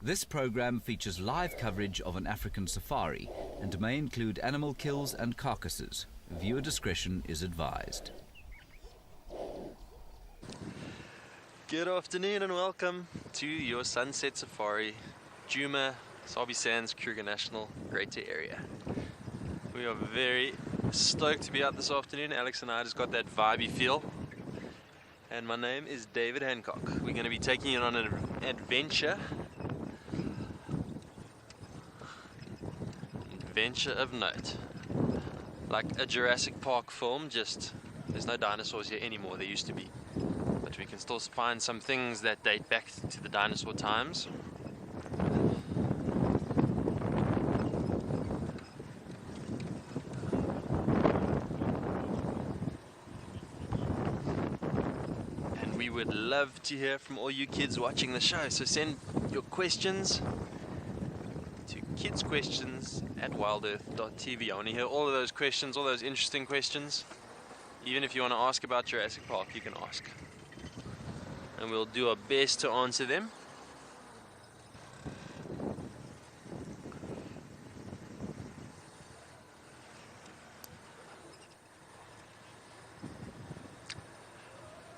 This program features live coverage of an African safari and may include animal kills and carcasses. Viewer discretion is advised. Good afternoon and welcome to your sunset safari, Djuma, Sabi Sands, Kruger National Greater Area. We are very stoked to be out this afternoon. Alex and I just got that vibey feel. And my name is David Hancock. We're going to be taking you on an adventure of note. Like a Jurassic Park film, just there's no dinosaurs here anymore. There used to be. But we can still find some things that date back to the dinosaur times. And we would love to hear from all you kids watching the show. So send your questions to kidsquestions@wildearth.tv. I want to hear all of those questions, all those interesting questions. Even if you want to ask about Jurassic Park, you can ask. And we'll do our best to answer them.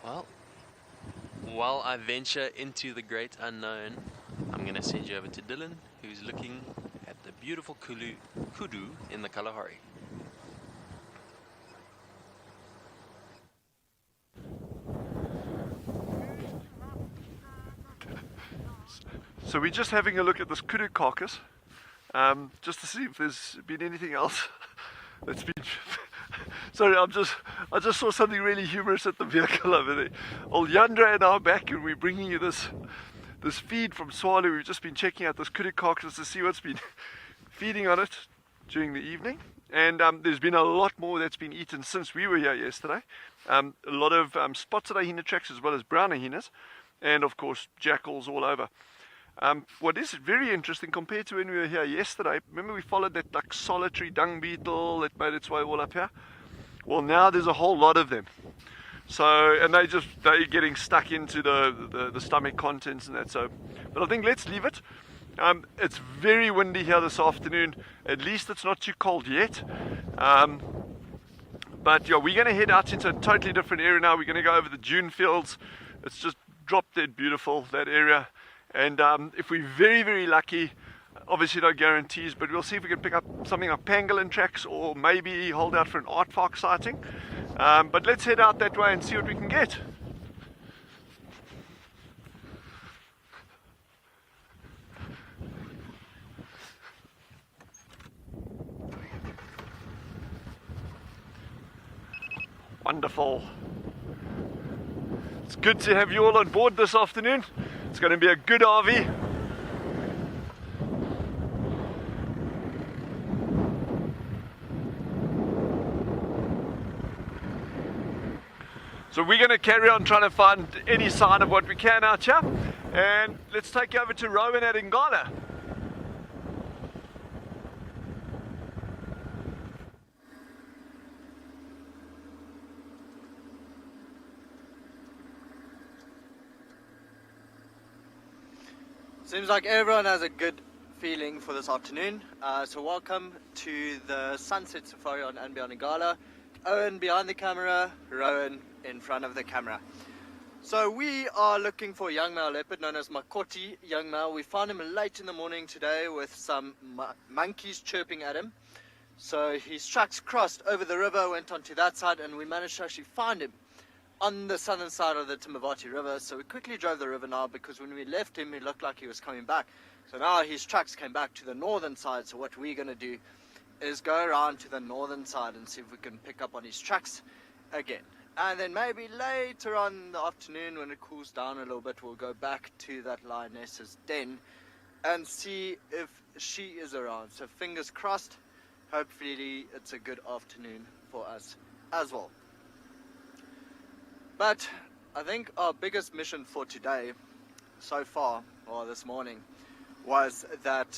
Well, while I venture into the great unknown, I'm going to send you over to Dylan, who's looking at the beautiful kudu in the Kalahari. So we're just having a look at this kudu carcass, just to see if there's been anything else that's been... Sorry, I just saw something really humorous at the vehicle over there. Old Yandra and I are back, and we're bringing you this feed from Swallow. We've just been checking out this kudu carcass to see what's been feeding on it during the evening. And there's been a lot more that's been eaten since we were here yesterday. A lot of spotted hyena tracks as well as brown hyenas, and of course jackals all over. What is very interesting compared to when we were here yesterday, remember we followed that like solitary dung beetle that made its way all up here? Well, now there's a whole lot of them. So, and they're getting stuck into the stomach contents and that. So, but I think let's leave it. It's very windy here this afternoon. At least it's not too cold yet. But yeah, we're going to head out into a totally different area now. We're going to go over the dune fields. It's just drop dead beautiful, that area. And if we're very, very lucky, obviously no guarantees, but we'll see if we can pick up something like pangolin tracks or maybe hold out for an aardvark sighting. But let's head out that way and see what we can get. Wonderful. It's good to have you all on board this afternoon. It's going to be a good RV. So we're going to carry on trying to find any sign of what we can out here. And let's take you over to Rowan at Ngala. Seems like everyone has a good feeling for this afternoon. So welcome to the Sunset Safari on andBeyond Ngala. Owen behind the camera, Rowan in front of the camera. So we are looking for a young male leopard known as Makoti young male. We found him late in the morning today with some monkeys chirping at him. So his tracks crossed over the river, went onto that side, and we managed to actually find him on the southern side of the Timbavati River. So we quickly drove the river now, because when we left him, it looked like he was coming back. So now his tracks came back to the northern side. So what we're going to do is go around to the northern side and see if we can pick up on his tracks again. And then maybe later on in the afternoon, when it cools down a little bit, we'll go back to that lioness's den and see if she is around. So fingers crossed, hopefully it's a good afternoon for us as well. But I think our biggest mission for today so far, or this morning, was that,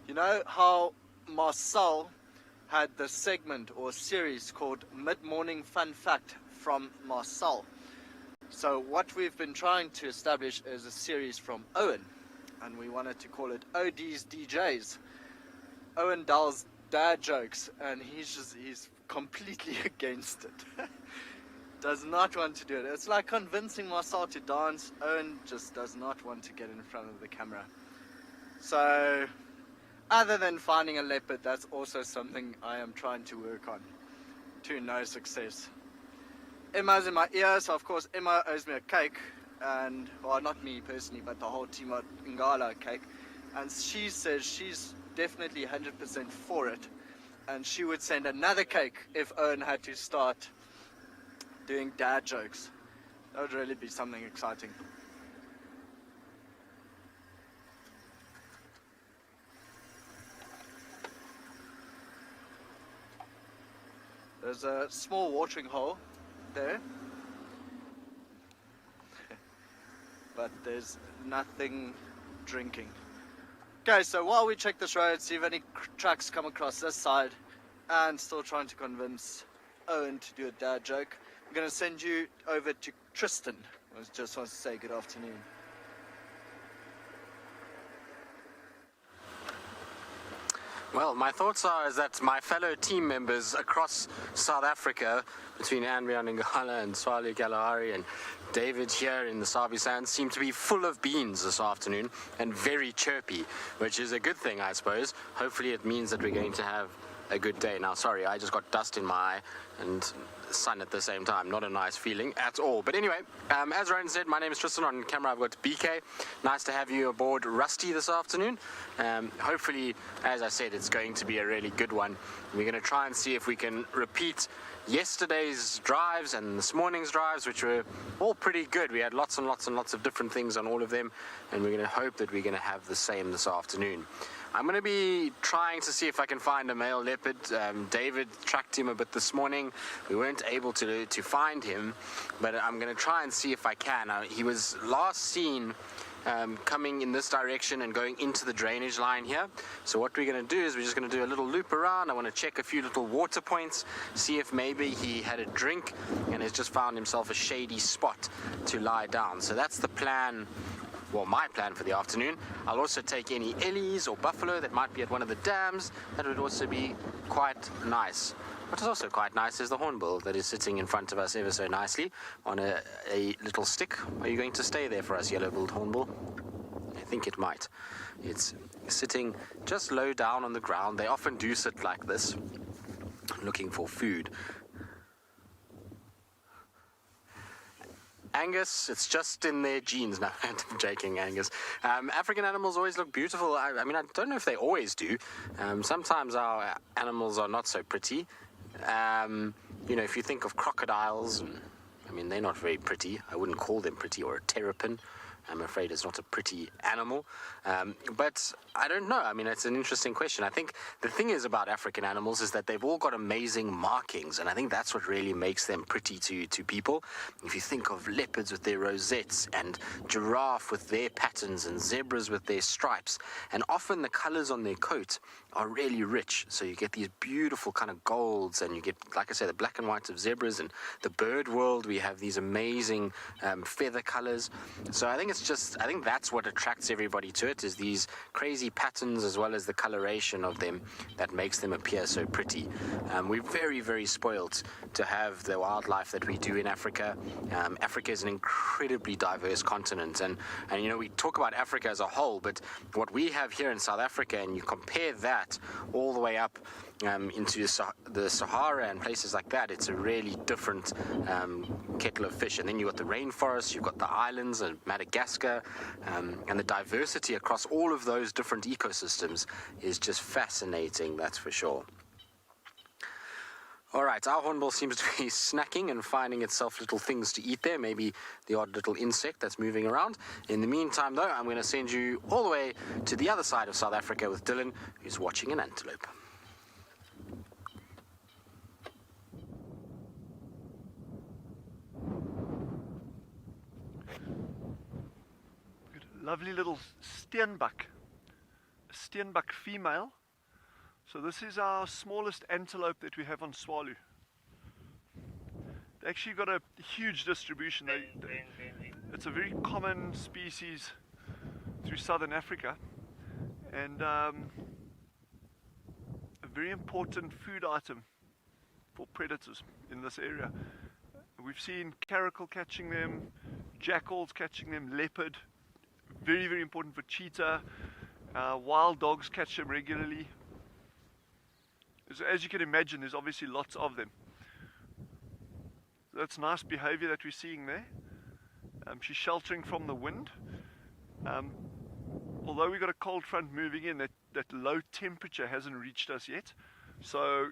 you know how Marcel had the segment or series called Mid-Morning Fun Fact from Marcel. So what we've been trying to establish is a series from Owen. and we wanted to call it OD's DJs. Owen Dahl's dad jokes, and he's completely against it. Does not want to do it. It's like convincing Marcel to dance. Owen just does not want to get in front of the camera. So, other than finding a leopard, that's also something I am trying to work on, to no success. Emma's in my ear, so of course Emma owes me a cake, and, well, not me personally, but the whole team at Ngala a cake, and she says she's definitely 100% for it, and she would send another cake if Owen had to start doing dad jokes. That would really be something exciting. There's a small watering hole there, but there's nothing drinking. Okay, so while we check this road, see if any trucks come across this side, and still trying to convince Owen to do a dad joke, I'm going to send you over to Tristan. I just wants to say good afternoon. Well, my thoughts are is that my fellow team members across South Africa, between andBeyond and Ngala and Swali Kalahari and David here in the Sabi Sand, seem to be full of beans this afternoon and very chirpy, which is a good thing, I suppose. Hopefully it means that we're going to have a good day. Now, sorry, I just got dust in my eye and sun at the same time. Not a nice feeling at all. But anyway, as Rowan said, my name is Tristan. On camera I've got BK. Nice to have you aboard Rusty this afternoon. Hopefully, as I said, it's going to be a really good one. We're going to try and see if we can repeat yesterday's drives and this morning's drives, which were all pretty good. We had lots and lots and lots of different things on all of them, and we're going to hope that we're going to have the same this afternoon. I'm going to be trying to see if I can find a male leopard. David tracked him a bit this morning. We weren't able to find him, but I'm going to try and see if I can. He was last seen coming in this direction and going into the drainage line here. So what we're going to do is we're just going to do a little loop around. I want to check a few little water points, see if maybe he had a drink and has just found himself a shady spot to lie down. So that's the plan. Well, my plan for the afternoon. I'll also take any ellies or buffalo that might be at one of the dams. That would also be quite nice. What is also quite nice is the hornbill that is sitting in front of us ever so nicely on a little stick. Are you going to stay there for us, yellow-billed hornbill? I think it might. It's sitting just low down on the ground. They often do sit like this, looking for food. Angus, it's just in their genes. No, I'm joking, Angus. African animals always look beautiful. I mean, I don't know if they always do. Sometimes our animals are not so pretty. You know, if you think of crocodiles, I mean, they're not very pretty. I wouldn't call them pretty, or a terrapin. I'm afraid it's not a pretty animal. But I don't know. I mean, it's an interesting question. I think the thing is about African animals is that they've all got amazing markings, and I think that's what really makes them pretty to people. If you think of leopards with their rosettes, and giraffe with their patterns, and zebras with their stripes, and often the colors on their coat are really rich. So you get these beautiful kind of golds, and you get, like I said, the black and whites of zebras. And the bird world, we have these amazing feather colors. So I think that's what attracts everybody to it, is these crazy patterns as well as the coloration of them that makes them appear so pretty. We're very, very spoiled to have the wildlife that we do in Africa. Africa is an incredibly diverse continent, and you know, we talk about Africa as a whole, but what we have here in South Africa, and you compare that all the way up into the Sahara and places like that, it's a really different kettle of fish. And then you've got the rainforests, you've got the islands and Madagascar, and the diversity across all of those different ecosystems is just fascinating, that's for sure. All right, our hornbill seems to be snacking and finding itself little things to eat there, maybe the odd little insect that's moving around. In the meantime, though, I'm going to send you all the way to the other side of South Africa with Dylan, who's watching an antelope. Lovely little steenbuck, a steenbuck female. So this is our smallest antelope that we have on Swalu. They actually got a huge distribution. It's a very common species through southern Africa, and a very important food item for predators in this area. We've seen caracal catching them, jackals catching them, leopard, very, very important for cheetah. Wild dogs catch them regularly. As you can imagine, there's obviously lots of them. That's nice behavior that we're seeing there. She's sheltering from the wind. Although we've got a cold front moving in, that low temperature hasn't reached us yet. So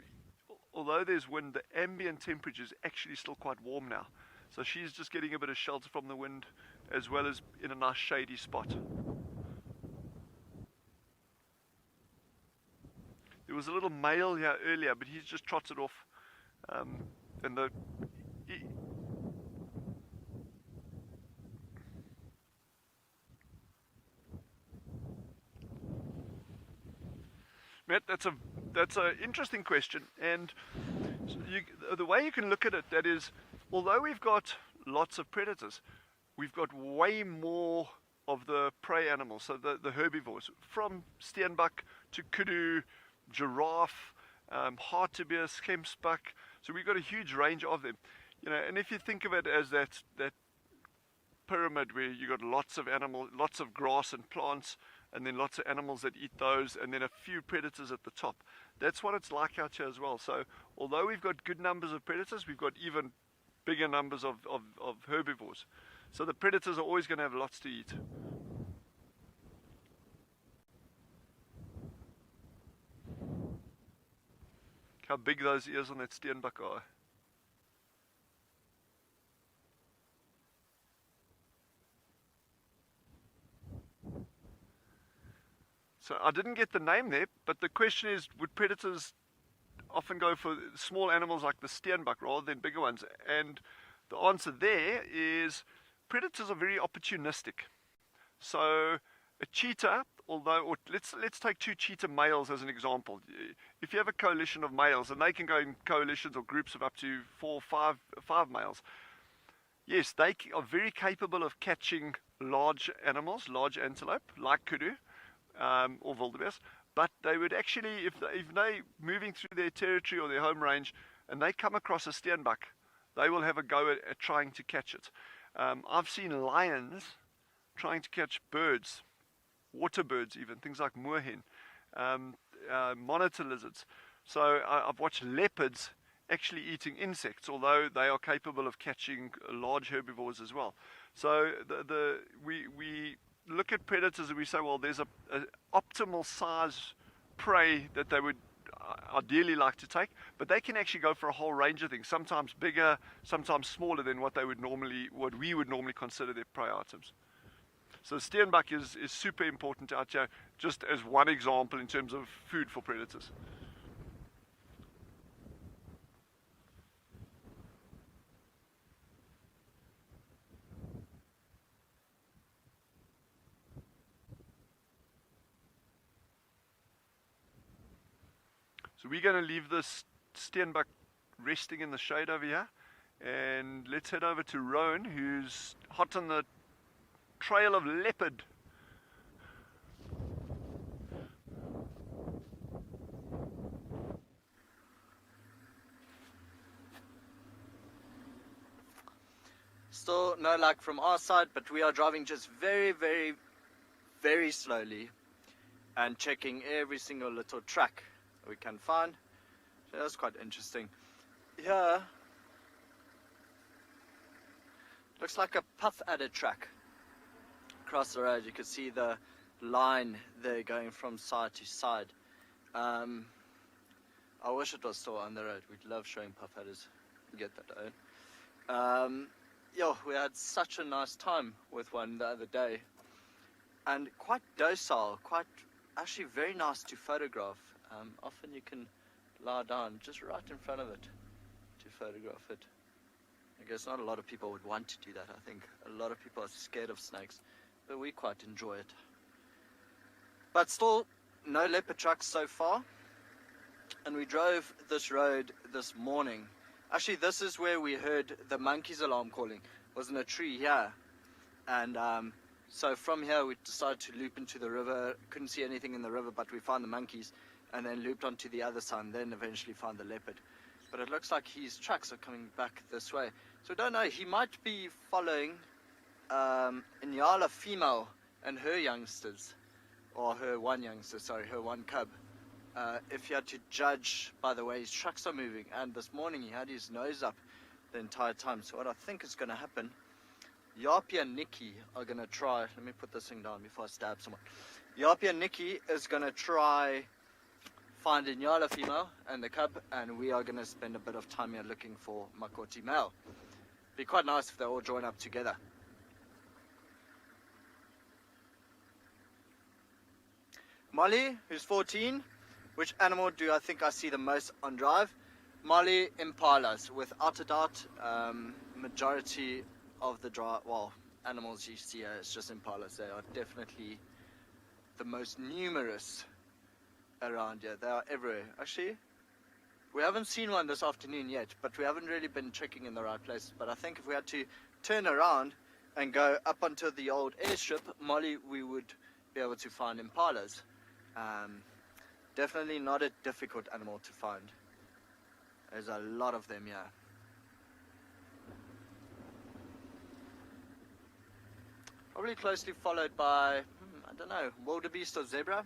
although there's wind, the ambient temperature is actually still quite warm now. So she's just getting a bit of shelter from the wind, as well as in a nice shady spot. There was a little male here earlier, but he's just trotted off. Matt, that's an interesting question, and the way you can look at it, that is, although we've got lots of predators, we've got way more of the prey animals, so the herbivores, from steenbok to kudu, giraffe, hartebeest, gemsbok. So we've got a huge range of them, and if you think of it as that pyramid where you got lots of animals, lots of grass and plants, and then lots of animals that eat those, and then a few predators at the top. That's what it's like out here as well. So although we've got good numbers of predators, we've got even bigger numbers of herbivores. So the predators are always going to have lots to eat. How big those ears on that steenbok are. So I didn't get the name there, but the question is, would predators often go for small animals like the steenbok rather than bigger ones? And the answer there is predators are very opportunistic. So a cheetah, let's take two cheetah males as an example. If you have a coalition of males, and they can go in coalitions or groups of up to 4 or 5 males, yes, they are very capable of catching large animals, large antelope, like kudu, or wildebeest, but they would actually, if they moving through their territory or their home range, and they come across a steenbok, they will have a go at trying to catch it. I've seen lions trying to catch birds, water birds even, things like moorhen, monitor lizards. So I've watched leopards actually eating insects, although they are capable of catching large herbivores as well. So we look at predators and we say, well, there's a optimal size prey that they would ideally like to take, but they can actually go for a whole range of things, sometimes bigger, sometimes smaller than what we would normally consider their prey items. So steenbok is super important out here, just as one example in terms of food for predators. So we're going to leave this steenbok resting in the shade over here, and let's head over to Rowan, who's hot on the trail of leopard. Still no luck from our side, but we are driving just very, very, very slowly and checking every single little track we can find. So that's quite interesting. Here looks like a puff adder track across the road. You can see the line there going from side to side. I wish it was still on the road. We'd love showing puff adders. Get that own. Yeah, we had such a nice time with one the other day, and quite docile, quite actually very nice to photograph. Often you can lie down just right in front of it to photograph it. I guess not a lot of people would want to do that. I think a lot of people are scared of snakes, but we quite enjoy it. But still, no leopard tracks so far. And we drove this road this morning. Actually, this is where we heard the monkey's alarm calling. It was in a tree here. And So from here we decided to loop into the river. Couldn't see anything in the river, but we found the monkeys, and then looped onto the other side, and then eventually found the leopard. But it looks like his tracks are coming back this way. So I don't know, he might be following Ngala female and her youngsters, or her one youngster, sorry, her one cub. If you had to judge by the way his tracks are moving, and this morning he had his nose up the entire time. So what I think is going to happen, Yapi and Nikki are going to try, let me put this thing down before I stab someone. Yapi and Nikki is going to try find a Ngala female and the cub, and we are going to spend a bit of time here looking for Makoti male. Be quite nice if they all join up together. Molly, who's 14, which animal do I think I see the most on drive? Molly, impalas, without a doubt. Majority of the drive, well, animals you see here, it's just impalas. They are definitely the most numerous around here. They are everywhere. Actually, we haven't seen one this afternoon yet, but we haven't really been checking in the right place. But I think if we had to turn around and go up onto the old airstrip, Molly, we would be able to find impalas. Definitely not a difficult animal to find. There's a lot of them here. Probably closely followed by, I don't know, wildebeest or zebra.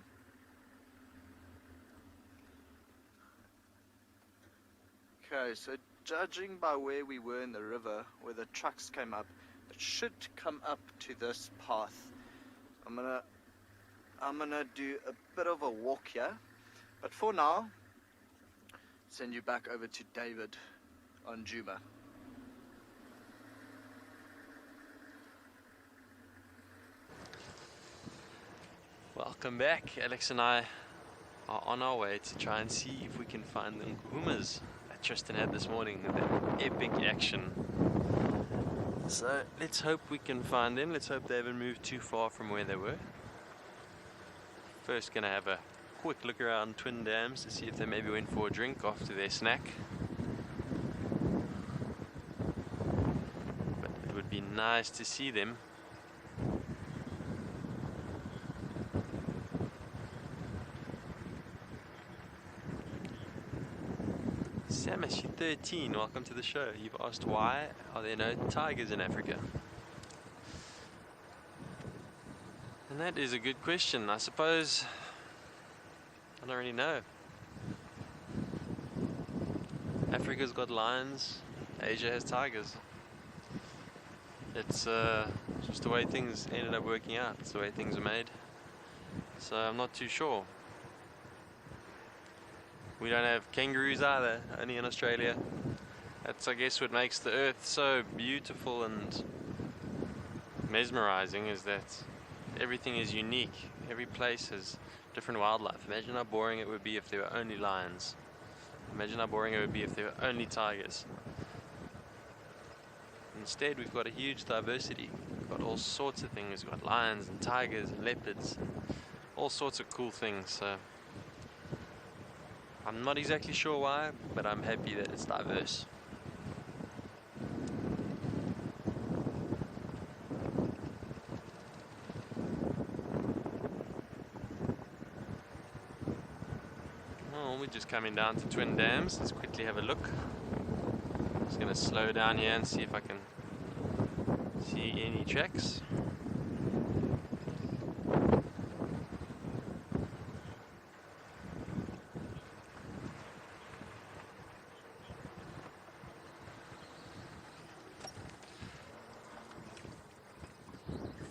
Okay, so judging by where we were in the river, where the trucks came up, it should come up to this path. I'm gonna do a bit of a walk here, but for now, send you back over to David on Djuma. Welcome back. Alex and I are on our way to try and see if we can find the ngumas that Tristan had this morning with that epic action. So let's hope we can find them. Let's hope they haven't moved too far from where they were. First gonna have a quick look around Twin Dams to see if they maybe went for a drink after their snack. But it would be nice to see them. Samashi 13, welcome to the show. You've asked why are there no tigers in Africa? And that is a good question. I suppose I don't really know. Africa's got lions, Asia has tigers. It's just the way things ended up working out. It's the way things are made. So I'm not too sure. We don't have kangaroos either, only in Australia. That's, I guess, what makes the earth so beautiful and mesmerizing, is that everything is unique. Every place has different wildlife. Imagine how boring it would be if there were only lions. Imagine how boring it would be if there were only tigers. Instead, we've got a huge diversity. We've got all sorts of things. We've got lions and tigers and leopards, and all sorts of cool things. So I'm not exactly sure why, but I'm happy that it's diverse. Well, we're just coming down to Twin Dams. Let's quickly have a look. Just going to slow down here and see if I can see any tracks.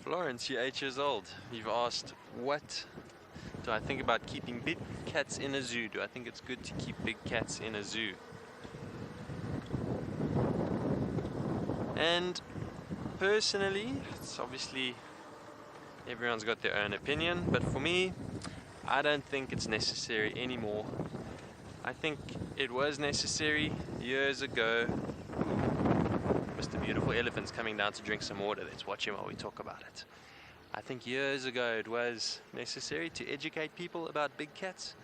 Florence, you're 8 years old. You've asked, what do I think about keeping big cats in a zoo? Do I think it's good to keep big cats in a zoo? And personally, it's obviously everyone's got their own opinion, but for me, I don't think it's necessary anymore. I think it was necessary years ago. Mr. Beautiful Elephant's coming down to drink some water. Let's watch him while we talk about it. I think years ago it was necessary to educate people about big cats.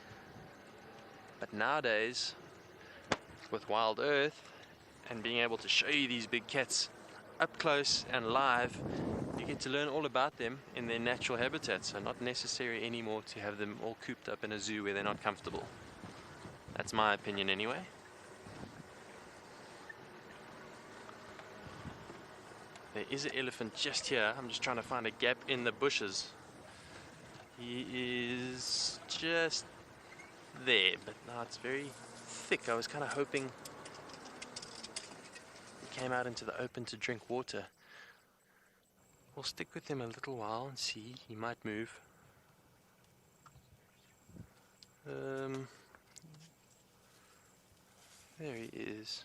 But nowadays, with WildEarth and being able to show you these big cats up close and live, you get to learn all about them in their natural habitat, so not necessary anymore to have them all cooped up in a zoo where they're not comfortable. That's my opinion anyway. There is an elephant just here. I'm just trying to find a gap in the bushes. He is just there, but now it's very thick. I was kind of hoping he came out into the open to drink water. We'll stick with him a little while and see. He might move. There he is.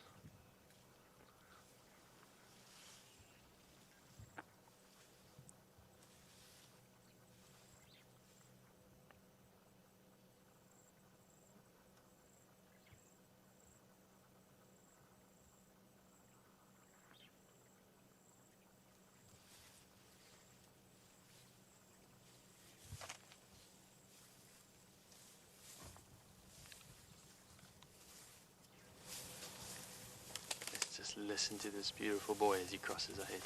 Listen to this beautiful boy as he crosses ahead.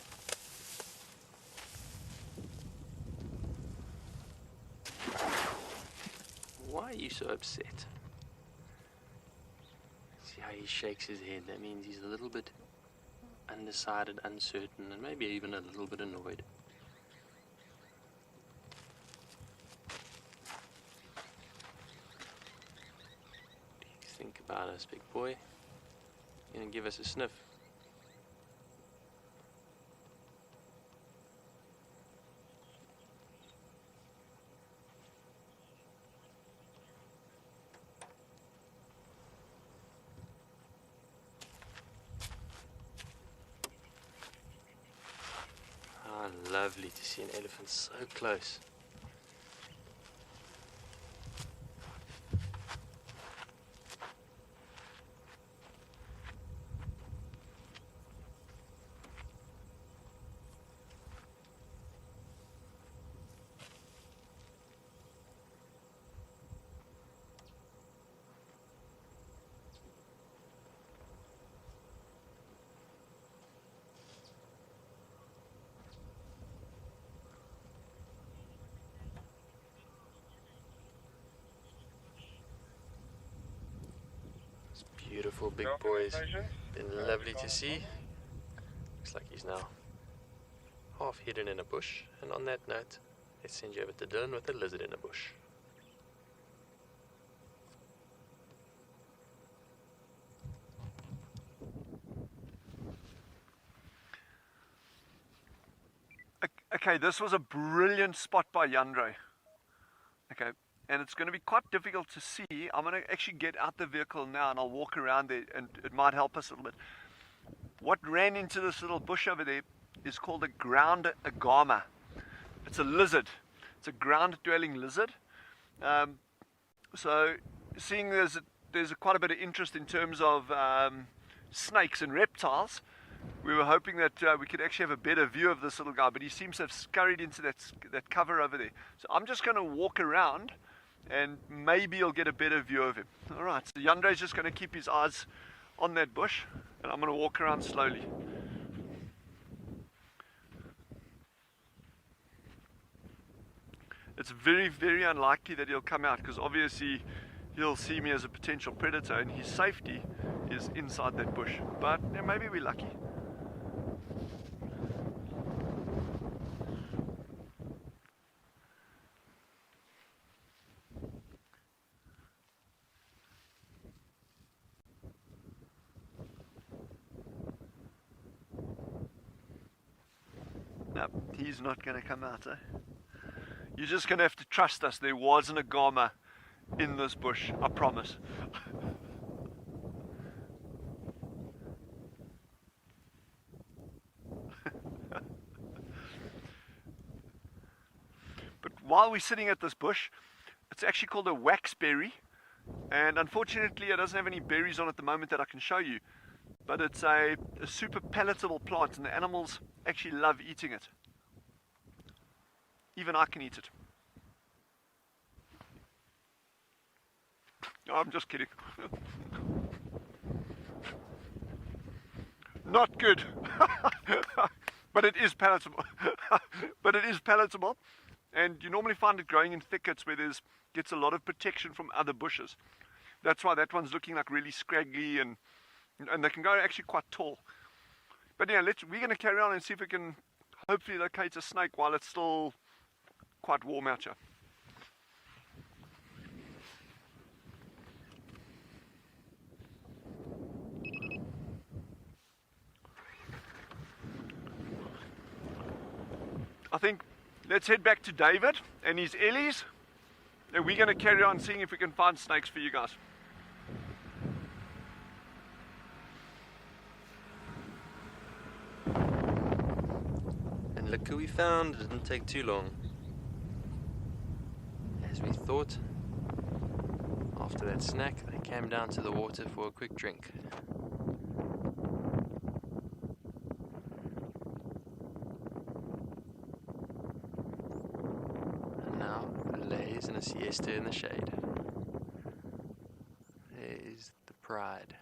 Why are you so upset? See how he shakes his head? That means he's a little bit undecided, uncertain, and maybe even a little bit annoyed. What do you think about us, big boy? You gonna give us a sniff? Lovely to see an elephant so close. Beautiful big boys. Been lovely to see. Looks like he's now half hidden in a bush. And on that note, let's send you over to Dylan with a lizard in a bush. Okay, this was a brilliant spot by Yandre. Okay. And it's going to be quite difficult to see. I'm going to actually get out the vehicle now and I'll walk around there and it might help us a little bit. What ran into this little bush over there is called a ground agama. It's a lizard. It's a ground-dwelling lizard. So seeing there's quite a bit of interest in terms of snakes and reptiles, we were hoping that we could actually have a better view of this little guy, but he seems to have scurried into that cover over there. So I'm just going to walk around and maybe you'll get a better view of him. Alright, so Yandre's just going to keep his eyes on that bush and I'm going to walk around slowly. It's very, very unlikely that he'll come out because obviously he'll see me as a potential predator and his safety is inside that bush. But yeah, maybe we're lucky. No, he's not going to come out, eh? You're just going to have to trust us. There was an agama in this bush, I promise. But while we're sitting at this bush, it's actually called a waxberry. And unfortunately, it doesn't have any berries on at the moment that I can show you. But it's a super palatable plant, and the animals actually love eating it. Even I can eat it. No, I'm just kidding. Not good. but it is palatable. But it is palatable, and you normally find it growing in thickets where gets a lot of protection from other bushes. That's why that one's looking like really scraggly, and they can go actually quite tall. But yeah, we're going to carry on and see if we can hopefully locate a snake while it's still quite warm out here. I think let's head back to David and his ellies, and we're going to carry on seeing if we can find snakes for you guys. And look who we found. It didn't take too long. As we thought, after that snack, they came down to the water for a quick drink. And a siesta in the shade. There's the pride.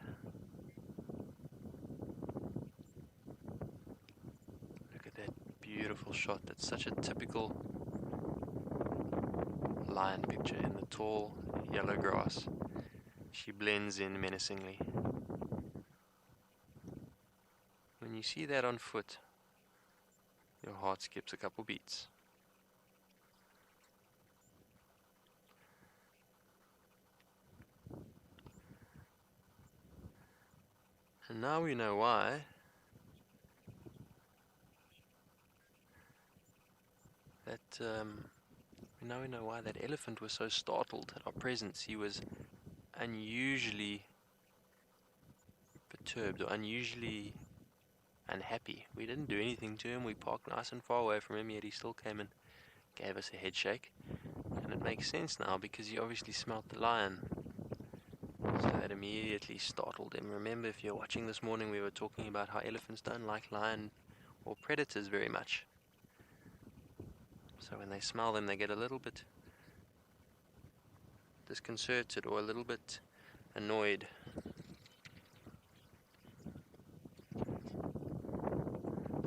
Look at that beautiful shot. That's such a typical lion picture in the tall yellow grass. She blends in menacingly. When you see that on foot, your heart skips a couple beats. And now we know why. Now we know why that elephant was so startled at our presence. He was unusually perturbed or unusually unhappy. We didn't do anything to him. We parked nice and far away from him, yet he still came and gave us a head shake. And it makes sense now because he obviously smelt the lion. So that immediately startled him. Remember, if you're watching this morning, we were talking about how elephants don't like lion or predators very much. So when they smell them, they get a little bit disconcerted or a little bit annoyed.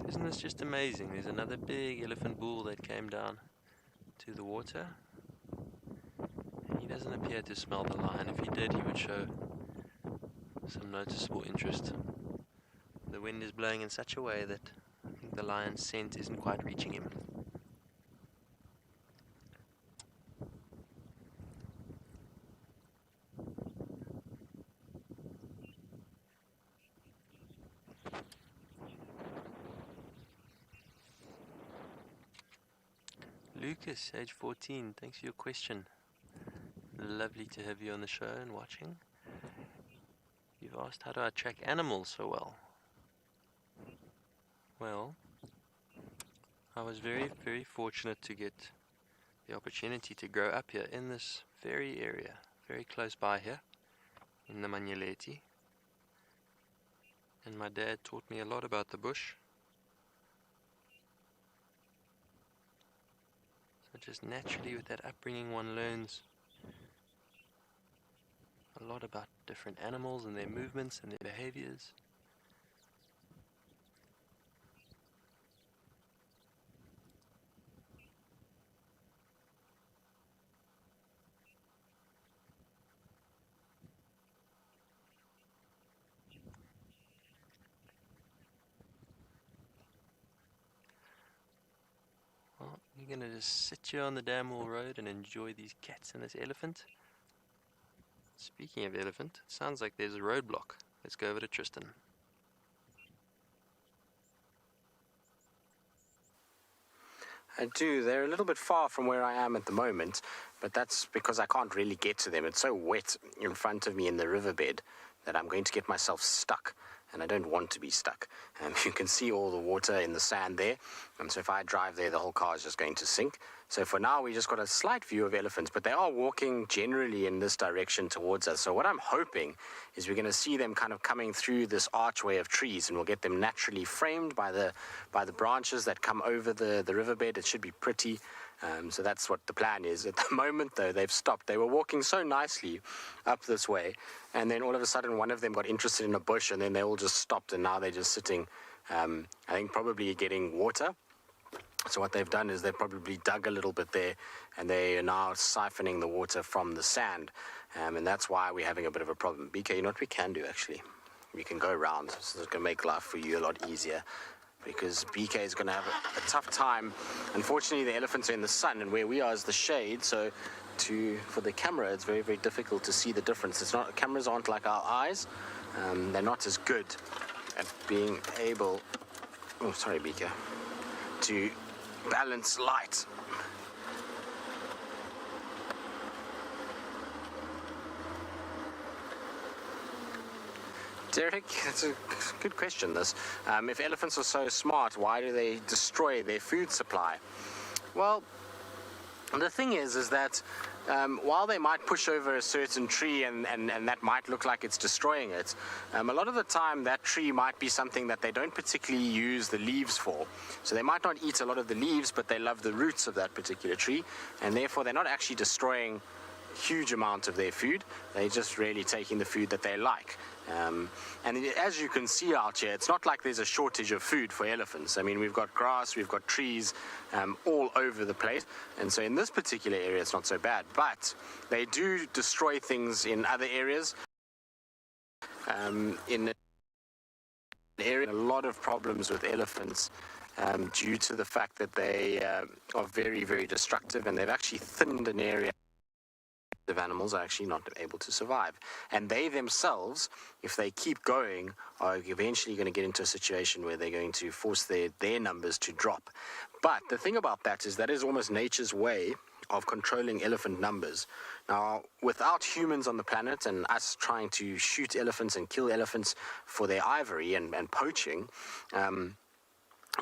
Isn't this just amazing? There's another big elephant bull that came down to the water. He doesn't appear to smell the lion. If he did, he would show some noticeable interest. The wind is blowing in such a way that I think the lion's scent isn't quite reaching him. Lucas, age 14, thanks for your question. Lovely to have you on the show and watching. You've asked, how do I track animals so well? Well, I was very, very fortunate to get the opportunity to grow up here in this very area, very close by here, in the Manyeleti. And my dad taught me a lot about the bush. So just naturally with that upbringing one learns a lot about different animals and their movements and their behaviors. Well, you're gonna just sit here on the Damwall Road and enjoy these cats and this elephant. Speaking of elephant, it sounds like there's a roadblock. Let's go over to Tristan. I do. They're a little bit far from where I am at the moment, but that's because I can't really get to them. It's so wet in front of me in the riverbed that I'm going to get myself stuck, and I don't want to be stuck. You can see all the water in the sand there, and so if I drive there, the whole car is just going to sink. So for now, we just got a slight view of elephants, but they are walking generally in this direction towards us. So what I'm hoping is we're going to see them kind of coming through this archway of trees, and we'll get them naturally framed by the branches that come over the riverbed. It should be pretty. So that's what the plan is. At the moment, though, they've stopped. They were walking so nicely up this way, and then all of a sudden one of them got interested in a bush, and then they all just stopped, and now they're just sitting I think probably getting water. So what they've done is they've probably dug a little bit there, and they are now siphoning the water from the sand, and that's why we're having a bit of a problem. BK, you know what we can do actually? We can go around, so it's going to make life for you a lot easier, because BK is going to have a tough time. Unfortunately, the elephants are in the sun, and where we are is the shade, so for the camera, it's very, very difficult to see the difference. Cameras aren't like our eyes. They're not as good at being able, oh, sorry, BK, to balance light. Derek, that's a good question, this. If elephants are so smart, why do they destroy their food supply? Well, the thing is that while they might push over a certain tree and that might look like it's destroying it, a lot of the time that tree might be something that they don't particularly use the leaves for. So they might not eat a lot of the leaves, but they love the roots of that particular tree, and therefore they're not actually destroying huge amount of their food. They're just really taking the food that they like. And as you can see out here, it's not like there's a shortage of food for elephants. I mean, we've got grass, we've got trees all over the place, and so in this particular area it's not so bad, but they do destroy things in other areas. In an area, a lot of problems with elephants due to the fact that they are very, very destructive, and they've actually thinned an area of animals are actually not able to survive. And they themselves, if they keep going, are eventually going to get into a situation where they're going to force their numbers to drop. But the thing about that is almost nature's way of controlling elephant numbers. Now, without humans on the planet and us trying to shoot elephants and kill elephants for their ivory and poaching,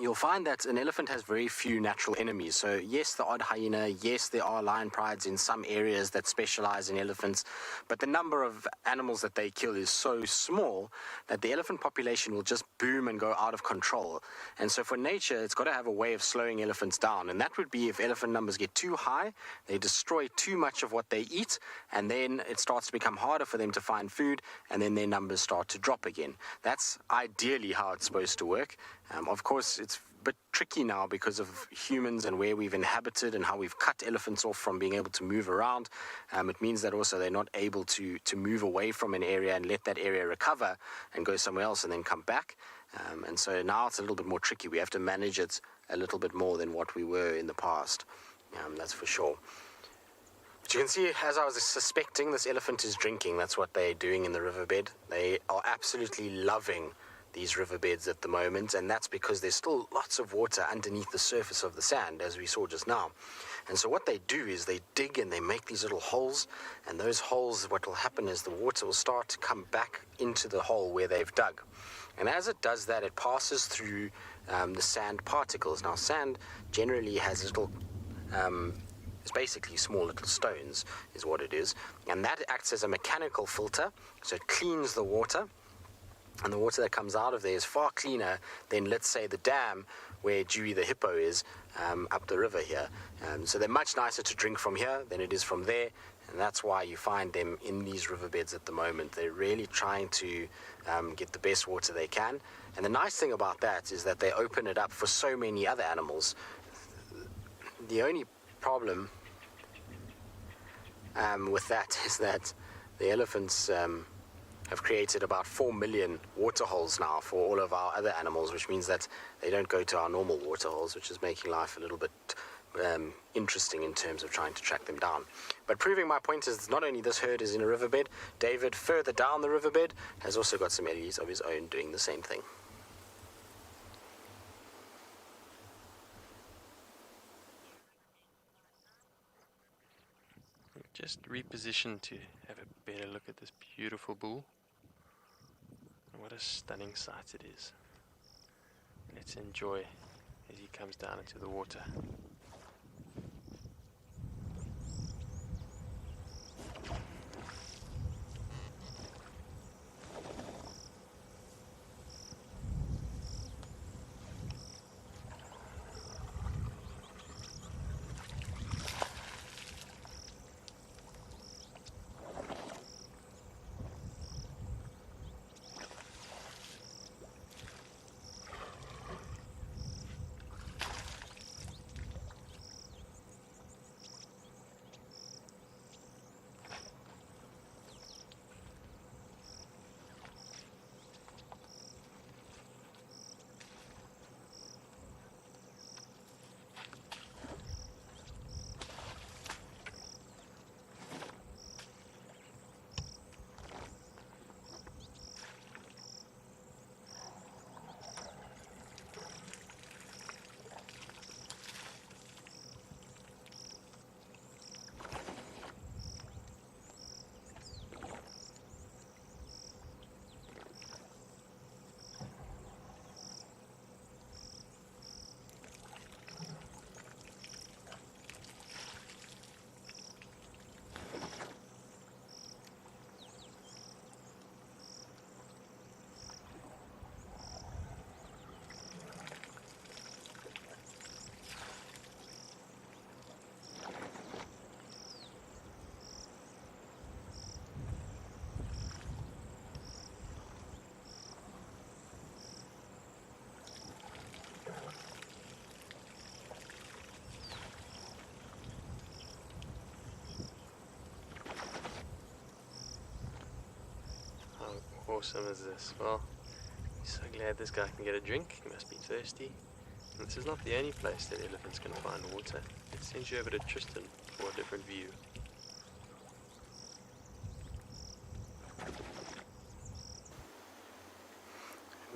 you'll find that an elephant has very few natural enemies. So yes, the odd hyena, yes, there are lion prides in some areas that specialize in elephants, but the number of animals that they kill is so small that the elephant population will just boom and go out of control. And so for nature, it's got to have a way of slowing elephants down, and that would be if elephant numbers get too high, they destroy too much of what they eat, and then it starts to become harder for them to find food, and then their numbers start to drop again. That's ideally how it's supposed to work. Of course, it's a bit tricky now because of humans and where we've inhabited and how we've cut elephants off from being able to move around. It means that also they're not able to move away from an area and let that area recover and go somewhere else and then come back. And so now it's a little bit more tricky. We have to manage it a little bit more than what we were in the past. That's for sure. But you can see, as I was suspecting, this elephant is drinking. That's what they're doing in the riverbed. They are absolutely loving these riverbeds at the moment, and that's because there's still lots of water underneath the surface of the sand, as we saw just now. And so what they do is they dig and they make these little holes, and those holes, what will happen is the water will start to come back into the hole where they've dug. And as it does that, it passes through the sand particles. Now, sand generally has little it's basically small little stones is what it is, and that acts as a mechanical filter, so it cleans the water. And the water that comes out of there is far cleaner than, let's say, the dam where Dewey the hippo is up the river here. So they're much nicer to drink from here than it is from there, and that's why you find them in these riverbeds at the moment. They're really trying to get the best water they can. And the nice thing about that is that they open it up for so many other animals. The only problem with that is that the elephants have created about 4 million water holes now for all of our other animals, which means that they don't go to our normal water holes, which is making life a little bit interesting in terms of trying to track them down. But proving my point is not only this herd is in a riverbed, David further down the riverbed has also got some ellies of his own doing the same thing. Just repositioned to have a better look at this beautiful bull. What a stunning sight it is. Let's enjoy as he comes down into the water. awesome is this? Well, I'm so glad this guy can get a drink. He must be thirsty. And this is not the only place that elephants can find water. Let's send you over to Tristan for a different view.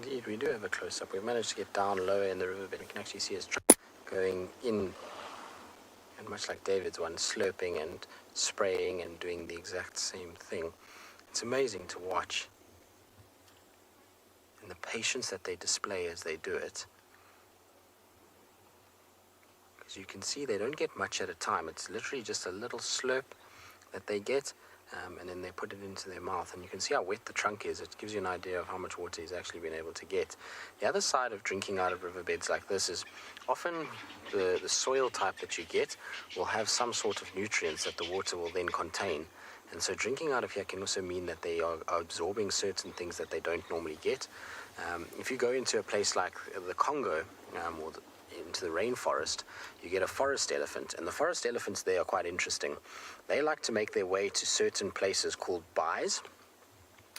Indeed, we do have a close-up. We've managed to get down lower in the riverbed. We can actually see his truck going in, and much like David's one, slurping and spraying and doing the exact same thing. It's amazing to watch, and the patience that they display as they do it. Because you can see they don't get much at a time. It's literally just a little slurp that they get, and then they put it into their mouth, and you can see how wet the trunk is. It gives you an idea of how much water he's actually been able to get. The other side of drinking out of riverbeds like this is often the soil type that you get will have some sort of nutrients that the water will then contain. And so drinking out of here can also mean that they are absorbing certain things that they don't normally get. If you go into a place like the Congo, or into the rainforest, you get a forest elephant, and the forest elephants there are quite interesting. They like to make their way to certain places called bays,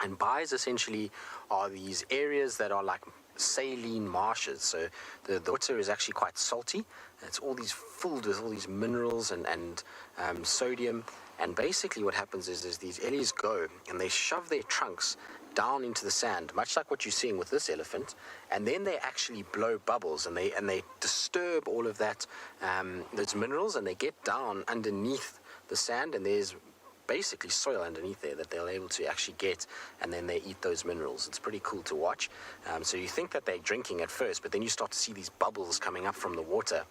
and bays essentially are these areas that are like saline marshes. So the water is actually quite salty. It's all these filled with all these minerals and sodium, and basically what happens is these ellies go and they shove their trunks down into the sand, much like what you're seeing with this elephant, and then they actually blow bubbles, and they disturb all of that those minerals, and they get down underneath the sand, and there's basically soil underneath there that they're able to actually get, and then they eat those minerals. It's pretty cool to watch. So you think that they're drinking at first, but then you start to see these bubbles coming up from the water,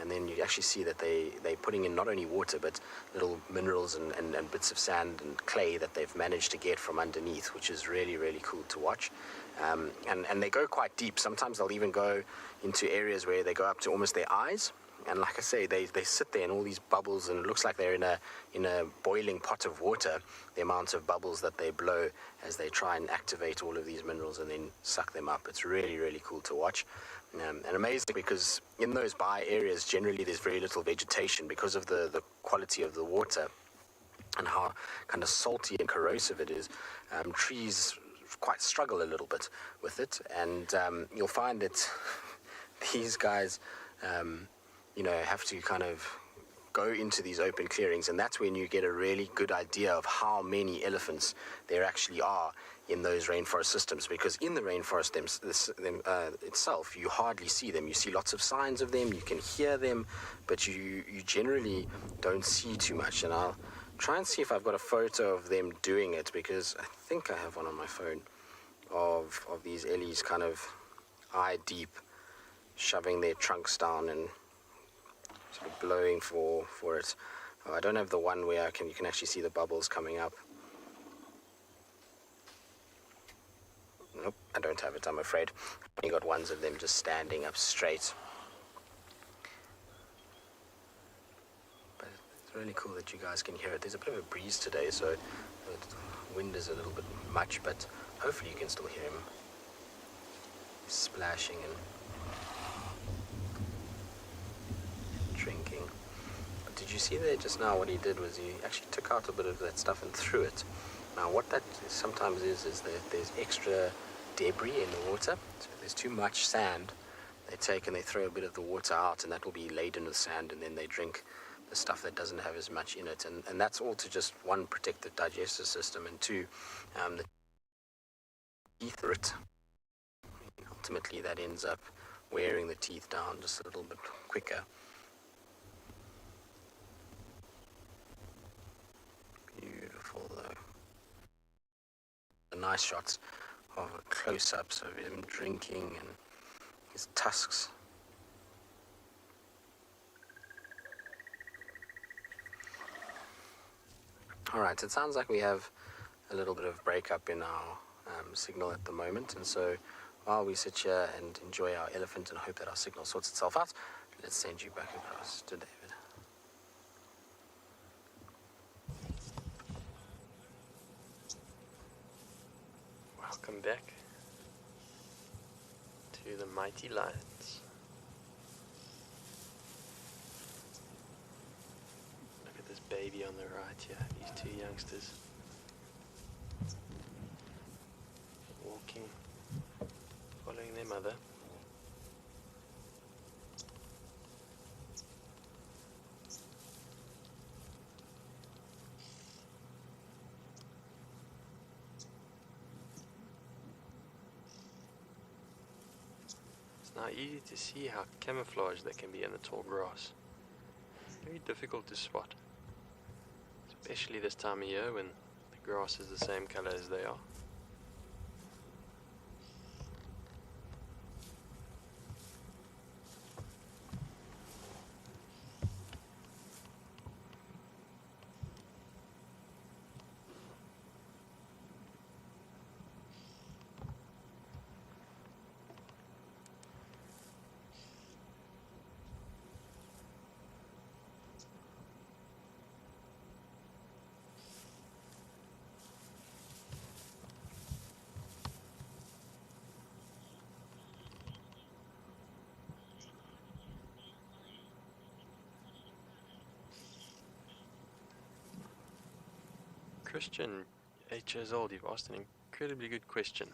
and then you actually see that they're putting in not only water but little minerals and bits of sand and clay that they've managed to get from underneath, which is really, really cool to watch. And they go quite deep. Sometimes they'll even go into areas where they go up to almost their eyes. And like I say, they sit there in all these bubbles, and it looks like they're in a boiling pot of water, the amount of bubbles that they blow as they try and activate all of these minerals and then suck them up. It's really, really cool to watch. And amazing, because in those bay areas, generally there's very little vegetation because of the quality of the water and how kind of salty and corrosive it is. Trees quite struggle a little bit with it, and you'll find that these guys have to kind of go into these open clearings, and that's when you get a really good idea of how many elephants there actually are in those rainforest systems, because in the rainforest itself, you hardly see them. You see lots of signs of them, you can hear them, but you generally don't see too much. And I'll try and see if I've got a photo of them doing it, because I think I have one on my phone of these ellies kind of eye deep, shoving their trunks down and sort of blowing for it. I don't have the one where you can actually see the bubbles coming up. Nope, I don't have it, I'm afraid. I've only got ones of them just standing up straight. But it's really cool that you guys can hear it. There's a bit of a breeze today, so the wind is a little bit much, but hopefully you can still hear him splashing and drinking. But did you see there just now what he did was he actually took out a bit of that stuff and threw it. Now what that sometimes is that there's extra debris in the water. So if there's too much sand, they take and they throw a bit of the water out, and that will be laden with sand, and then they drink the stuff that doesn't have as much in it. And that's all to just, one, protect the digestive system, and two, the teeth are it. Ultimately that ends up wearing the teeth down just a little bit quicker. Beautiful though. The nice shots of close-ups of him drinking and his tusks. Alright, it sounds like we have a little bit of breakup in our signal at the moment, and so while we sit here and enjoy our elephant and hope that our signal sorts itself out, let's send you back across to David. Welcome back to the mighty lions. Look at this baby on the right here, these two youngsters. following their mother. It's now easy to see how camouflaged they can be in the tall grass. Very difficult to spot, especially this time of year when the grass is the same color as they are. Christian, 8 years old, you've asked an incredibly good question.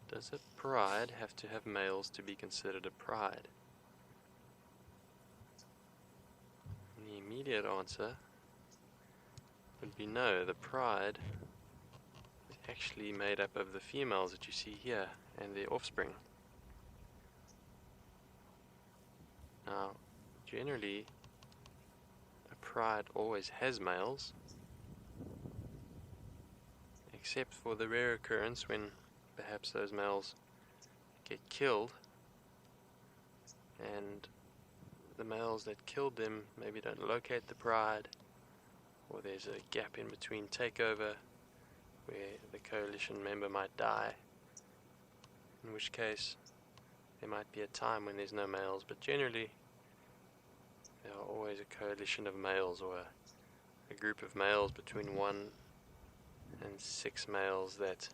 Does a pride have to have males to be considered a pride? And the immediate answer would be no. The pride is actually made up of the females that you see here and their offspring. Now, generally, pride always has males, except for the rare occurrence when perhaps those males get killed and the males that killed them maybe don't locate the pride, or there's a gap in between takeover where the coalition member might die, in which case there might be a time when there's no males, but generally there are always a coalition of males, or a group of males between 1 and 6 males that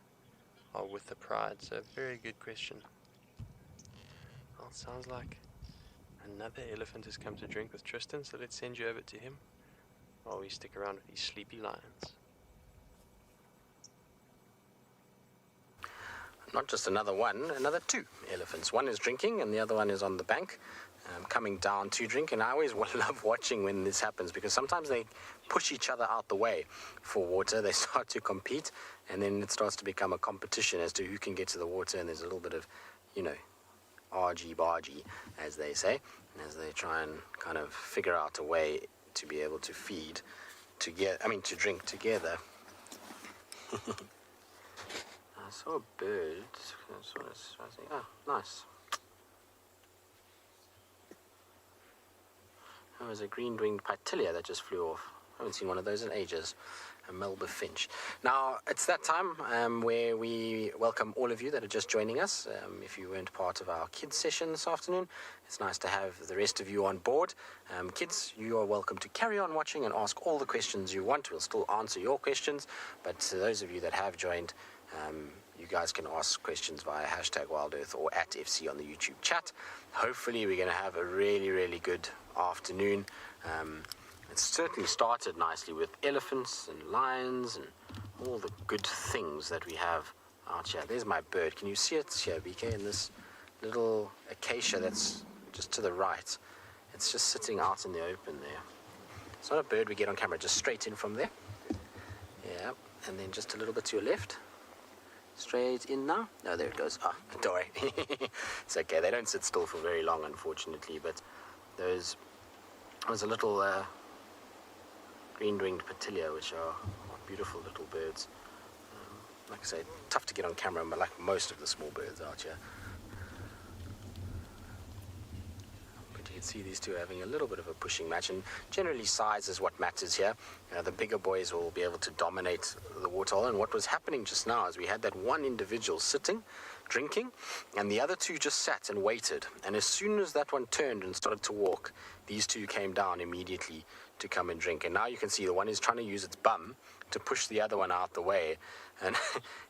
are with the pride. So very good question. Well, it sounds like another elephant has come to drink with Tristan, so let's send you over to him while we stick around with these sleepy lions. Not just another one, another 2 elephants. One is drinking and the other one is on the bank, coming down to drink. And I always love watching when this happens, because sometimes they push each other out the way for water. They start to compete, and then it starts to become a competition as to who can get to the water, and there's a little bit of, argy-bargy, as they say, as they try and kind of figure out a way to be able to feed together, to drink together. I saw a bird. Oh, nice. There was a green-winged Pytilia that just flew off. I haven't seen one of those in ages. A Melba finch. Now, it's that time where we welcome all of you that are just joining us. If you weren't part of our kids session this afternoon, it's nice to have the rest of you on board. Kids, you are welcome to carry on watching and ask all the questions you want. We'll still answer your questions, but to those of you that have joined, you guys can ask questions via #WildEarth or @FC on the YouTube chat. Hopefully we're going to have a really, really good afternoon. It's certainly started nicely with elephants and lions and all the good things that we have out here. There's my bird. Can you see it here, BK, in this little acacia that's just to the right? It's just sitting out in the open there. It's not a bird we get on camera, just straight in from there. Yeah, and then just a little bit to your left. Straight in now. No, there it goes. Ah, don't worry. It's okay. They don't sit still for very long, unfortunately, but there's a little green-winged Pytilia, which are beautiful little birds. Like I say, tough to get on camera, but like most of the small birds out here. But you can see these two having a little bit of a pushing match, and generally size is what matters here. The bigger boys will be able to dominate the waterhole, and what was happening just now is we had that one individual sitting, drinking, and the other 2 just sat and waited. And as soon as that one turned and started to walk, these 2 came down immediately to come and drink. And now you can see the one is trying to use its bum to push the other one out the way. And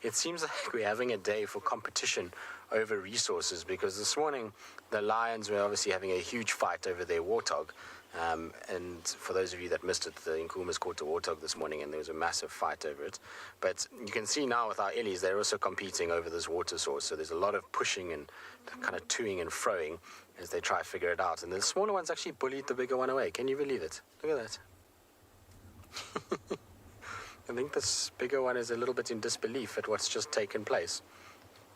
it seems like we're having a day for competition over resources, because this morning the lions were obviously having a huge fight over their warthog, And for those of you that missed it, the Nkuma's caught a warthog this morning and there was a massive fight over it. But you can see now with our illies, they're also competing over this water source. So there's a lot of pushing and kind of toing and froing as they try to figure it out. And the smaller ones actually bullied the bigger one away. Can you believe it? Look at that. I think this bigger one is a little bit in disbelief at what's just taken place.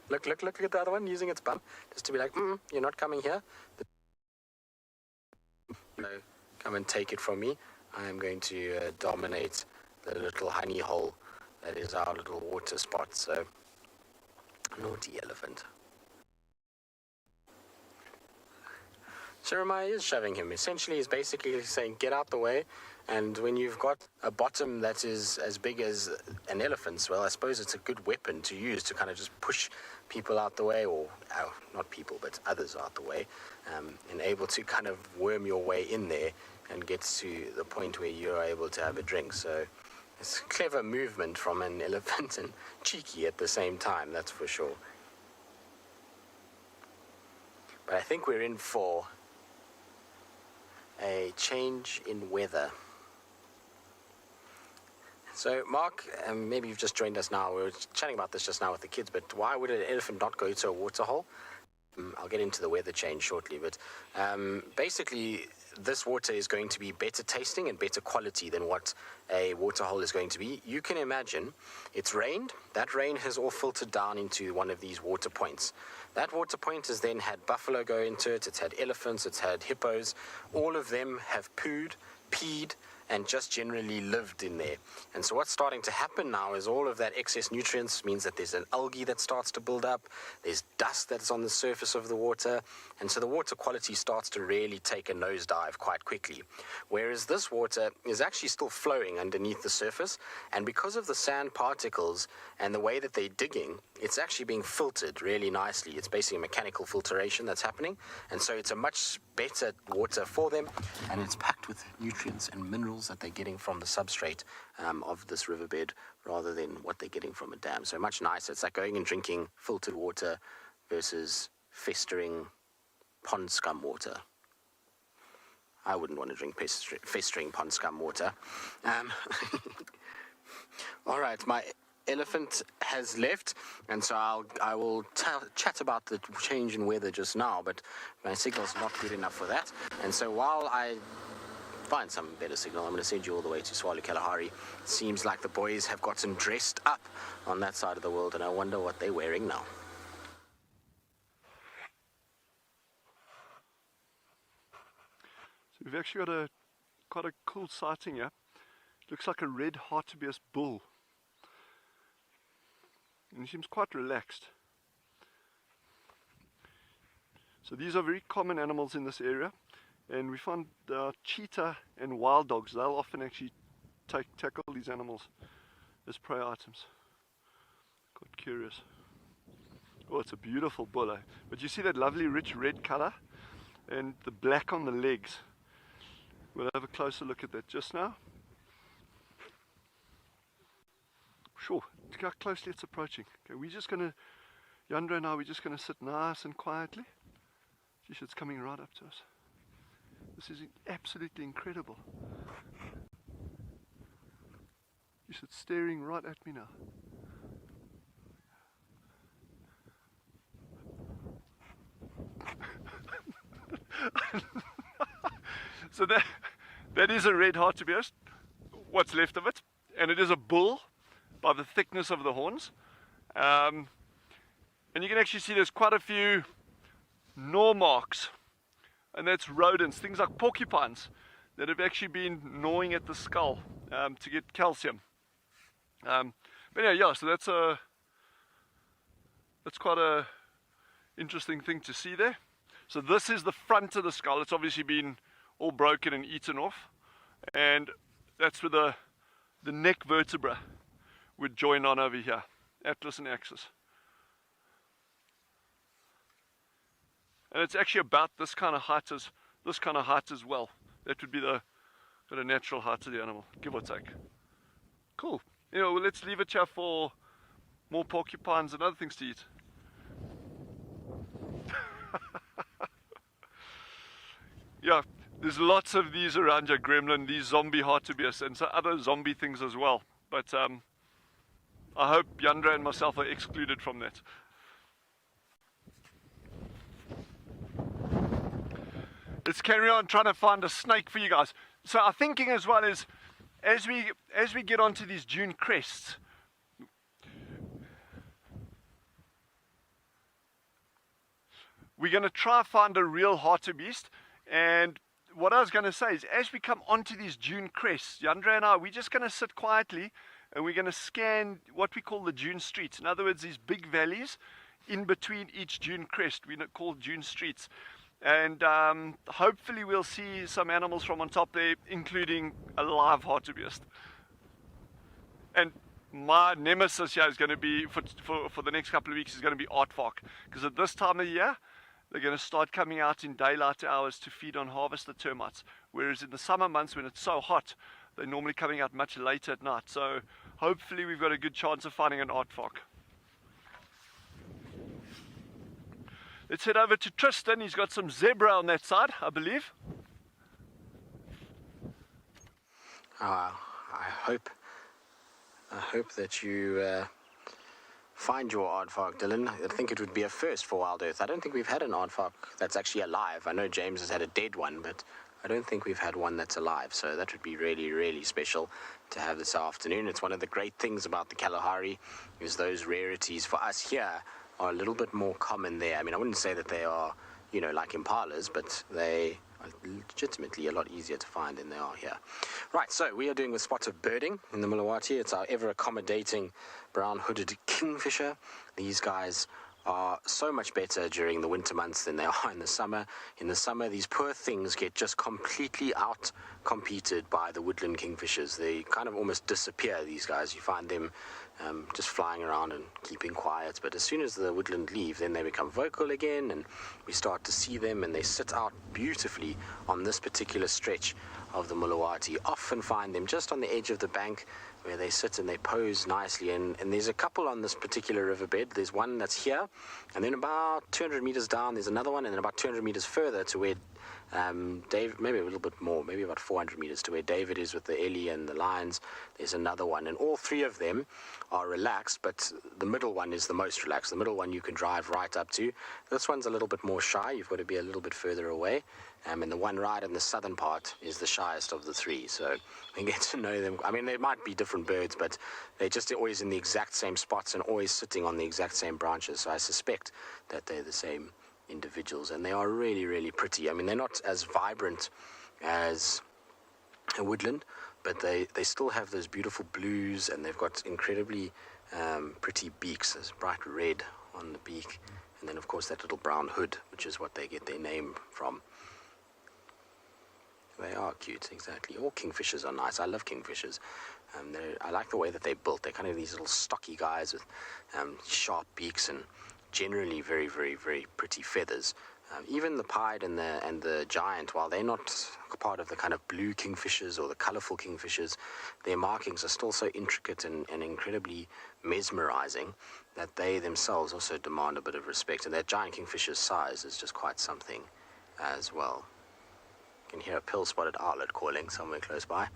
Look at the other one using its bum just to be like, you're not coming here. Come and take it from me. I am going to dominate the little honey hole that is our little water spot. So, naughty elephant. Jeremiah is shoving him. Essentially, he's basically saying, get out the way. And when you've got a bottom that is as big as an elephant's, well, I suppose it's a good weapon to use to kind of just push people out the way, or not people, but others out the way, and able to kind of worm your way in there and get to the point where you're able to have a drink. So it's a clever movement from an elephant and cheeky at the same time, that's for sure. But I think we're in for a change in weather. So, Mark, maybe you've just joined us now. We were chatting about this just now with the kids, but why would an elephant not go to a waterhole? I'll get into the weather change shortly, but basically, this water is going to be better tasting and better quality than what a waterhole is going to be. You can imagine it's rained. That rain has all filtered down into one of these water points. That water point has then had buffalo go into it. It's had elephants. It's had hippos. All of them have pooed, peed, and just generally lived in there. And so what's starting to happen now is all of that excess nutrients means that there's an algae that starts to build up, there's dust that's on the surface of the water, and so the water quality starts to really take a nosedive quite quickly. Whereas this water is actually still flowing underneath the surface, and because of the sand particles and the way that they're digging, it's actually being filtered really nicely. It's basically a mechanical filtration that's happening, and so it's a much better water for them, and it's packed with nutrients and minerals that they're getting from the substrate of this riverbed rather than what they're getting from a dam. So much nicer. It's like going and drinking filtered water versus festering pond scum water. I wouldn't want to drink festering pond scum water. All right, my elephant has left, and so I will chat about the change in weather just now, but my signal's not good enough for that. And so while I find some better signal, I'm going to send you all the way to Swalo Kalahari. It seems like the boys have gotten dressed up on that side of the world, and I wonder what they're wearing now. So we've actually got quite a cool sighting here. Looks like a red hartebeest bull. And he seems quite relaxed. So these are very common animals in this area. And we found cheetah and wild dogs, they'll often actually tackle these animals as prey items. Quite curious. Oh, it's a beautiful bull, eh? But you see that lovely rich red color and the black on the legs. We'll have a closer look at that just now. Sure, look how closely it's approaching. Okay, we're just going to, Yandra and I, we're just going to sit nice and quietly. Geez, it's coming right up to us. This is absolutely incredible. It's staring right at me now. So that is a red hartebeest, what's left of it, and it is a bull by the thickness of the horns. And you can actually see there's quite a few gnaw marks. And that's rodents, things like porcupines that have actually been gnawing at the skull to get calcium. But yeah, so that's quite a interesting thing to see there. So this is the front of the skull. It's obviously been all broken and eaten off, and that's where the neck vertebra would join on over here, atlas and axis. And it's actually about this kind of height as well. That would be the natural height of the animal, give or take. Cool. Well, let's leave it here for more porcupines and other things to eat. Yeah, There's lots of these around your gremlin, these zombie hartebeests, and so other zombie things as well. But I hope Yandra and myself are excluded from that. Let's carry on trying to find a snake for you guys. So our thinking as well is, as we get onto these dune crests, we're going to try to find a real hartebeest. And what I was going to say is, as we come onto these dune crests, Yandra and I, we're just going to sit quietly and we're going to scan what we call the dune streets. In other words, these big valleys in between each dune crest, we call dune streets. And hopefully we'll see some animals from on top there, including a live hartebeest. And my nemesis here is going to be, for the next couple of weeks, is going to be aardvark. Because at this time of year, they're going to start coming out in daylight hours to feed on harvester termites. Whereas in the summer months, when it's so hot, they're normally coming out much later at night. So hopefully we've got a good chance of finding an aardvark. Let's head over to Tristan. He's got some zebra on that side, I believe. I hope that you find your aardvark, Dylan. I think it would be a first for WildEarth. I don't think we've had an aardvark that's actually alive. I know James has had a dead one, but I don't think we've had one that's alive. So that would be really, really special to have this afternoon. It's one of the great things about the Kalahari is those rarities for us here are a little bit more common there. I mean, I wouldn't say that they are, you know, like impalas, but they are legitimately a lot easier to find than they are here. Right, so we are doing a spot of birding in the Mulawati. It's our ever-accommodating brown-hooded kingfisher. These guys are so much better during the winter months than they are in the summer. In the summer, these poor things get just completely out-competed by the woodland kingfishers. They kind of almost disappear, these guys. You find them just flying around and keeping quiet, but as soon as the woodland leave, then they become vocal again, and we start to see them, and they sit out beautifully on this particular stretch of the Mulawati. Often find them just on the edge of the bank where they sit and they pose nicely, and there's a couple on this particular riverbed. There's one that's here, and then about 200 meters down there's another one, and then about 200 meters further to where Dave, maybe a little bit more, maybe about 400 meters to where David is with the Ellie and the lions, there's another one, and all three of them are relaxed, but the middle one is the most relaxed. The middle one you can drive right up to. This one's a little bit more shy. You've got to be a little bit further away, and the one right in the southern part is the shyest of the three, so we get to know them. I mean, they might be different birds, but they're just always in the exact same spots and always sitting on the exact same branches, so I suspect that they're the same individuals, and they are really, really pretty. I mean, they're not as vibrant as a woodland, but they still have those beautiful blues, and they've got incredibly pretty beaks. There's bright red on the beak, and then of course that little brown hood, which is what they get their name from. They are cute, exactly. All kingfishers are nice. I love kingfishers. I like the way that they're built. They're kind of these little stocky guys with sharp beaks and generally very, very, very pretty feathers. Even the pied and the giant, while they're not part of the kind of blue kingfishers or the colorful kingfishers, their markings are still so intricate and incredibly mesmerizing that they themselves also demand a bit of respect. And that giant kingfisher's size is just quite something as well. You can hear a pill-spotted owlet calling somewhere close by.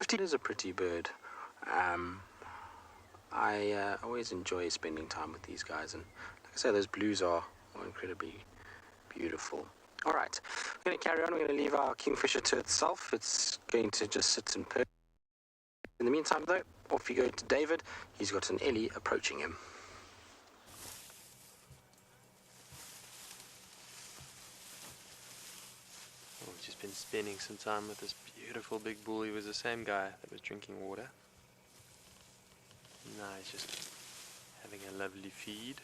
It is a pretty bird. I always enjoy spending time with these guys, and like I say, those blues are incredibly beautiful. All right, we're going to carry on. We're going to leave our kingfisher to itself. It's going to just sit and perch. In the meantime, though, off you go to David. He's got an Ellie approaching him. We've just been spending some time with this beautiful big bull. He was the same guy that was drinking water. Now he's just having a lovely feed.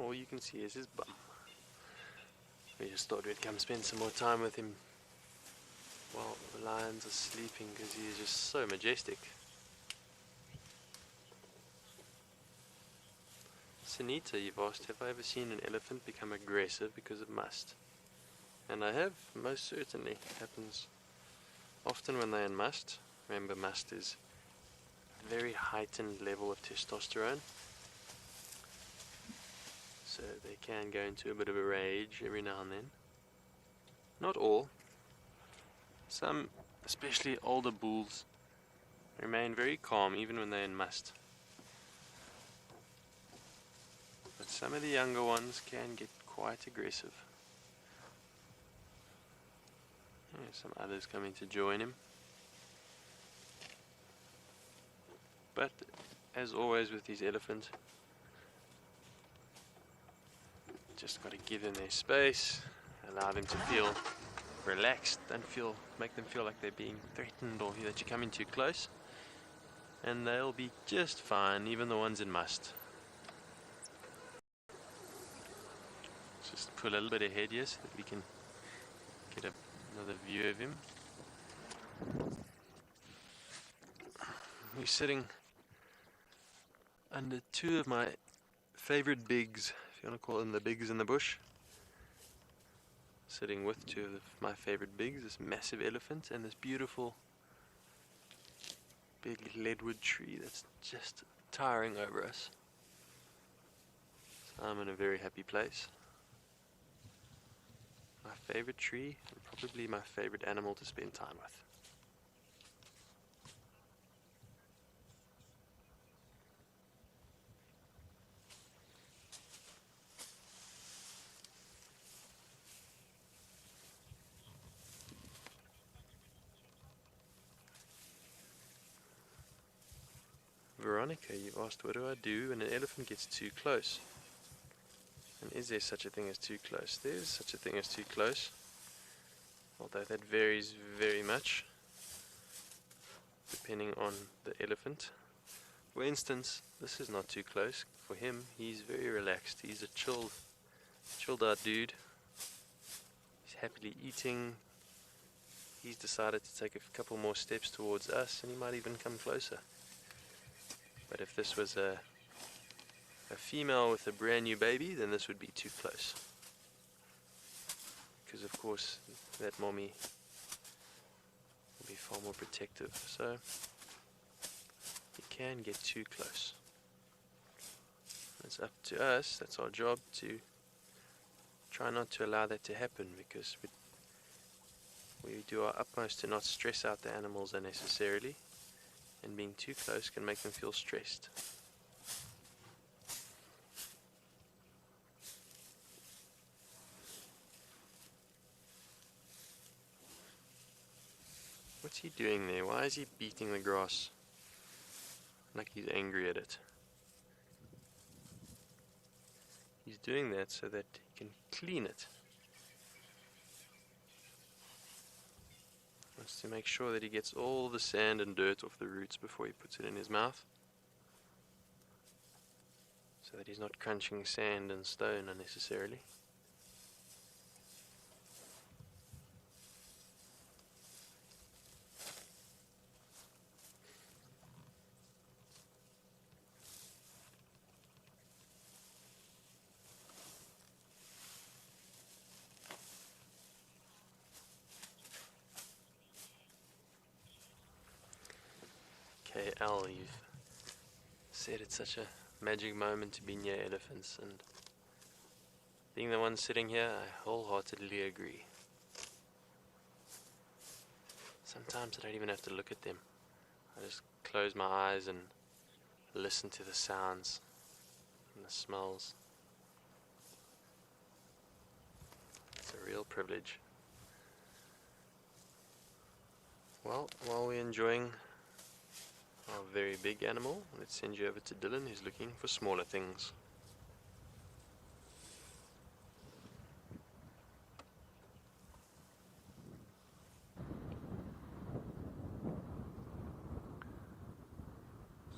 all you can see is his bum. We just thought we'd come spend some more time with him while the lions are sleeping, because he is just so majestic. Sunita, you've asked, have I ever seen an elephant become aggressive because it must? And I have, most certainly. It happens often when they're in must. Remember, must is a very heightened level of testosterone. So they can go into a bit of a rage every now and then. Not all. Some, especially older bulls, remain very calm even when they're in must. But some of the younger ones can get quite aggressive. There's some others coming to join him. But as always with these elephants, just got to give them their space, allow them to feel relaxed, make them feel like they're being threatened or that you're coming too close, and they'll be just fine, even the ones in must. Just pull a little bit ahead here so that we can get another view of him. We're sitting under two of my favorite bigs, if you want to call them the bigs in the bush. Sitting with two of my favorite bigs, this massive elephant and this beautiful big leadwood tree that's just towering over us. So I'm in a very happy place. My favorite tree, and probably my favorite animal to spend time with. Veronica, you've asked, what do I do when an elephant gets too close? And is there such a thing as too close? There is such a thing as too close, although that varies very much depending on the elephant. For instance, this is not too close. For him, he's very relaxed. He's a chilled out dude. He's happily eating. He's decided to take a couple more steps towards us, and he might even come closer. But if this was a female with a brand new baby, then this would be too close. Because of course that mommy will be far more protective. So you can get too close. It's up to us, that's our job, to try not to allow that to happen, because we do our utmost to not stress out the animals unnecessarily, and being too close can make them feel stressed. What's he doing there? Why is he beating the grass like he's angry at it? He's doing that so that he can clean it. He wants to make sure that he gets all the sand and dirt off the roots before he puts it in his mouth, so that he's not crunching sand and stone unnecessarily. Al, you've said it's such a magic moment to be near elephants, and being the one sitting here, I wholeheartedly agree. Sometimes I don't even have to look at them. I just close my eyes and listen to the sounds and the smells. It's a real privilege. Well, while we're enjoying our very big animal, let's send you over to Dylan, who's looking for smaller things.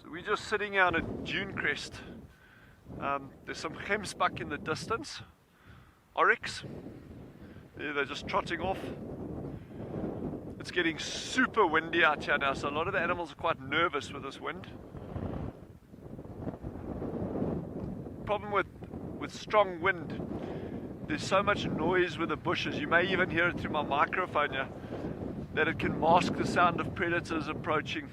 So we're just sitting out at Dune Crest, There's some gemsbuck in the distance. Oryx. Yeah, they're just trotting off. It's getting super windy out here now, so a lot of the animals are quite nervous with this wind. Problem with strong wind, there's so much noise with the bushes, you may even hear it through my microphone here, that it can mask the sound of predators approaching.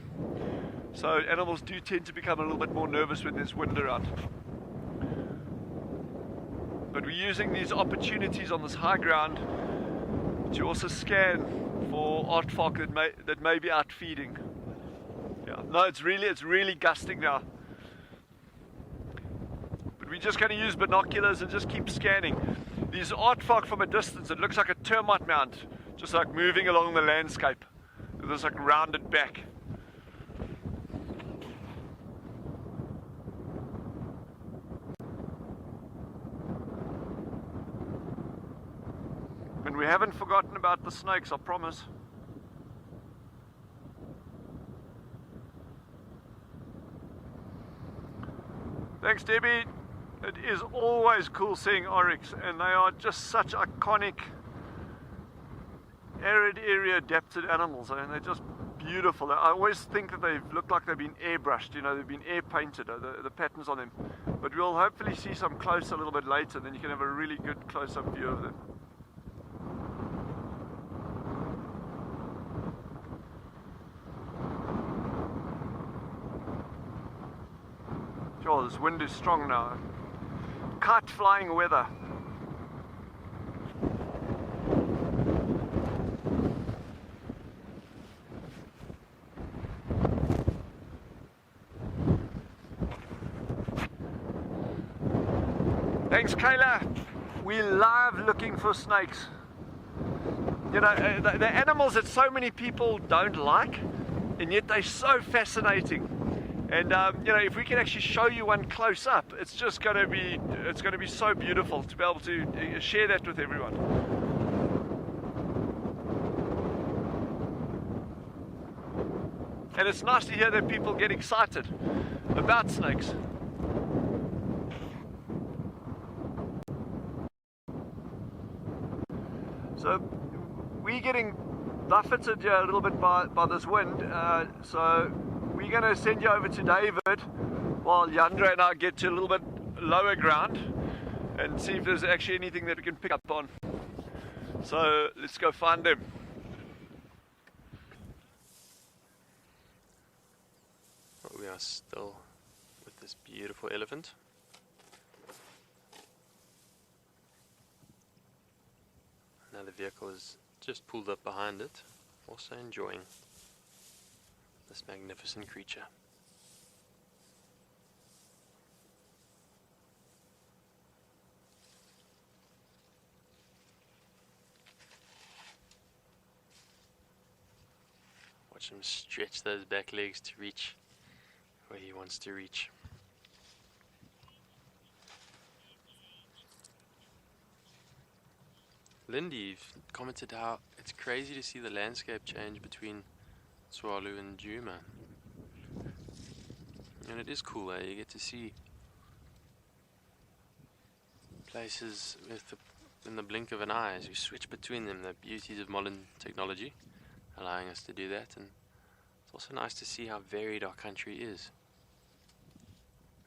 So animals do tend to become a little bit more nervous when there's wind around. But we're using these opportunities on this high ground to also scan for aardvark that may be out feeding. Yeah, no, it's really gusting now. But we're just going to use binoculars and just keep scanning. These aardvark from a distance, it looks like a termite mound, just like moving along the landscape with this like rounded back. And we haven't forgotten about the snakes, I promise. Thanks, Debbie. It is always cool seeing oryx, and they are just such iconic arid area adapted animals. I mean, they're just beautiful. I always think that they look like they've been airbrushed, you know, they've been air painted, the patterns on them. But we'll hopefully see some close a little bit later, then you can have a really good close-up view of them. Oh, this wind is strong now. Kite flying weather. Thanks, Kayla. We love looking for snakes. You know, the animals that so many people don't like, and yet they're so fascinating. And you know, if we can actually show you one close up, it's just going to be so beautiful to be able to share that with everyone. And it's nice to hear that people get excited about snakes. So we're getting buffeted here a little bit by this wind, so we're going to send you over to David while Yandra and I get to a little bit lower ground and see if there's actually anything that we can pick up on. So let's go find them. Well, we are still with this beautiful elephant. Another vehicle is just pulled up behind it, also enjoying this magnificent creature. Watch him stretch those back legs to reach where he wants to reach. Lindy, you've commented how it's crazy to see the landscape change between Swallow and Djuma. And it is cool, eh? You get to see places in the blink of an eye as we switch between them, the beauties of modern technology allowing us to do that. And it's also nice to see how varied our country is.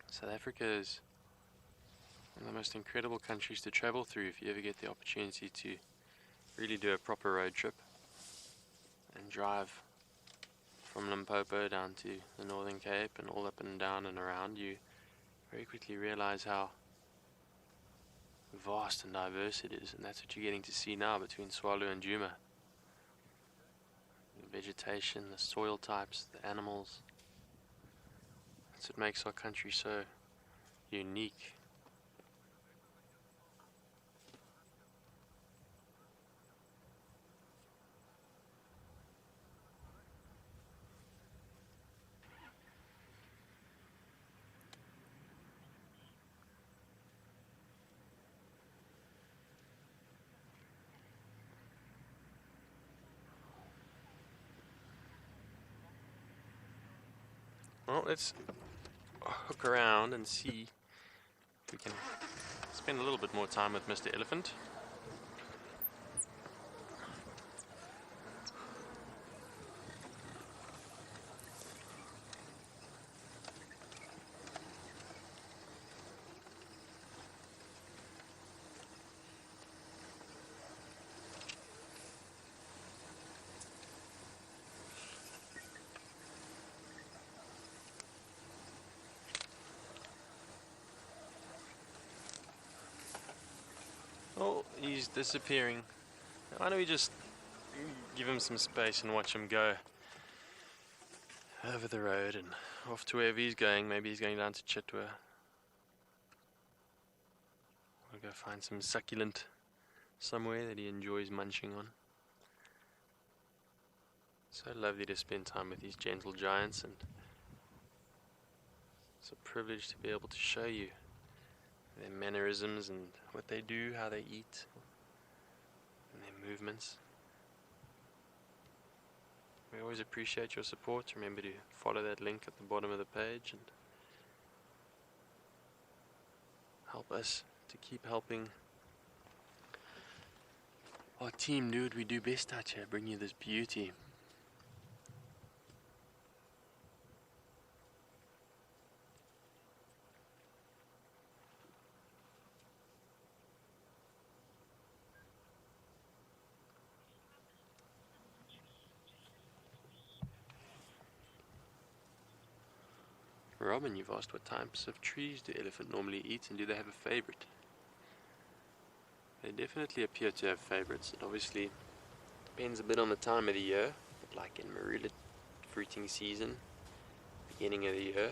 South Africa is one of the most incredible countries to travel through if you ever get the opportunity to really do a proper road trip and drive from Limpopo down to the Northern Cape and all up and down and around. You very quickly realize how vast and diverse it is, and that's what you're getting to see now between Swallow and Djuma. The vegetation, the soil types, the animals. That's what makes our country so unique. Well, let's hook around and see we can spend a little bit more time with Mr. Elephant. Oh, he's disappearing. Why don't we just give him some space and watch him go over the road and off to wherever he's going. Maybe he's going down to Chitwa. We'll go find some succulent somewhere that he enjoys munching on. So lovely to spend time with these gentle giants, and it's a privilege to be able to show you their mannerisms and what they do, how they eat, and their movements. We always appreciate your support. Remember to follow that link at the bottom of the page and help us to keep helping our team do what we do best out here, bring you this beauty. Robin, you've asked what types of trees do elephant normally eat, and do they have a favorite? They definitely appear to have favorites. It obviously depends a bit on the time of the year, but like in marula fruiting season, beginning of the year,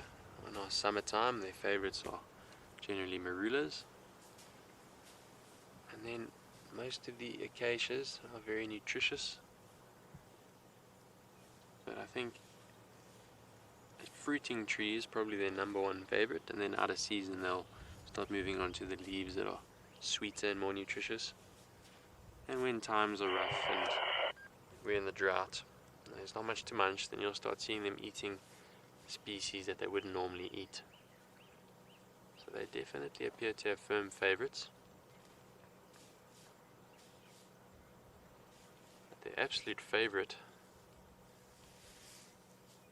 in our summertime, their favorites are generally marulas. And then most of the acacias are very nutritious. But I think fruiting tree is probably their number one favorite, and then out of season they'll start moving on to the leaves that are sweeter and more nutritious. And when times are rough and we're in the drought and there's not much to munch, then you'll start seeing them eating species that they wouldn't normally eat. So they definitely appear to have firm favorites. But their absolute favorite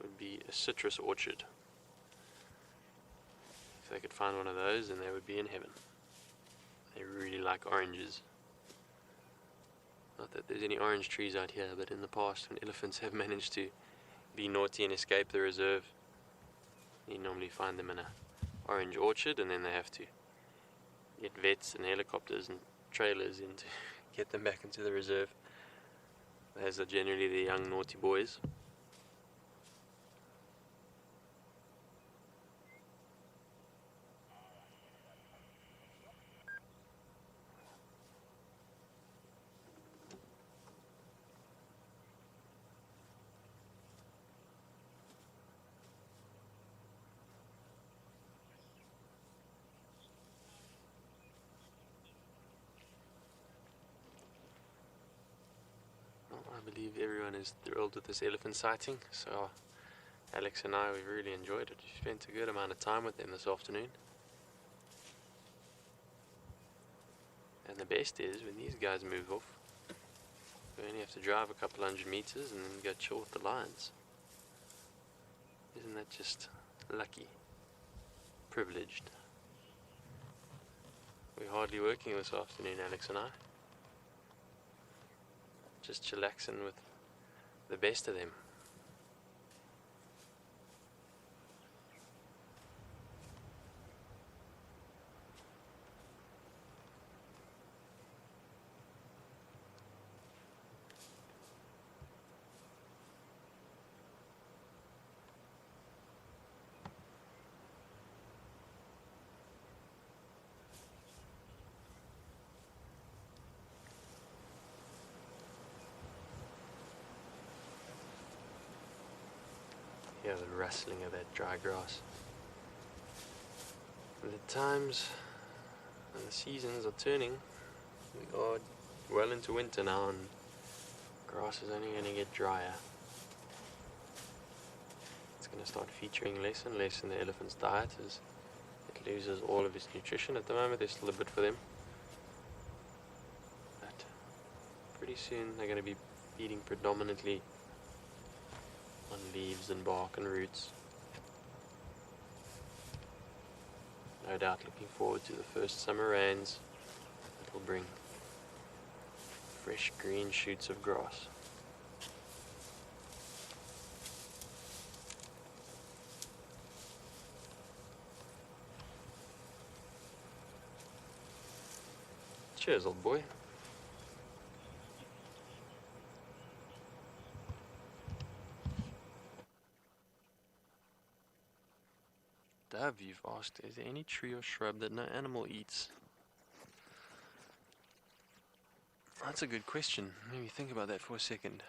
would be a citrus orchard. If they could find one of those, then they would be in heaven. They really like oranges. Not that there's any orange trees out here, but in the past when elephants have managed to be naughty and escape the reserve, you normally find them in an orange orchard, and then they have to get vets and helicopters and trailers in to get them back into the reserve. Those are generally the young naughty boys. I believe everyone is thrilled with this elephant sighting, so Alex and I, we've really enjoyed it. We spent a good amount of time with them this afternoon. And the best is, when these guys move off, we only have to drive a couple 100 meters and then go chill with the lions. Isn't that just lucky? Privileged. We're hardly working this afternoon, Alex and I. Just chillaxing with the best of them. Hear the rustling of that dry grass. And the times and the seasons are turning. We are well into winter now, and grass is only going to get drier. It's going to start featuring less and less in the elephant's diet as it loses all of its nutrition. At the moment there's still a bit for them, but pretty soon they're going to be feeding predominantly on leaves and bark and roots. No doubt looking forward to the first summer rains that will bring fresh green shoots of grass. Cheers, old boy. Dove, you've asked, is there any tree or shrub that no animal eats? That's a good question. Maybe think about that for a second.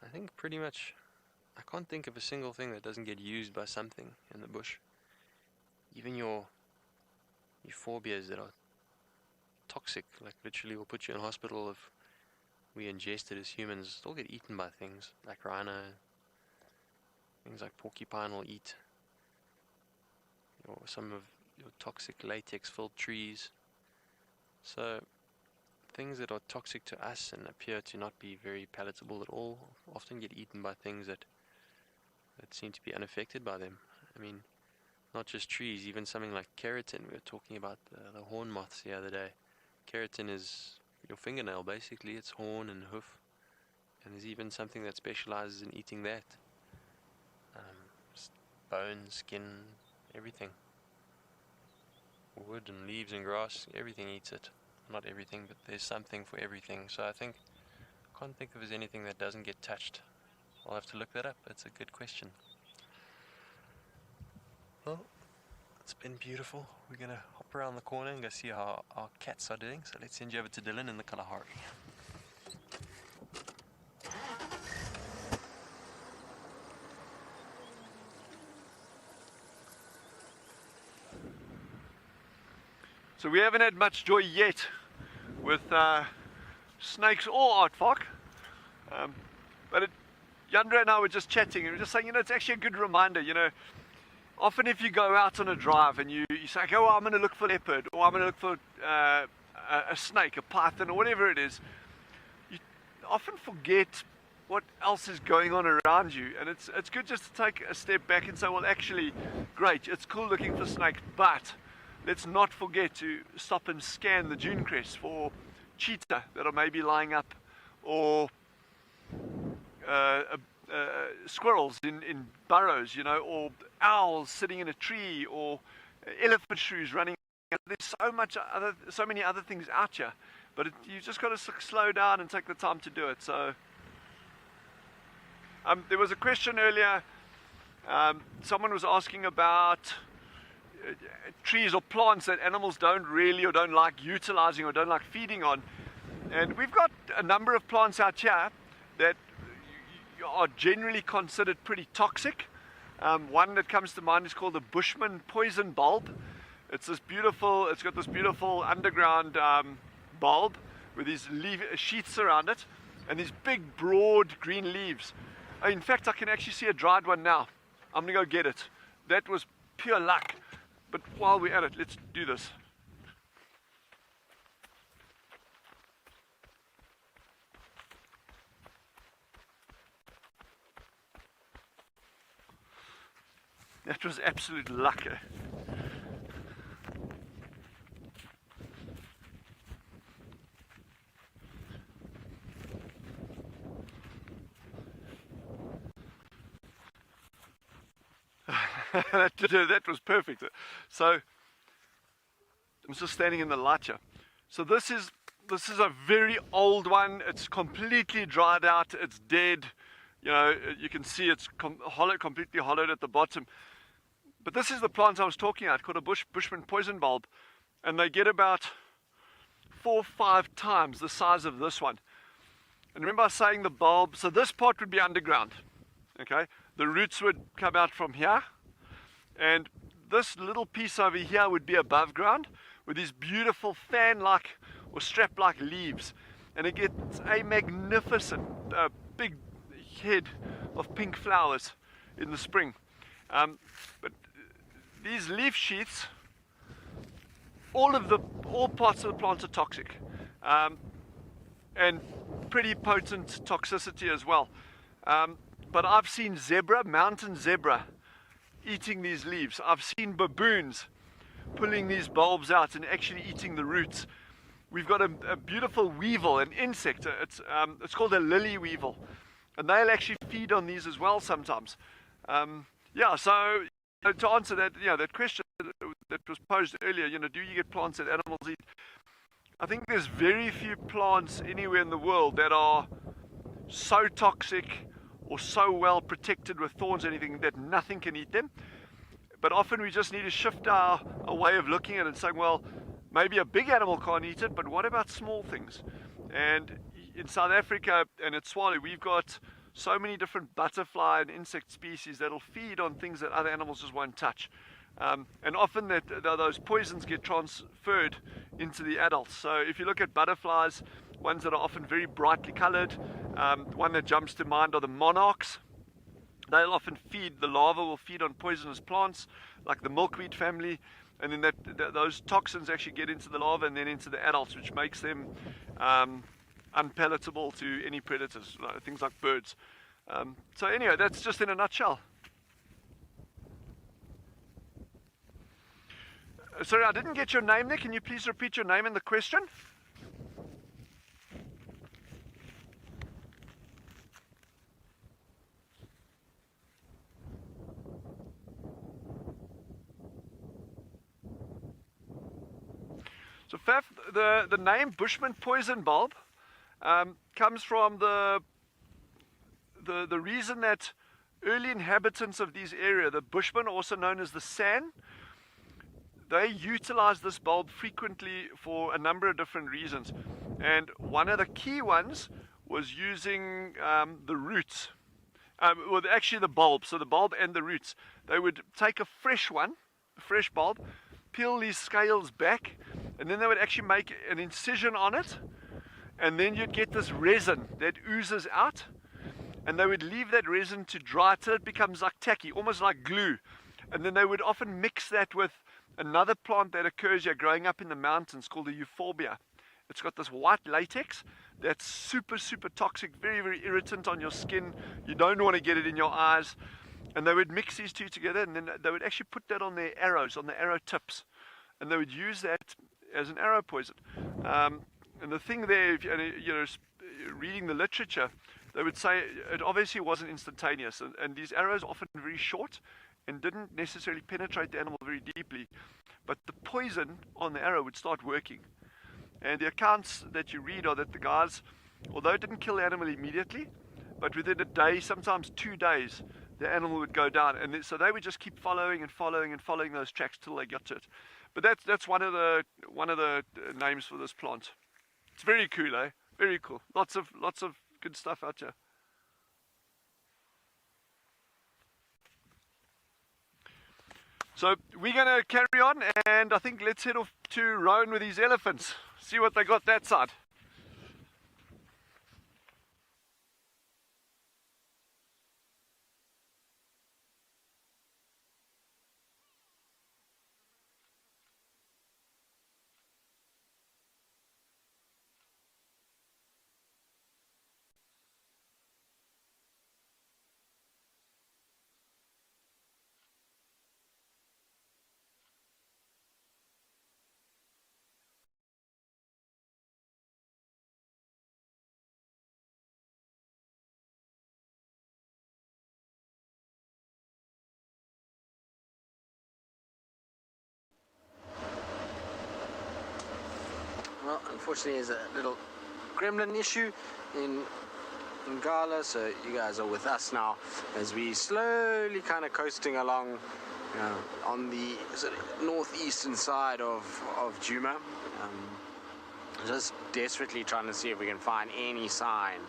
I think pretty much, I can't think of a single thing that doesn't get used by something in the bush. Even your euphorbias that are toxic, like literally will put you in hospital if we ingest it as humans, still get eaten by things like rhino. Things like porcupine will eat some of your toxic latex-filled trees. So things that are toxic to us and appear to not be very palatable at all often get eaten by things that seem to be unaffected by them. I mean, not just trees, even something like keratin. We were talking about the horn moths the other day. Keratin is your fingernail, basically. It's horn and hoof. And there's even something that specializes in eating that. Bone, skin, everything. Wood and leaves and grass, everything eats it. Not everything, but there's something for everything. So I can't think of anything that doesn't get touched. I'll have to look that up. It's a good question. Well, it's been beautiful. We're going to hop around the corner and go see how our cats are doing. So let's send you over to Dylan in the Kalahari. So we haven't had much joy yet with snakes or aardvark, but Yandra and I were just chatting and we were just saying, it's actually a good reminder, often if you go out on a drive and you say, okay, well, I'm going to look for leopard, or I'm going to look for a snake, a python, or whatever it is, you often forget what else is going on around you, and it's good just to take a step back and say, well, actually, great, it's cool looking for snakes, but let's not forget to stop and scan the dune crest for cheetah that are maybe lying up, or squirrels in burrows, or owls sitting in a tree, or elephant shrews running. There's so many other things out here, but you just got to slow down and take the time to do it. So there was a question earlier. Someone was asking about trees or plants that animals don't really or don't like utilizing or don't like feeding on, and we've got a number of plants out here that are generally considered pretty toxic. One that comes to mind is called the Bushman poison bulb. It's got this beautiful underground bulb with these sheaths around it and these big broad green leaves. In fact, I can actually see a dried one now. I'm gonna go get it. That was pure luck. But while we're at it, let's do this. That was absolute luck. That was perfect. So I'm just standing in the light here. So this is a very old one. It's completely dried out. It's dead. You can see it's completely hollowed at the bottom. But this is the plant I was talking about, called a Bushman poison bulb, and they get about 4 or 5 times the size of this one. And remember I was saying the bulb. So this part would be underground. Okay, the roots would come out from here. And this little piece over here would be above ground with these beautiful fan-like or strap-like leaves. And it gets a magnificent big head of pink flowers in the spring. But these leaf sheaths, all parts of the plant are toxic, and pretty potent toxicity as well. But I've seen mountain zebra, eating these leaves. I've seen baboons pulling these bulbs out and actually eating the roots. We've got a beautiful weevil, an insect. It's called a lily weevil, and they'll actually feed on these as well sometimes. Yeah, so to answer that, that question that was posed earlier, do you get plants that animals eat? I think there's very few plants anywhere in the world that are so toxic or so well protected with thorns or anything that nothing can eat them. But often we just need to shift our way of looking at it and saying, well, maybe a big animal can't eat it, but what about small things? And in South Africa and at Swale, we've got so many different butterfly and insect species that'll feed on things that other animals just won't touch. And often those poisons get transferred into the adults. So if you look at butterflies, ones that are often very brightly colored, one that jumps to mind are the monarchs. They'll often the larvae will feed on poisonous plants like the milkweed family, and then those toxins actually get into the larvae and then into the adults, which makes them unpalatable to any predators, things like birds. So anyway, that's just in a nutshell. Sorry, I didn't get your name there. Can you please repeat your name and the question? So Faf, the name Bushman poison bulb comes from the reason that early inhabitants of these areas, the Bushmen, also known as the San, they utilized this bulb frequently for a number of different reasons. And one of the key ones was using the roots. Well, actually the bulb, so the bulb and the roots. They would take a fresh bulb, peel these scales back, and then they would actually make an incision on it, and then you'd get this resin that oozes out, and they would leave that resin to dry till it becomes like tacky, almost like glue. And then they would often mix that with another plant that occurs here growing up in the mountains called the euphorbia. It's got this white latex that's super, super toxic, very, very irritant on your skin. You don't want to get it in your eyes. And they would mix these two together, and then they would actually put that on their arrows, on the arrow tips. And they would use that as an arrow poison. And the thing there, reading the literature, they would say it obviously wasn't instantaneous. And these arrows are often very short and didn't necessarily penetrate the animal very deeply. But the poison on the arrow would start working. And the accounts that you read are that the guys, although it didn't kill the animal immediately, but within a day, sometimes 2 days, the animal would go down. And so they would just keep following those tracks till they got to it. But that's one of the names for this plant. It's very cool, eh? Very cool. Lots of good stuff out here. So we're going to carry on, and I think let's head off to Rowan with his elephants. See what they got that side. Well, unfortunately, there's a little gremlin issue in Ngala, so you guys are with us now as we slowly kind of coasting along on the sort of northeastern side of Djuma. Just desperately trying to see if we can find any sign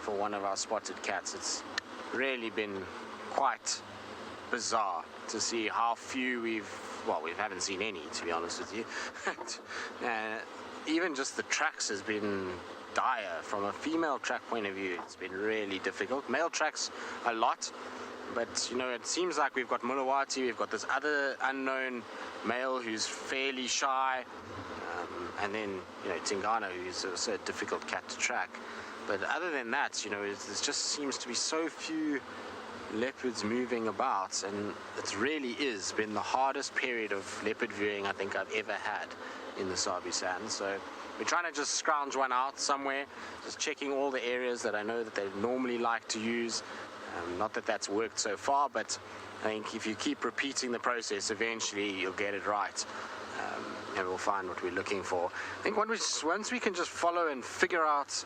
for one of our spotted cats. It's really been quite bizarre to see how few we haven't seen any, to be honest with you. Even just the tracks has been dire from a female track point of view. It's been really difficult. Male tracks a lot, But, it seems like we've got Mulawati, we've got this other unknown male who's fairly shy, and then, Tingana, who's also a difficult cat to track. But other than that, there just seems to be so few leopards moving about, and it really is been the hardest period of leopard viewing I think I've ever had in the Sabi Sand. So we're trying to just scrounge one out somewhere, just checking all the areas that I know that they normally like to use. Not that that's worked so far, but I think if you keep repeating the process, eventually you'll get it right, and we'll find what we're looking for. I think once we can just follow and figure out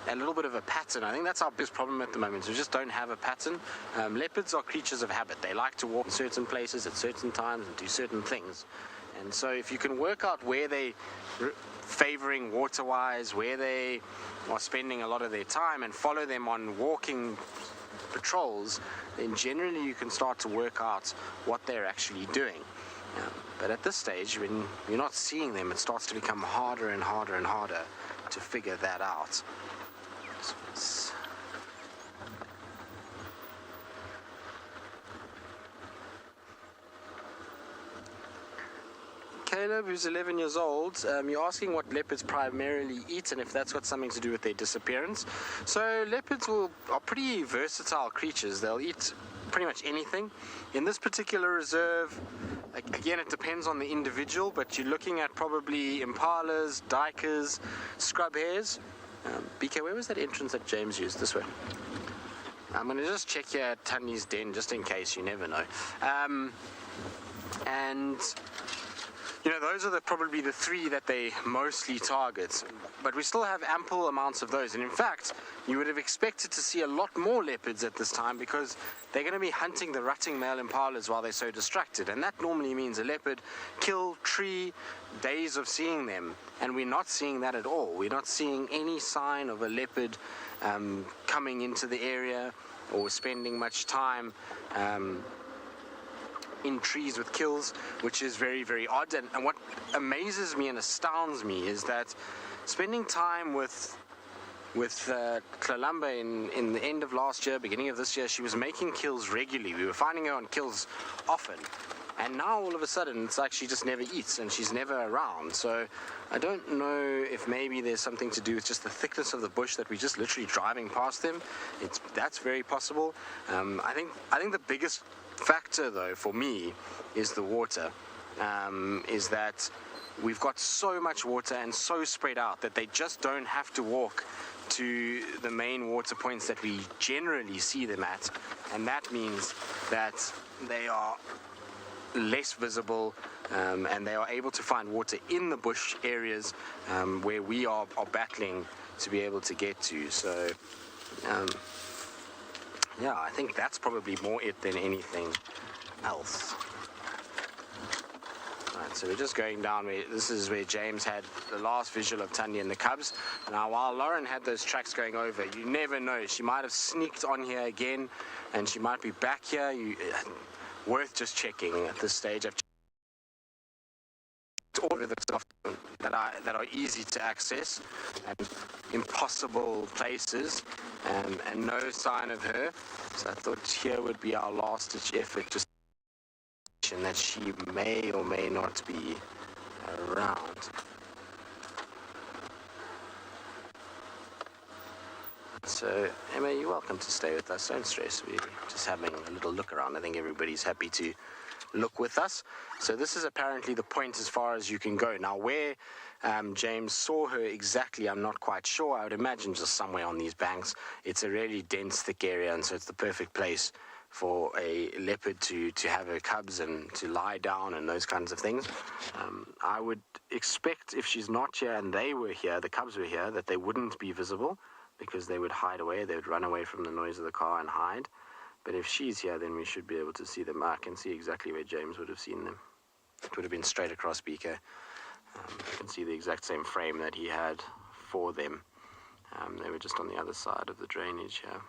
a little bit of a pattern, I think that's our biggest problem at the moment. We just don't have a pattern. Leopards are creatures of habit. They like to walk in certain places at certain times and do certain things. And so if you can work out where they favoring water-wise, where they are spending a lot of their time, and follow them on walking patrols, then generally you can start to work out what they're actually doing. But at this stage, when you're not seeing them, it starts to become harder and harder and harder to figure that out. Caleb, who's 11 years old, you're asking what leopards primarily eat and if that's got something to do with their disappearance. So leopards are pretty versatile creatures. They'll eat pretty much anything. In this particular reserve, again, it depends on the individual, but you're looking at probably impalas, duikers, scrub hares. BK, where was that entrance that James used? This way. I'm going to just check here at Tunny's den, just in case, you never know. And those are probably the three that they mostly target. But we still have ample amounts of those. And in fact, you would have expected to see a lot more leopards at this time because they're going to be hunting the rutting male impalas while they're so distracted. And that normally means a leopard kill, tree, days of seeing them. And we're not seeing that at all. We're not seeing any sign of a leopard coming into the area or spending much time in trees with kills, which is very, very odd. And what amazes me and astounds me is that spending time with Tlalamba in the end of last year, beginning of this year, she was making kills regularly. We were finding her on kills often. And now all of a sudden it's like she just never eats and she's never around. So I don't know if maybe there's something to do with just the thickness of the bush that we're just literally driving past them. That's very possible. I think the biggest factor though for me is the water. Is that we've got so much water and so spread out that they just don't have to walk to the main water points that we generally see them at, and that means that they are less visible, and they are able to find water in the bush areas where we are battling to be able to get to. So yeah, I think that's probably more it than anything else. Right, so we're just going down. This is where James had the last visual of Tanya and the cubs. Now, while Lauren had those tracks going over, you never know. She might have sneaked on here again, and she might be back here. Worth just checking at this stage. I've checked all of the stuff that are easy to access and impossible places, and no sign of her. So I thought here would be our last ditch effort, just that she may or may not be around. So, Emma, you're welcome to stay with us. Don't stress. We're just having a little look around. I think everybody's happy to look with us. So this is apparently the point as far as you can go. Now, where James saw her exactly, I'm not quite sure. I would imagine just somewhere on these banks. It's a really dense, thick area, and so it's the perfect place for a leopard to have her cubs and to lie down and those kinds of things. I would expect if she's not here and they were here, the cubs were here, that they wouldn't be visible because they would hide away. They would run away from the noise of the car and hide. But if she's here, then we should be able to see them. I can see exactly where James would have seen them. It would have been straight across BK. I can see the exact same frame that he had for them. They were just on the other side of the drainage here.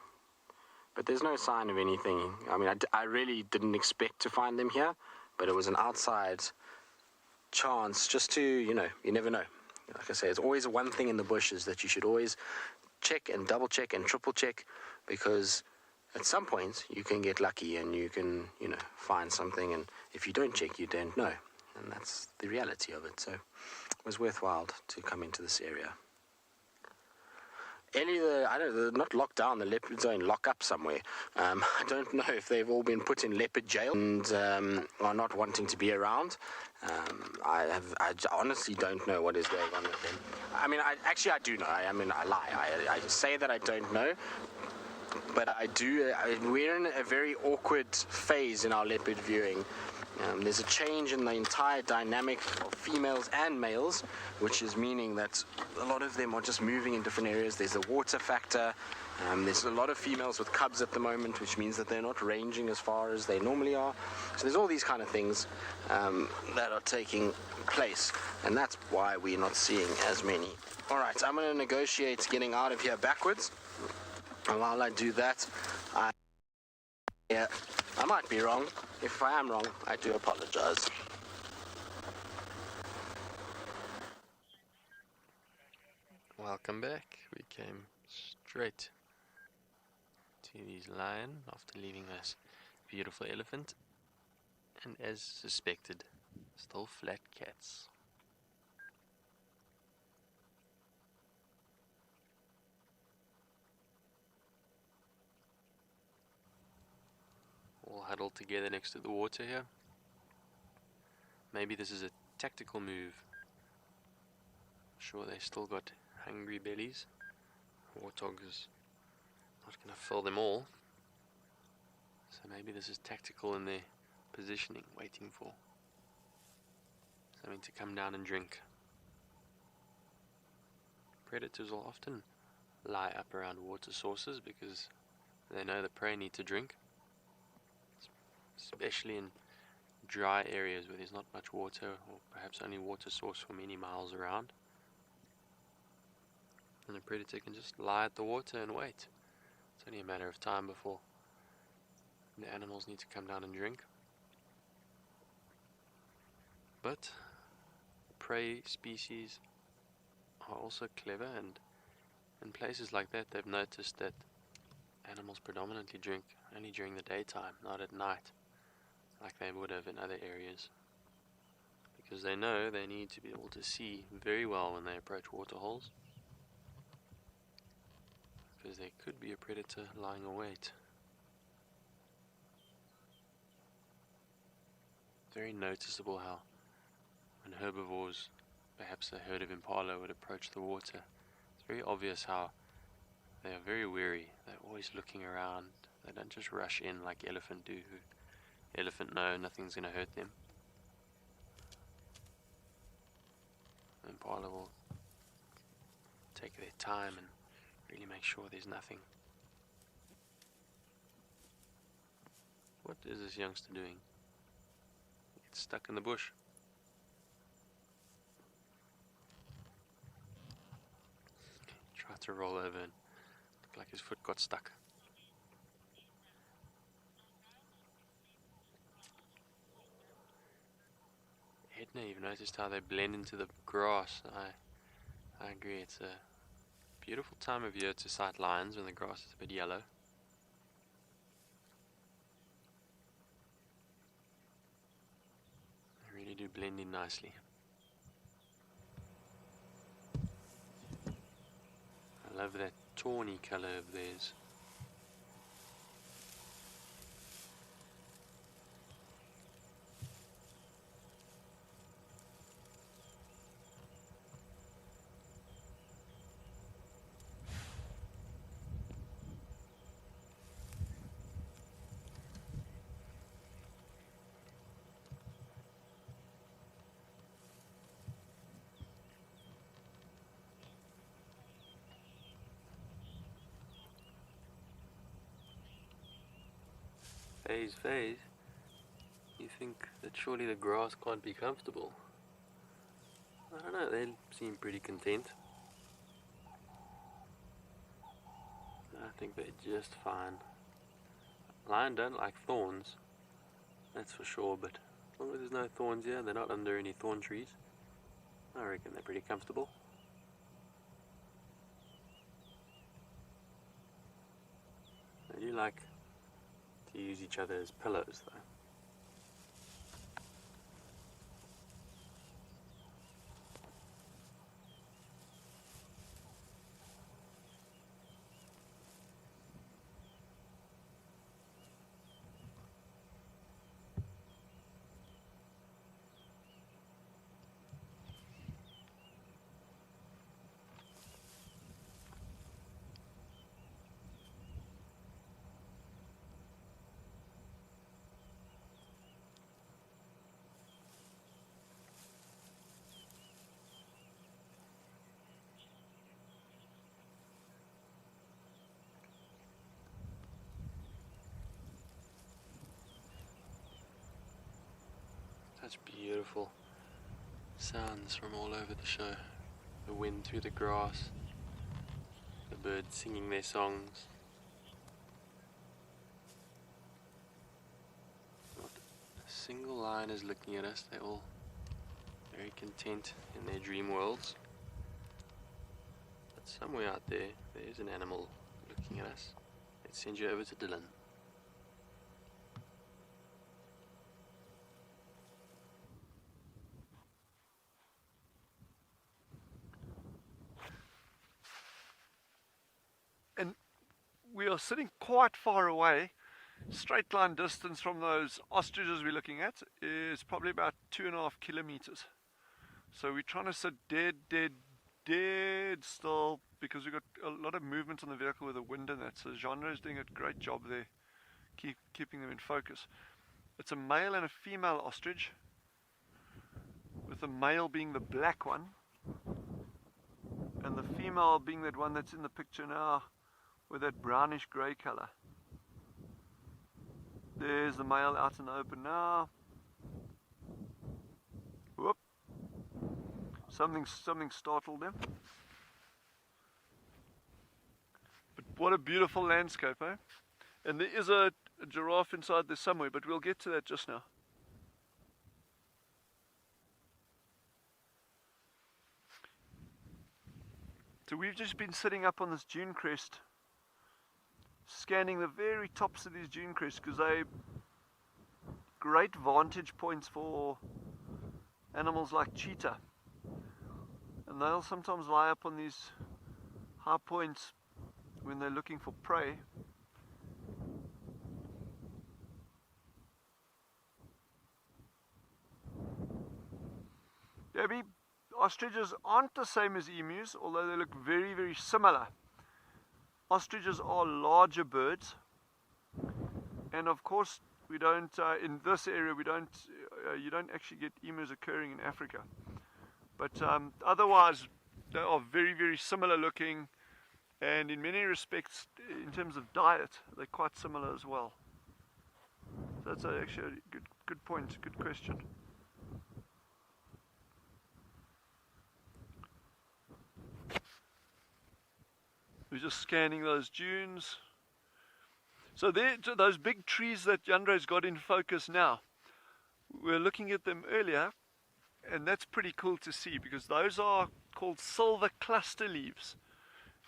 But there's no sign of anything. I mean, I really didn't expect to find them here, but it was an outside chance just to, you never know. Like I say, it's always one thing in the bushes that you should always check and double check and triple check, because at some point you can get lucky and you can, find something, and if you don't check, you don't know. And that's the reality of it. So it was worthwhile to come into this area. They're not locked down, the leopard zone, lock up somewhere. I don't know if they've all been put in leopard jail and are not wanting to be around. I honestly don't know what is going on with them. I mean, I do know. I lie. I say that I don't know. But I do. We're in a very awkward phase in our leopard viewing. There's a change in the entire dynamic of females and males, which is meaning that a lot of them are just moving in different areas. There's a water factor. There's a lot of females with cubs at the moment, which means that they're not ranging as far as they normally are. So there's all these kind of things that are taking place, and that's why we're not seeing as many. All right, I'm going to negotiate getting out of here backwards. And while I do that, I might be wrong. If I am wrong, I do apologize. Welcome back. We came straight to these lion after leaving us beautiful elephant, and as suspected, still flat cats. All huddled together next to the water here. Maybe this is a tactical move. Sure, they still got hungry bellies. Warthog is not going to fill them all. So maybe this is tactical in their positioning, waiting for something to come down and drink. Predators will often lie up around water sources because they know the prey need to drink, especially in dry areas where there's not much water, or perhaps only water source for many miles around. And a predator can just lie at the water and wait. It's only a matter of time before the animals need to come down and drink. But prey species are also clever, and in places like that they've noticed that animals predominantly drink only during the daytime, not at night, like they would have in other areas, because they know they need to be able to see very well when they approach water holes, because there could be a predator lying await. Very noticeable how when herbivores, perhaps a herd of impala, would approach the water, it's very obvious how they are very wary. They're always looking around. They don't just rush in like elephant do. Elephant know nothing's going to hurt them. Impala will take their time and really make sure there's nothing. What is this youngster doing? He gets stuck in the bush. Tried to roll over and looked like his foot got stuck. Edna, you've noticed how they blend into the grass. I agree, it's a beautiful time of year to sight lions when the grass is a bit yellow. They really do blend in nicely. I love that tawny color of theirs. Phase, you think that surely the grass can't be comfortable? I don't know, they seem pretty content. I think they're just fine. Lion don't like thorns, that's for sure, but as long as there's no thorns here, they're not under any thorn trees, I reckon they're pretty comfortable. They do like to use each other as pillows though. Such beautiful sounds from all over the show. The wind through the grass, the birds singing their songs. Not a single lion is looking at us. They're all very content in their dream worlds. But somewhere out there, there's an animal looking at us. Let's send you over to Dylan. And we are sitting quite far away. Straight line distance from those ostriches we're looking at is probably about 2.5 kilometers. So we're trying to sit dead still because we've got a lot of movement on the vehicle with the wind and that. So Genre is doing a great job there, keeping them in focus. It's a male and a female ostrich, with the male being the black one and the female being that one that's in the picture now with that brownish grey color. There's the male out in the open now. Whoop. Something startled them. But what a beautiful landscape, eh? And there is a giraffe inside there somewhere, but we'll get to that just now. So we've just been sitting up on this dune crest, scanning the very tops of these dune crests because they're great vantage points for animals like cheetah. And they'll sometimes lie up on these high points when they're looking for prey. Maybe ostriches aren't the same as emus, although they look very similar. Ostriches are larger birds, and of course we don't, in this area we don't, you don't actually get emus occurring in Africa. But otherwise they are very similar looking, and in many respects, in terms of diet, they're quite similar as well. So that's actually a good point, good question. We're just scanning those dunes. So those big trees that Yandra's got in focus now, we're looking at them earlier, and that's pretty cool to see because those are called silver cluster leaves.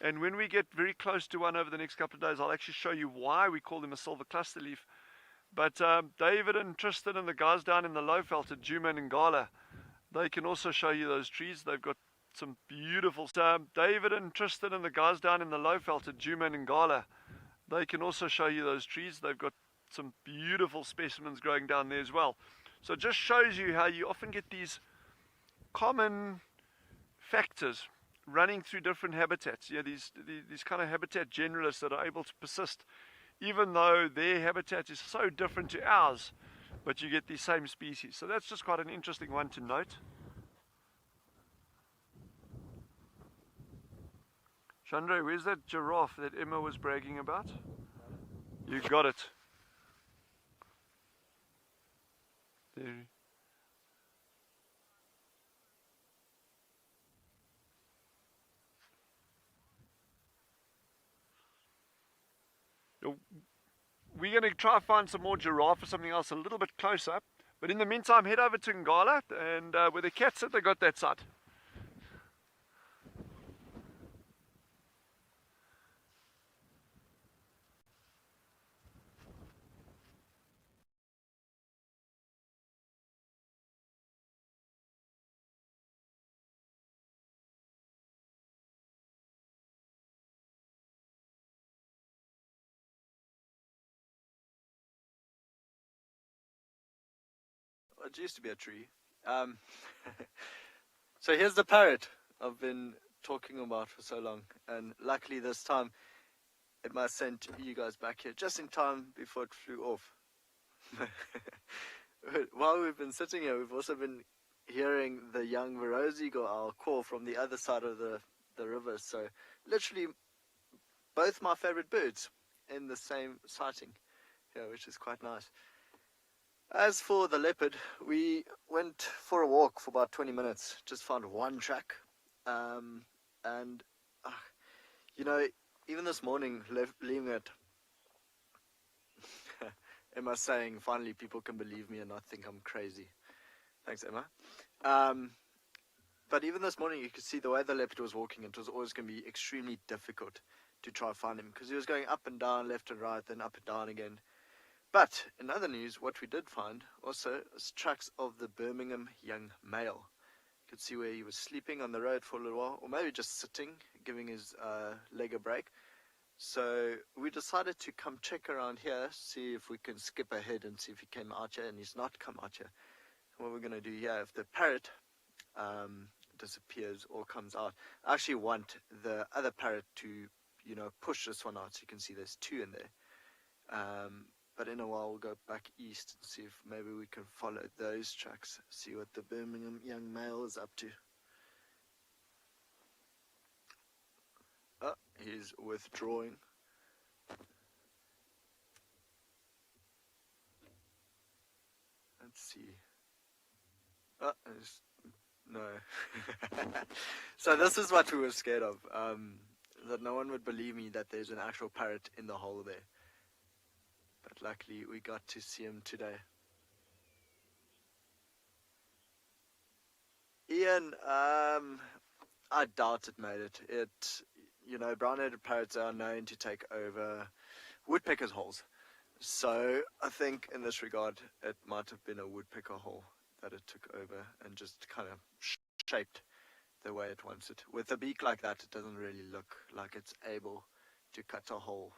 And when we get very close to one over the next couple of days, I'll actually show you why we call them a silver cluster leaf. But David and Tristan and the guys down in the Lowveld at Djuma and Ngala, they can also show you those trees. They've got some beautiful David and Tristan and the guys down in the Lowveld at Djuma and Ngala, they can also show you those trees. They've got some beautiful specimens growing down there as well. So it just shows you how you often get these common factors running through different habitats. Yeah, these kind of habitat generalists that are able to persist even though their habitat is so different to ours, but you get these same species. So that's just quite an interesting one to note. Chandra, where's that giraffe that Emma was bragging about? You got it. There. We're going to try and find some more giraffe or something else a little bit closer. But in the meantime, head over to Ngala, and where the cats sit, they got that side. it used to be a tree. So here's the parrot I've been talking about for so long, and luckily this time it must send you guys back here just in time before it flew off. While we've been sitting here, we've also been hearing the young rose eagle owl call from the other side of the river. So literally both my favorite birds in the same sighting here, which is quite nice. As for the leopard, we went for a walk for about 20 minutes, just found one track, and you know, even this morning, leaving it, Emma's saying, finally people can believe me and not think I'm crazy. Thanks, Emma. But even this morning, you could see the way the leopard was walking, it was always going to be extremely difficult to try and find him, because he was going up and down, left and right, then up and down again. But in other news, what we did find also is tracks of the Birmingham young male. You could see where he was sleeping on the road for a little while, or maybe just sitting, giving his leg a break. So we decided to come check around here, see if we can skip ahead and see if he came out here, and he's not come out here. What we're going to do here, if the parrot disappears or comes out, I actually want the other parrot to, you know, push this one out, so you can see there's two in there. But in a while we'll go back east and see if maybe we can follow those tracks, see what the Birmingham young male is up to. Oh, he's withdrawing. Let's see. Oh, no. So this is what we were scared of, that no one would believe me that there's an actual parrot in the hole there. But luckily we got to see him today. Ian, I doubt it made it. You know, brown-headed parrots are known to take over woodpeckers' holes. So I think in this regard, it might have been a woodpecker hole that it took over and just kind of shaped the way it wants it. With a beak like that, it doesn't really look like it's able to cut a hole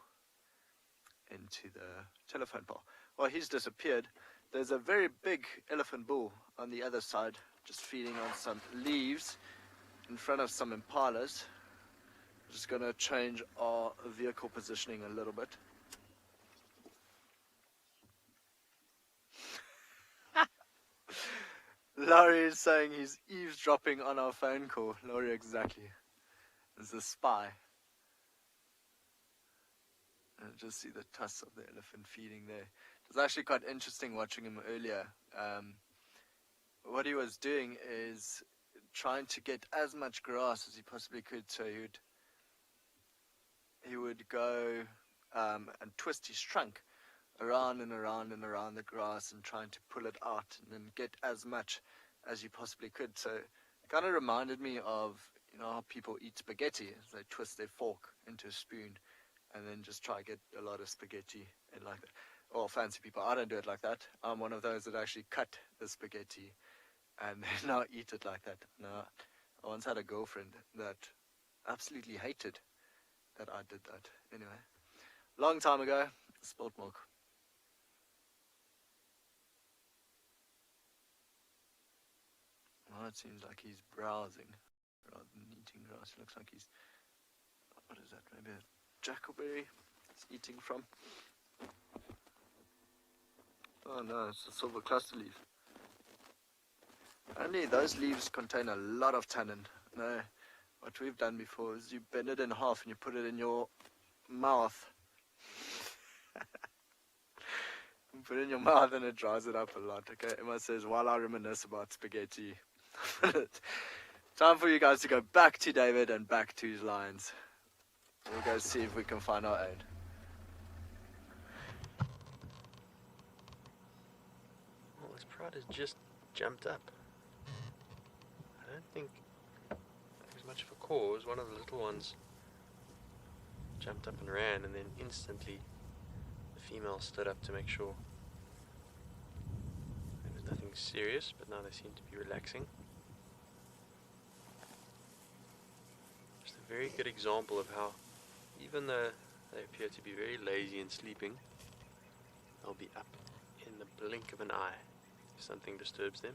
into the telephone pole. Well, he's disappeared. There's a very big elephant bull on the other side, just feeding on some leaves in front of some impalas. Just going to change our vehicle positioning a little bit. Laurie is saying he's eavesdropping on our phone call. Laurie, exactly. There's a spy. And just see the tusks of the elephant feeding there. It was actually quite interesting watching him earlier. What he was doing is trying to get as much grass as he possibly could, so he would go and twist his trunk around and around and around the grass and trying to pull it out and then get as much as you possibly could. So it kind of reminded me of, you know, how people eat spaghetti. They twist their fork into a spoon and then just try to get a lot of spaghetti in like that. Or fancy people. I don't do it like that. I'm one of those that actually cut the spaghetti and then now eat it like that. Now, I once had a girlfriend that absolutely hated that I did that. Anyway, long time ago, spilled milk. Well, it seems like he's browsing rather than eating grass. It looks like he's, what is that, maybe a jackalberry he's eating from. Oh no, it's a silver cluster leaf. Only those leaves contain a lot of tannin. No, what we've done before is you bend it in half and you put it in your mouth. You put it in your mouth and it dries it up a lot. Okay, Emma says, while I reminisce about spaghetti. Time for you guys to go back to David and back to his lines. We'll go see if we can find our own. Well, this pride has just jumped up. I don't think there's much of a cause. One of the little ones jumped up and ran, and then instantly the female stood up to make sure there was nothing serious, but now they seem to be relaxing. Just a very good example of how, even though they appear to be very lazy and sleeping, they'll be up in the blink of an eye. if something disturbs them.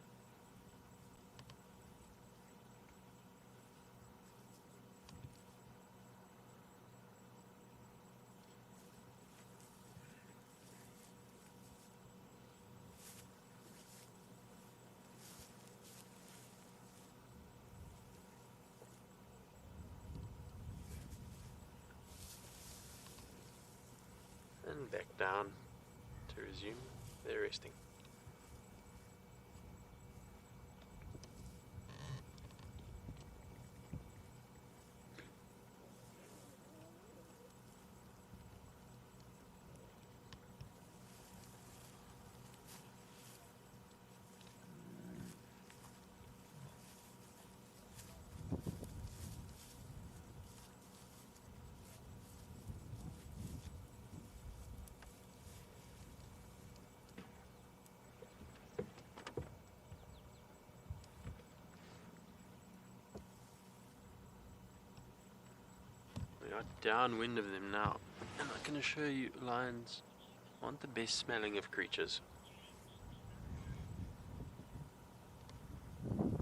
And back down to resume their resting. We are downwind of them now, and I can assure you, lions aren't the best smelling of creatures. Some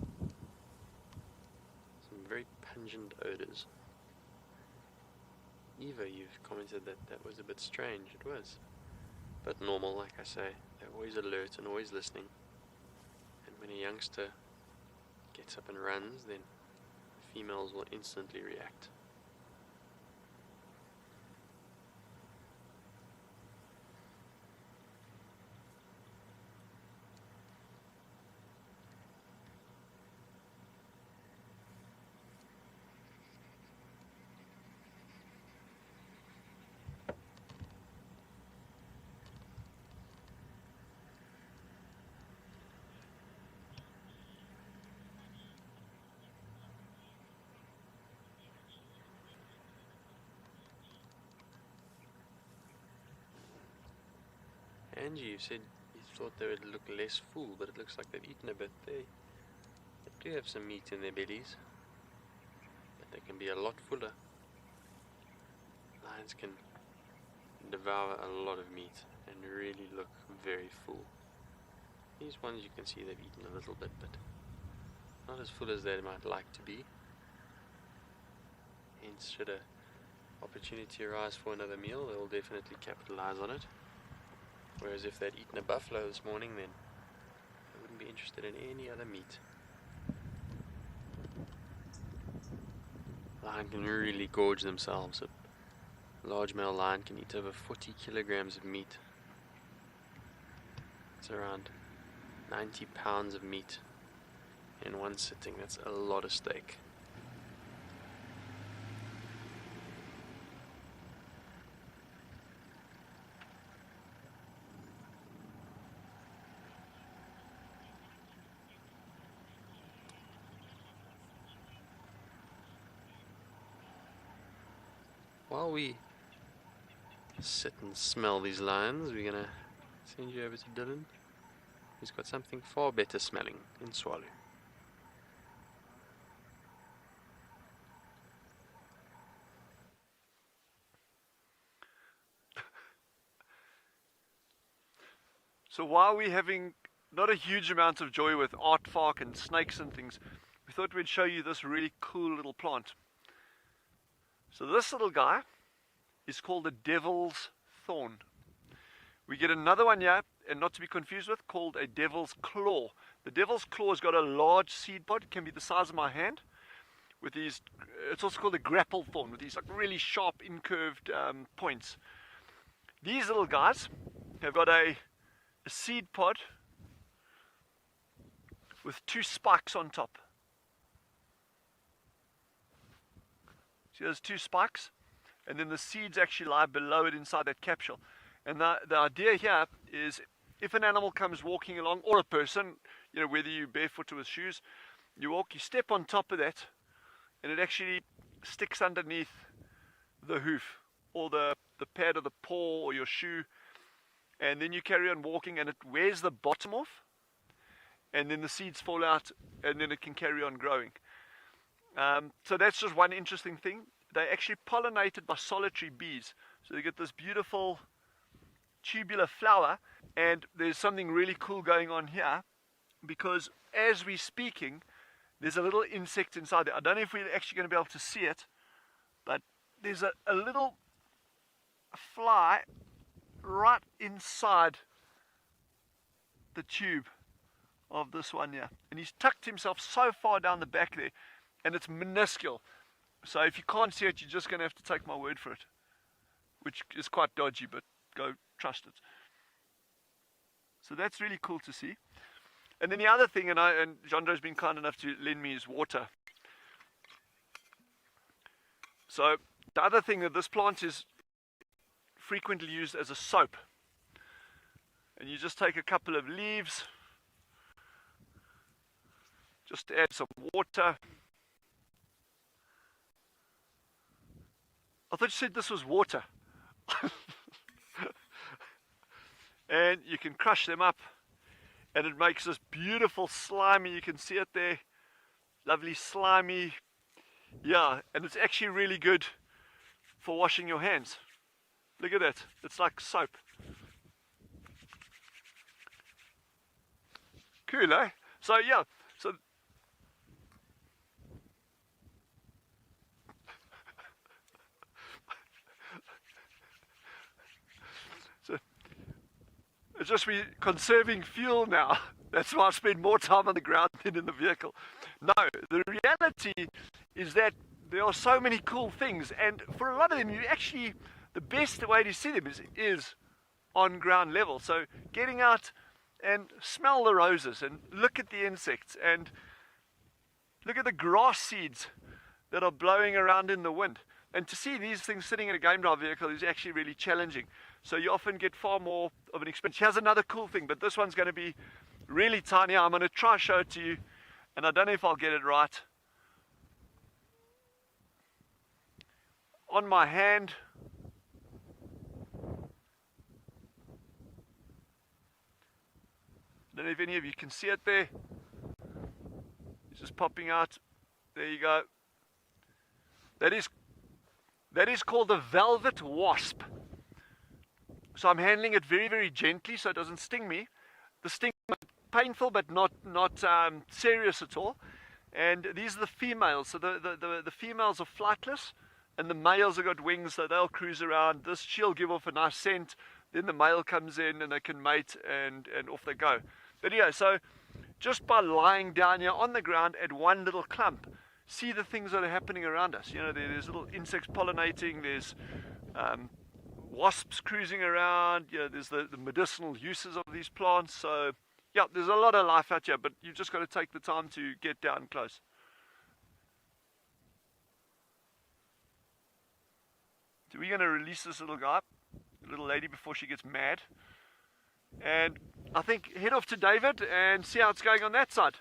very pungent odors. Eva, you've commented that that was a bit strange. It was, but normal, like I say. They're always alert and always listening. And when a youngster gets up and runs, then the females will instantly react. Angie, you said you thought they would look less full, but it looks like they've eaten a bit. They do have some meat in their bellies, but they can be a lot fuller. Lions can devour a lot of meat and really look very full. These ones you can see they've eaten a little bit, but not as full as they might like to be. Hence, should an opportunity arise for another meal, they'll definitely capitalize on it. Whereas if they'd eaten a buffalo this morning, then they wouldn't be interested in any other meat. Lion can really gorge themselves. A large male lion can eat over 40 kilograms of meat. It's around 90 pounds of meat in one sitting. That's a lot of steak. While we sit and smell these lions, we're going to send you over to Dylan, who's got something far better smelling in Swallow. So while we're having not a huge amount of joy with aardvark and snakes and things, we thought we'd show you this really cool little plant. So this little guy is called the devil's thorn. We get another one here, and not to be confused with, called a devil's claw. The devil's claw has got a large seed pod, it can be the size of my hand, with these, it's also called a grapple thorn, with these like really sharp incurved points. These little guys have got a seed pod with two spikes on top. See those two spikes? And then the seeds actually lie below it inside that capsule. And the idea here is if an animal comes walking along, or a person, you know, whether you're barefoot or with shoes, you walk, you step on top of that, and it actually sticks underneath the hoof, or the pad of the paw, or your shoe, and then you carry on walking, and it wears the bottom off, and then the seeds fall out, and then it can carry on growing. So that's just one interesting thing. They're actually pollinated by solitary bees. So you get this beautiful tubular flower, and there's something really cool going on here, because as we're speaking, there's a little insect inside there. I don't know if we're actually going to be able to see it, but there's a little fly right inside the tube of this one here, and he's tucked himself so far down the back there, and it's minuscule. So if you can't see it, you're just going to have to take my word for it, which is quite dodgy, but go trust it. So that's really cool to see. And then the other thing, and Jandro's been kind enough to lend me his water. So the other thing, that this plant is frequently used as a soap. And you just take a couple of leaves, just add some water. I thought you said this was water. And you can crush them up, and it makes this beautiful slimy, you can see it there, lovely slimy, yeah, and it's actually really good for washing your hands. Look at that, it's like soap. Cool, eh? So yeah, so it's just we're conserving fuel now. That's why I spend more time on the ground than in the vehicle. No, the reality is that there are so many cool things, and for a lot of them, you actually, the best way to see them is on ground level. So getting out and smell the roses and look at the insects and look at the grass seeds that are blowing around in the wind. And to see these things sitting in a game drive vehicle is actually really challenging. So you often get far more of an experience. Here's another cool thing, but this one's going to be really tiny. I'm going to try and show it to you, and I don't know if I'll get it right. On my hand, I don't know if any of you can see it there. It's just popping out. There you go. That is called a Velvet Wasp. So I'm handling it very, very gently so it doesn't sting me. The sting is painful but not serious at all. And these are the females. So the females are flightless, and the males have got wings, so they'll cruise around. She'll give off a nice scent. Then the male comes in and they can mate, and off they go. But yeah, so just by lying down here on the ground at one little clump, see the things that are happening around us. You know, there's little insects pollinating, there's wasps cruising around, you know, there's the medicinal uses of these plants. So yeah, there's a lot of life out here, but you've just got to take the time to get down close. So we're going to release this little guy, little lady, before she gets mad. And I think head off to David and see how it's going on that side.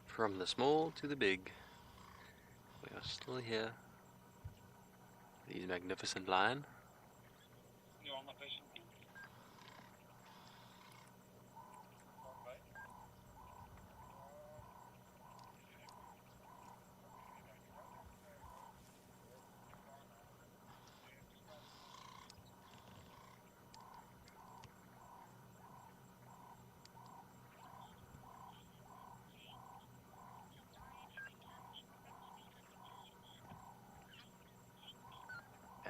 From the small to the big, we are still here. These magnificent lion.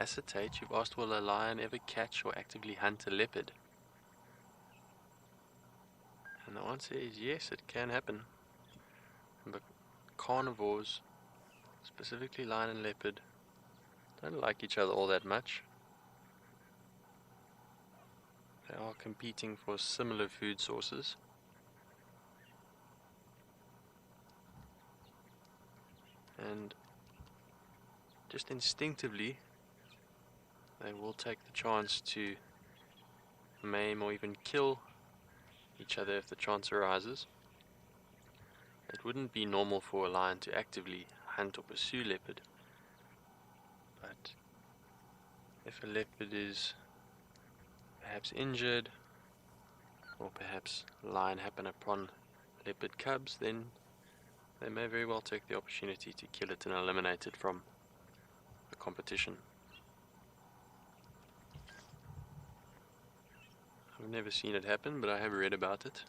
Acetate, you've asked, will a lion ever catch or actively hunt a leopard? And the answer is yes, it can happen. But carnivores, specifically lion and leopard, don't like each other all that much. They are competing for similar food sources. And just instinctively, they will take the chance to maim or even kill each other if the chance arises. It wouldn't be normal for a lion to actively hunt or pursue leopard, but if a leopard is perhaps injured, or perhaps a lion happen upon leopard cubs, then they may very well take the opportunity to kill it and eliminate it from the competition. I've never seen it happen, but I have read about it.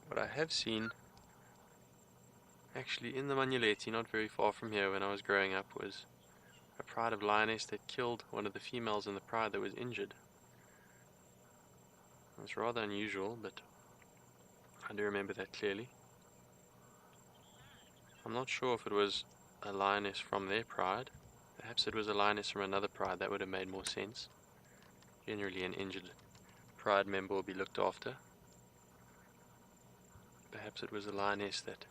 What I have seen, actually in the Manuleti, not very far from here when I was growing up, was a pride of lioness that killed one of the females in the pride that was injured. It was rather unusual, but I do remember that clearly. I'm not sure if it was a lioness from their pride. Perhaps it was a lioness from another pride. That would have made more sense. Generally an injured pride member will be looked after. Perhaps it was a lioness that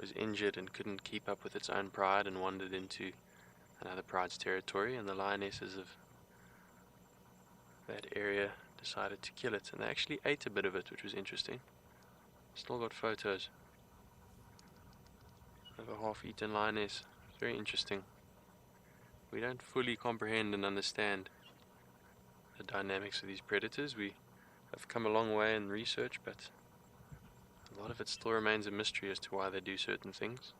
was injured and couldn't keep up with its own pride and wandered into another pride's territory, and the lionesses of that area decided to kill it, and they actually ate a bit of it, which was interesting. Still got photos of a half-eaten lioness. Very interesting. We don't fully comprehend and understand the dynamics of these predators. We have come a long way in research, but a lot of it still remains a mystery as to why they do certain things.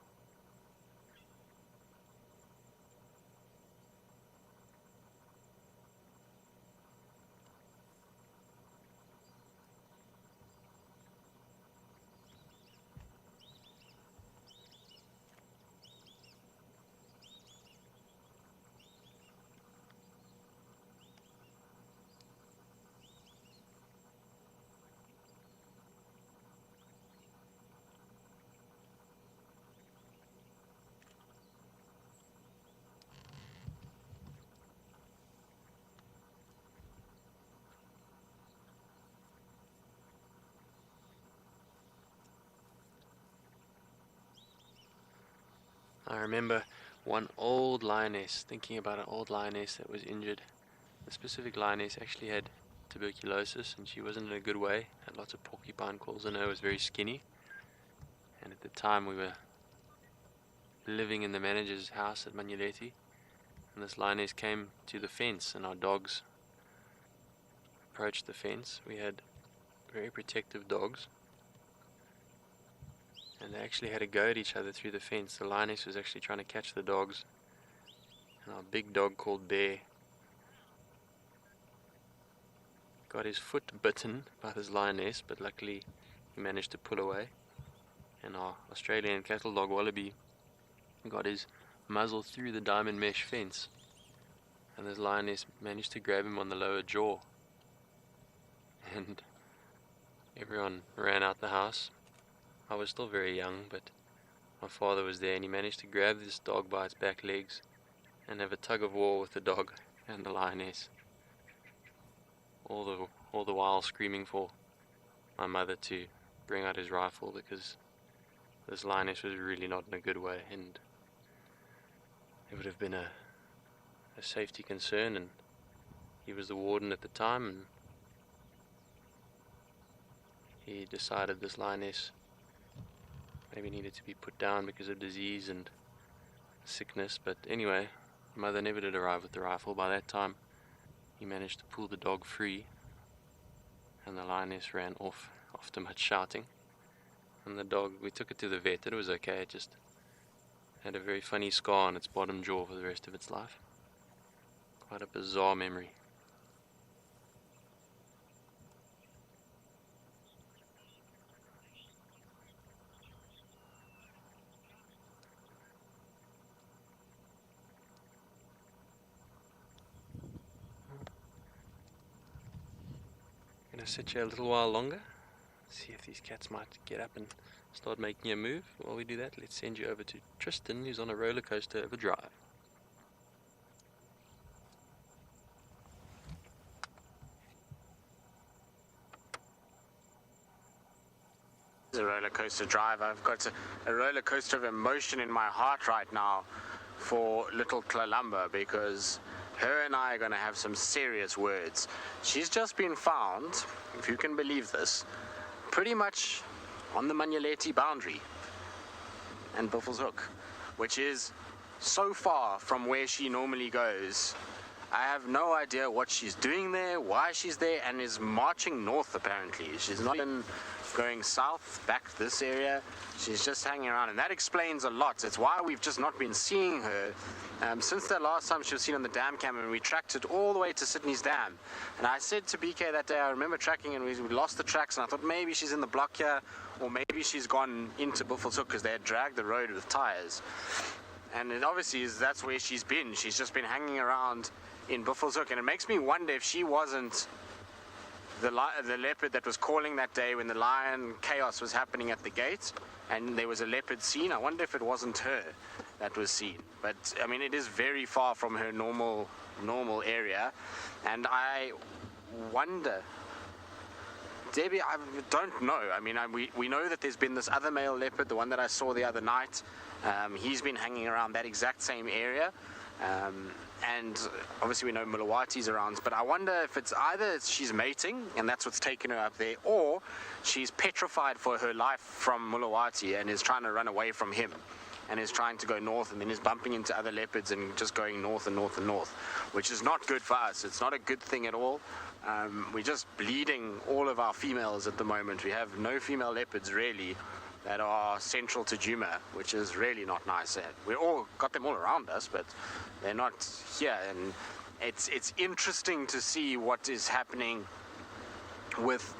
I remember one old lioness, thinking about an old lioness that was injured. The specific lioness actually had tuberculosis, and she wasn't in a good way, had lots of porcupine quills in her, was very skinny. And at the time we were living in the manager's house at Manuleti, and this lioness came to the fence, and our dogs approached the fence. We had very protective dogs, and they actually had a go at each other through the fence. The lioness was actually trying to catch the dogs, and our big dog called Bear got his foot bitten by this lioness, but luckily he managed to pull away. And our Australian cattle dog Wallaby got his muzzle through the diamond mesh fence, and this lioness managed to grab him on the lower jaw, and everyone ran out the house. I was still very young, but my father was there, and he managed to grab this dog by its back legs and have a tug of war with the dog and the lioness, all the while screaming for my mother to bring out his rifle, because this lioness was really not in a good way, and it would have been a safety concern, and he was the warden at the time, and he decided this lioness maybe needed to be put down because of disease and sickness. But anyway, mother never did arrive with the rifle. By that time he managed to pull the dog free, and the lioness ran off after much shouting. And the dog, we took it to the vet. It was okay. It just had a very funny scar on its bottom jaw for the rest of its life. Quite a bizarre memory. Gonna sit here a little while longer, see if these cats might get up and start making a move. While we do that, let's send you over to Tristan, who's on a roller coaster of a drive. It's a roller coaster drive. I've got a roller coaster of emotion in my heart right now for little Clalamba, because her and I are going to have some serious words. She's just been found, if you can believe this, pretty much on the Manuleti boundary and Buffelshoek, which is so far from where she normally goes. I have no idea what she's doing there, why she's there, and is marching north apparently. She's not going south back to this area. She's just hanging around, and that explains a lot. It's why we've just not been seeing her since the last time she was seen on the dam cam, and we tracked it all the way to Sydney's dam. And I said to BK that day, I remember tracking, and we lost the tracks, and I thought maybe she's in the block here, or maybe she's gone into Buffelshoek because they had dragged the road with tires. And it obviously that's where she's been. She's just been hanging around in Buffelshoek, and it makes me wonder if she wasn't the leopard that was calling that day when the lion chaos was happening at the gate, and there was a leopard seen. I wonder if it wasn't her that was seen. But I mean, it is very far from her normal area, and I wonder, Debbie, I don't know. I mean, we know that there's been this other male leopard, the one that I saw the other night. He's been hanging around that exact same area. And obviously we know Mulawati's around, but I wonder if it's either she's mating and that's what's taken her up there, or she's petrified for her life from Mulawati and is trying to run away from him and is trying to go north, and then is bumping into other leopards and just going north and north and north, which is not good for us. It's not a good thing at all. We're just bleeding all of our females at the moment. We have no female leopards really that are central to Djuma, which is really not nice. We all got them all around us, but they're not here. And it's interesting to see what is happening with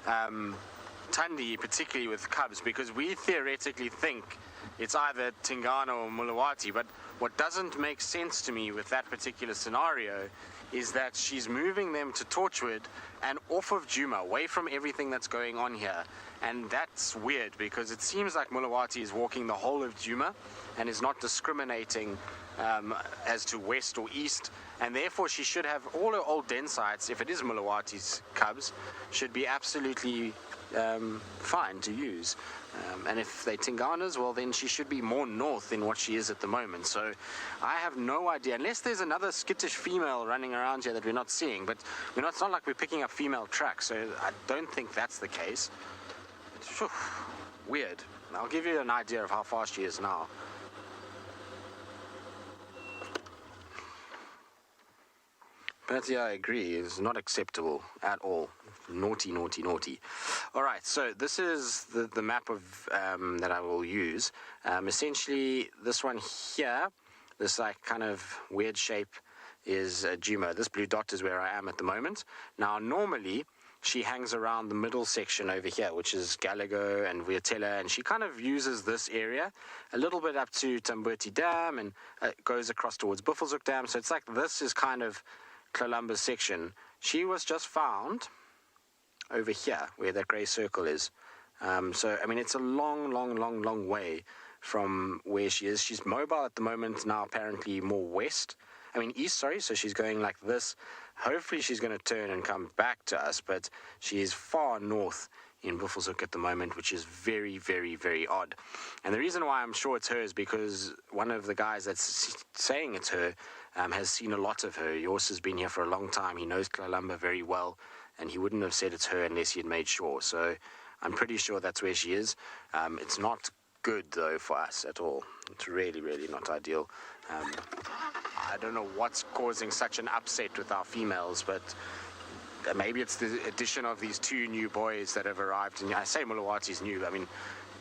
Thandi, particularly with cubs, because we theoretically think it's either Tingana or Mulawati, but what doesn't make sense to me with that particular scenario is that she's moving them to Torchwood and off of Djuma, away from everything that's going on here. And that's weird, because it seems like Mulawati is walking the whole of Djuma and is not discriminating as to west or east, and therefore she should have all her old den sites, if it is Mulawati's cubs, should be absolutely fine to use. And if they Tingana's, well, then she should be more north than what she is at the moment. So I have no idea, unless there's another skittish female running around here that we're not seeing. But it's not like we're picking up female tracks, so I don't think that's the case. But, weird. I'll give you an idea of how fast she is now. But yeah, I agree. It's not acceptable at all. Naughty, naughty, naughty. All right, so this is the map of that I will use. Essentially, this one here, this like kind of weird shape, is Djuma. This blue dot is where I am at the moment. Now, normally, she hangs around the middle section over here, which is Gallagher and Viatella, and she kind of uses this area a little bit up to Tambuti Dam and goes across towards Buffelshoek Dam. So it's like this is kind of Columba's section. She was just found over here where that grey circle is. So, I mean, it's a long way from where she is. She's mobile at the moment now, apparently more east, sorry. So she's going like this. Hopefully she's going to turn and come back to us, but she is far north in Buffelshoek at the moment, which is very, very, very odd. And the reason why I'm sure it's her is because one of the guys that's saying it's her has seen a lot of her. Yours has been here for a long time. He knows Kalamba very well, and he wouldn't have said it's her unless he had made sure. So I'm pretty sure that's where she is. It's not good, though, for us at all. It's really, really not ideal. I don't know what's causing such an upset with our females, but maybe it's the addition of these two new boys that have arrived. And I say Mulawati's new, I mean,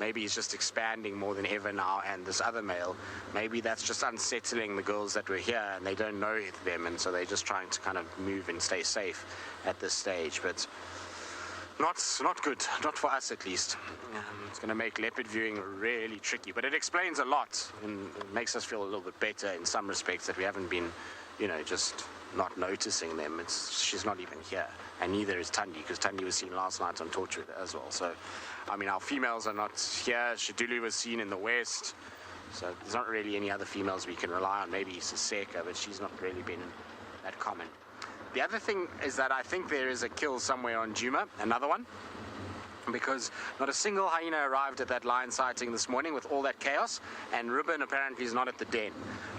maybe he's just expanding more than ever now, and this other male, maybe that's just unsettling the girls that were here and they don't know them, and so they're just trying to kind of move and stay safe at this stage. But not good, not for us at least. It's going to make leopard viewing really tricky, but it explains a lot and it makes us feel a little bit better in some respects that we haven't been, just not noticing them. She's not even here, and neither is Thandi, because Thandi was seen last night on Torchwood as well. So, I mean, our females are not here. Shadulu was seen in the west, so there's not really any other females we can rely on. Maybe Siseka, but she's not really been that common. The other thing is that I think there is a kill somewhere on Djuma, another one, because not a single hyena arrived at that lion sighting this morning with all that chaos, and Ruben apparently is not at the den.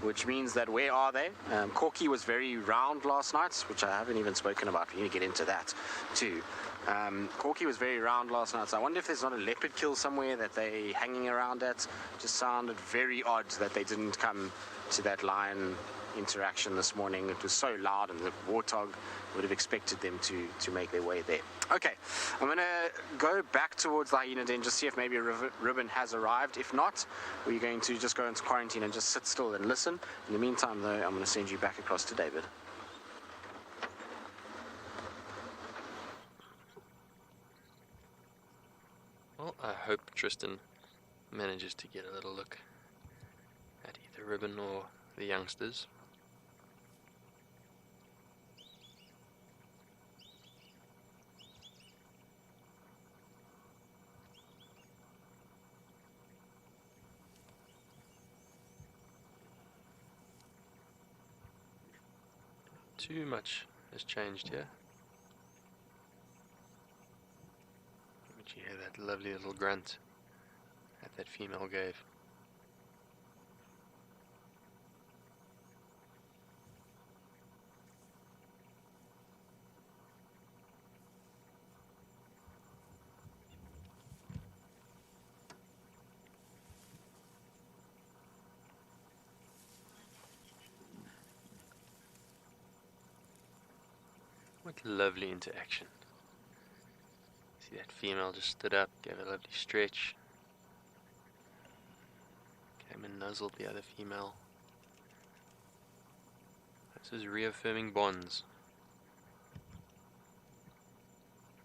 which means that where are they? Corky was very round last night, which I haven't even spoken about. We need to get into that too. Corky was very round last night, so I wonder if there's not a leopard kill somewhere that they're hanging around at. Just sounded very odd that they didn't come to that lion interaction this morning. It was so loud, and the warthog would have expected them to make their way there. Okay, I'm going to go back towards the hyena den, just see if maybe a ribbon has arrived. If not, we're going to just go into quarantine and just sit still and listen. In the meantime, though, I'm going to send you back across to David. Well, I hope Tristan manages to get a little look at either Ribbon or the youngsters. Too much has changed here. Did you hear that lovely little grunt that female gave? What lovely interaction. See, that female just stood up, gave a lovely stretch, came and nuzzled the other female. This is reaffirming bonds.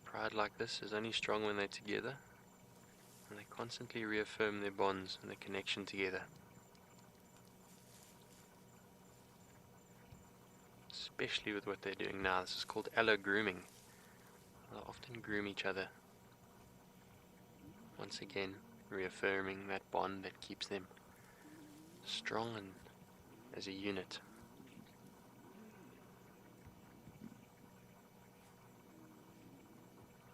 Pride like this is only strong when they're together, and they constantly reaffirm their bonds and their connection together. Especially with what they're doing now. This is called grooming. They'll often groom each other. Once again, reaffirming that bond that keeps them strong and as a unit.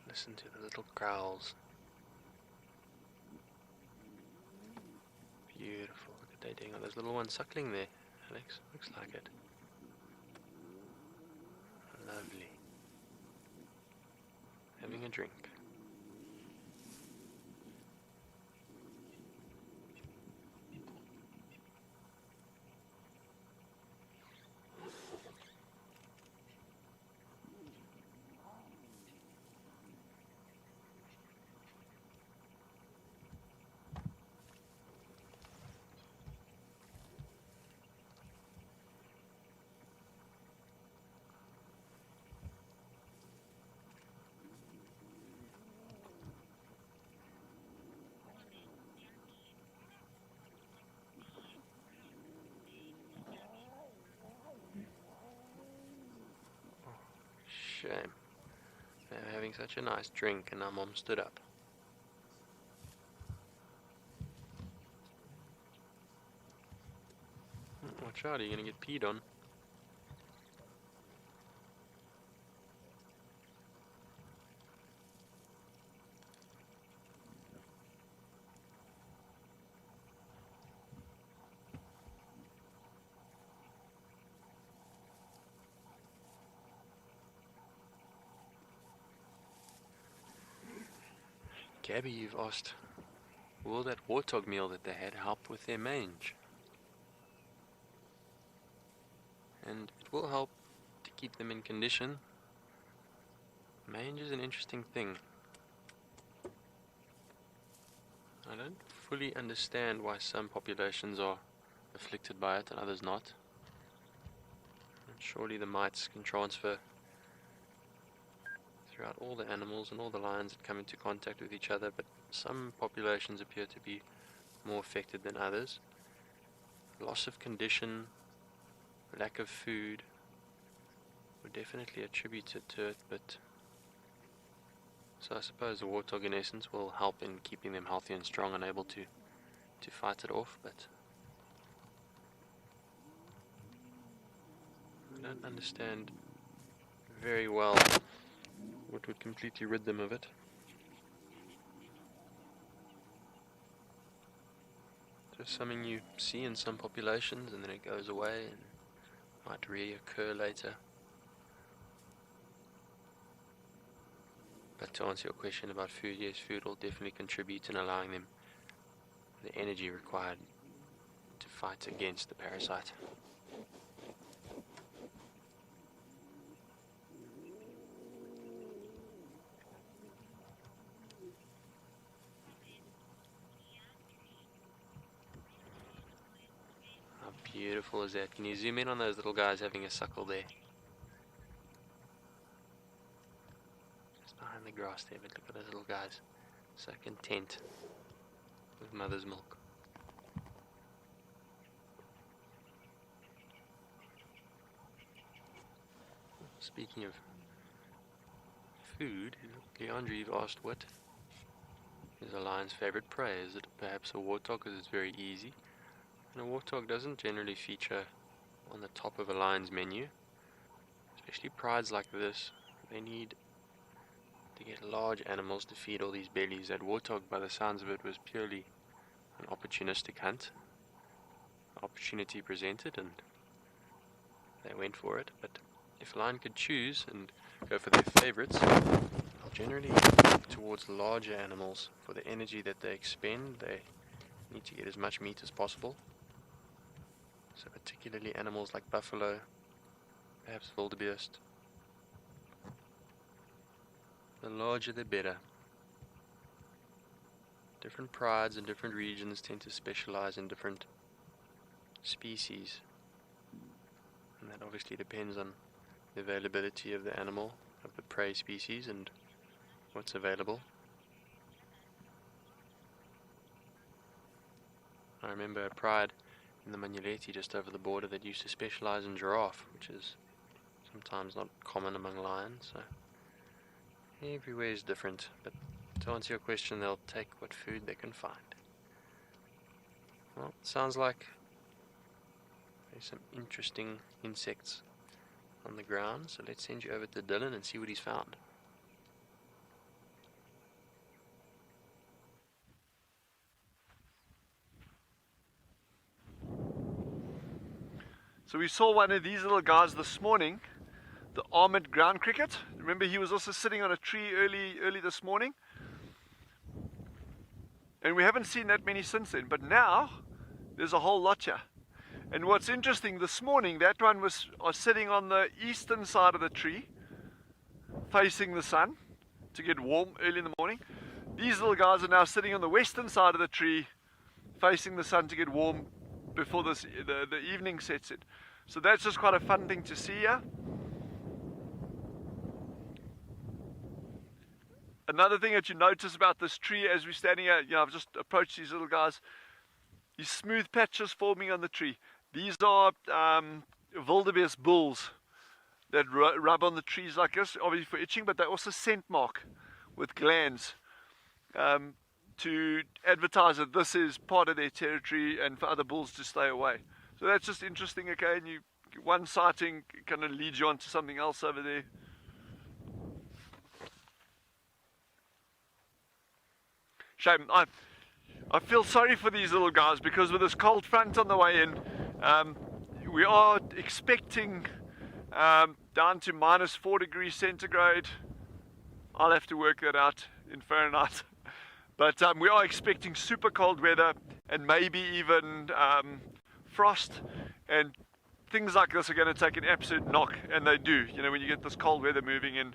Listen to the little growls. Beautiful. Look at they doing. Oh, there's little one suckling there, Alex. Looks like it. Lovely. Having a drink. Shame. They were having such a nice drink and our mom stood up. Watch out, are you going to get peed on? Gabby, you've asked, will that warthog meal that they had help with their mange? And it will help to keep them in condition. Mange is an interesting thing. I don't fully understand why some populations are afflicted by it and others not. And surely the mites can transfer throughout all the animals and all the lions that come into contact with each other, but some populations appear to be more affected than others. Loss of condition, lack of food were definitely attributed to it, but so I suppose the warthog in essence will help in keeping them healthy and strong and able to fight it off, but I don't understand very well what would completely rid them of it. Just something you see in some populations and then it goes away and might reoccur later. But to answer your question about food, yes, food will definitely contribute in allowing them the energy required to fight against the parasite. How beautiful is that? Can you zoom in on those little guys having a suckle there? Just behind the grass there, but look at those little guys. So content with mother's milk. Speaking of food, Leandre, you've asked what is a lion's favorite prey. Is it perhaps a warthog because it's very easy? And a warthog doesn't generally feature on the top of a lion's menu, especially prides like this. They need to get large animals to feed all these bellies. That warthog, by the sounds of it, was purely an opportunistic hunt. Opportunity presented and they went for it. But if a lion could choose and go for their favorites, they'll generally look towards larger animals. For the energy that they expend, they need to get as much meat as possible. So particularly animals like buffalo, perhaps wildebeest. The larger the better. Different prides in different regions tend to specialize in different species. And that obviously depends on the availability of the animal, of the prey species, and what's available. I remember a pride in the Manuleti just over the border that used to specialize in giraffe, which is sometimes not common among lions, so everywhere is different. But to answer your question, they'll take what food they can find. Well, it sounds like there's some interesting insects on the ground, so let's send you over to Dylan and see what he's found. So we saw one of these little guys this morning, the armored ground cricket. Remember, he was also sitting on a tree early this morning. And we haven't seen that many since then, but now there's a whole lot here. And what's interesting, this morning that one was sitting on the eastern side of the tree, facing the sun to get warm early in the morning. These little guys are now sitting on the western side of the tree, facing the sun to get warm before the evening sets in. So that's just quite a fun thing to see here. Another thing that you notice about this tree as we're standing here, I've just approached these little guys, these smooth patches forming on the tree. These are wildebeest bulls that rub on the trees like this, obviously for itching, but they also scent mark with glands to advertise that this is part of their territory and for other bulls to stay away. So that's just interesting, okay, and one sighting kind of leads you on to something else over there. Shame. I feel sorry for these little guys because with this cold front on the way in, we are expecting down to -4 degrees centigrade. I'll have to work that out in Fahrenheit. But we are expecting super cold weather and maybe even frost, and things like this are going to take an absolute knock, and they do, when you get this cold weather moving in.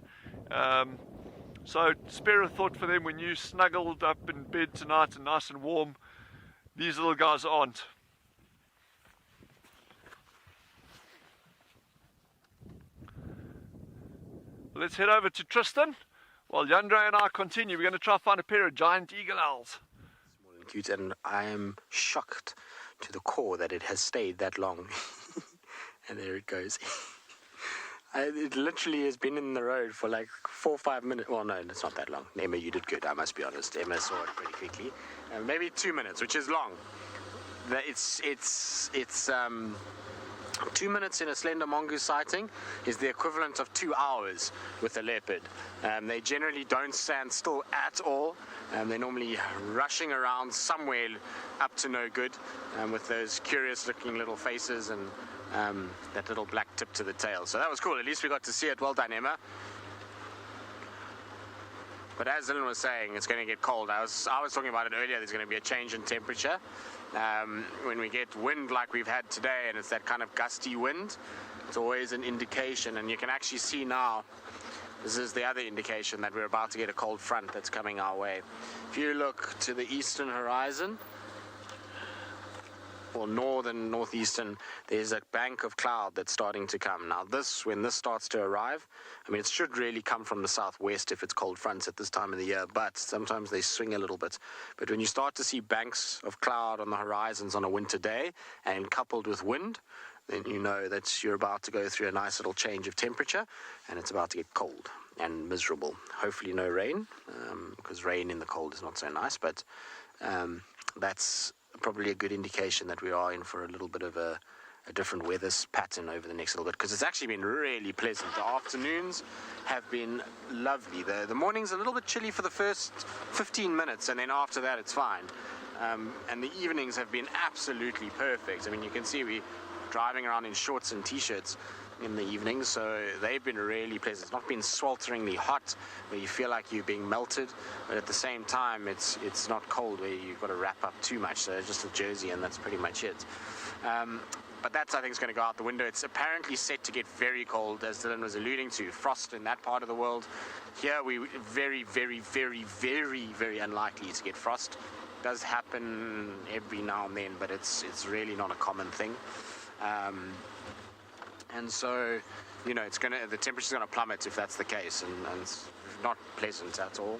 So spare a thought for them when you snuggled up in bed tonight and nice and warm. These little guys aren't. Let's head over to Tristan while Yandre and I continue. We're going to try to find a pair of giant eagle owls. Small and cute, and I am shocked to the core that it has stayed that long. And there it goes. It literally has been in the road for like 4 or 5 minutes. Well, no, it's not that long. Emma, you did good, I must be honest. Emma saw it pretty quickly. Maybe 2 minutes, which is long. It's 2 minutes in a slender mongoose sighting is the equivalent of 2 hours with a leopard. They generally don't stand still at all. They're normally rushing around somewhere up to no good, with those curious looking little faces and that little black tip to the tail. So that was cool. At least we got to see it. Well done, Emma. But as Dylan was saying, it's going to get cold. I was talking about it earlier. There's going to be a change in temperature. When we get wind like we've had today, and it's that kind of gusty wind, it's always an indication. And you can actually see now, this is the other indication that we're about to get a cold front that's coming our way. If you look to the eastern horizon, or northeastern, there's a bank of cloud that's starting to come. Now when this starts to arrive, I mean, it should really come from the southwest if it's cold fronts at this time of the year, but sometimes they swing a little bit. But when you start to see banks of cloud on the horizons on a winter day, and coupled with wind, then you know that you're about to go through a nice little change of temperature, and it's about to get cold and miserable. Hopefully no rain, because rain in the cold is not so nice, but that's probably a good indication that we are in for a little bit of a different weather pattern over the next little bit, because it's actually been really pleasant. The afternoons have been lovely. The morning's a little bit chilly for the first 15 minutes, and then after that it's fine. And the evenings have been absolutely perfect. I mean, you can see we driving around in shorts and t-shirts in the evenings, so they've been really pleasant. It's not been swelteringly hot where you feel like you're being melted, but at the same time it's not cold where you've got to wrap up too much. So just a jersey and that's pretty much it. But that's, I think, is going to go out the window. It's apparently set to get very cold, as Dylan was alluding to. Frost in that part of the world. Here we very, very, very, very, very unlikely to get frost. It does happen every now and then, but it's really not a common thing. And so, you know, the temperature's going to plummet if that's the case, and it's not pleasant at all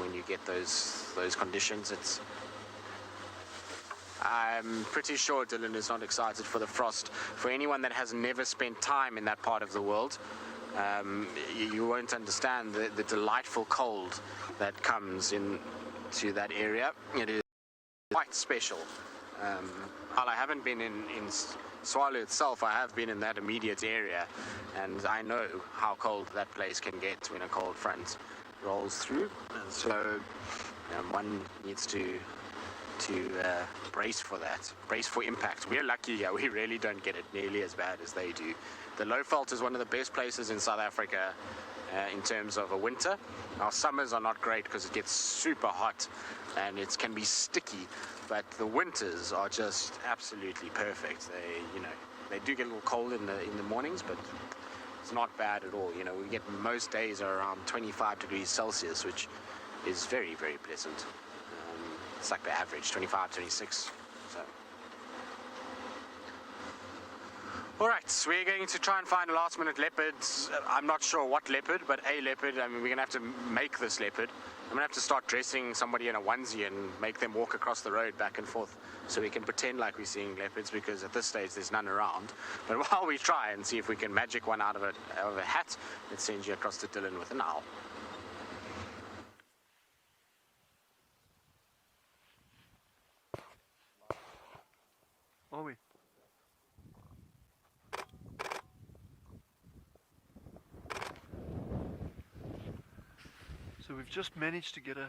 when you get those conditions. I'm pretty sure Dylan is not excited for the frost. For anyone that has never spent time in that part of the world, you won't understand the delightful cold that comes into that area. It is quite special. While I haven't been in Swalo itself, I have been in that immediate area, and I know how cold that place can get when a cold front rolls through. And so one needs to brace for that, brace for impact. We're lucky here. We really don't get it nearly as bad as they do. The Lowveld is one of the best places in South Africa in terms of a winter. Our summers are not great because it gets super hot and it can be sticky, but the winters are just absolutely perfect. They do get a little cold in the mornings, but it's not bad at all. You know, we get most days are around 25 degrees Celsius, which is very, very pleasant. It's like the average, 25, 26. So. All right, so we're going to try and find a last-minute leopard. I'm not sure what leopard, but a leopard. I mean, we're going to have to make this leopard. I'm going to have to start dressing somebody in a onesie and make them walk across the road back and forth so we can pretend like we're seeing leopards, because at this stage there's none around. But while we try and see if we can magic one out of a hat, let's send you across to Dylan with an owl. Are we? So we've just managed to get a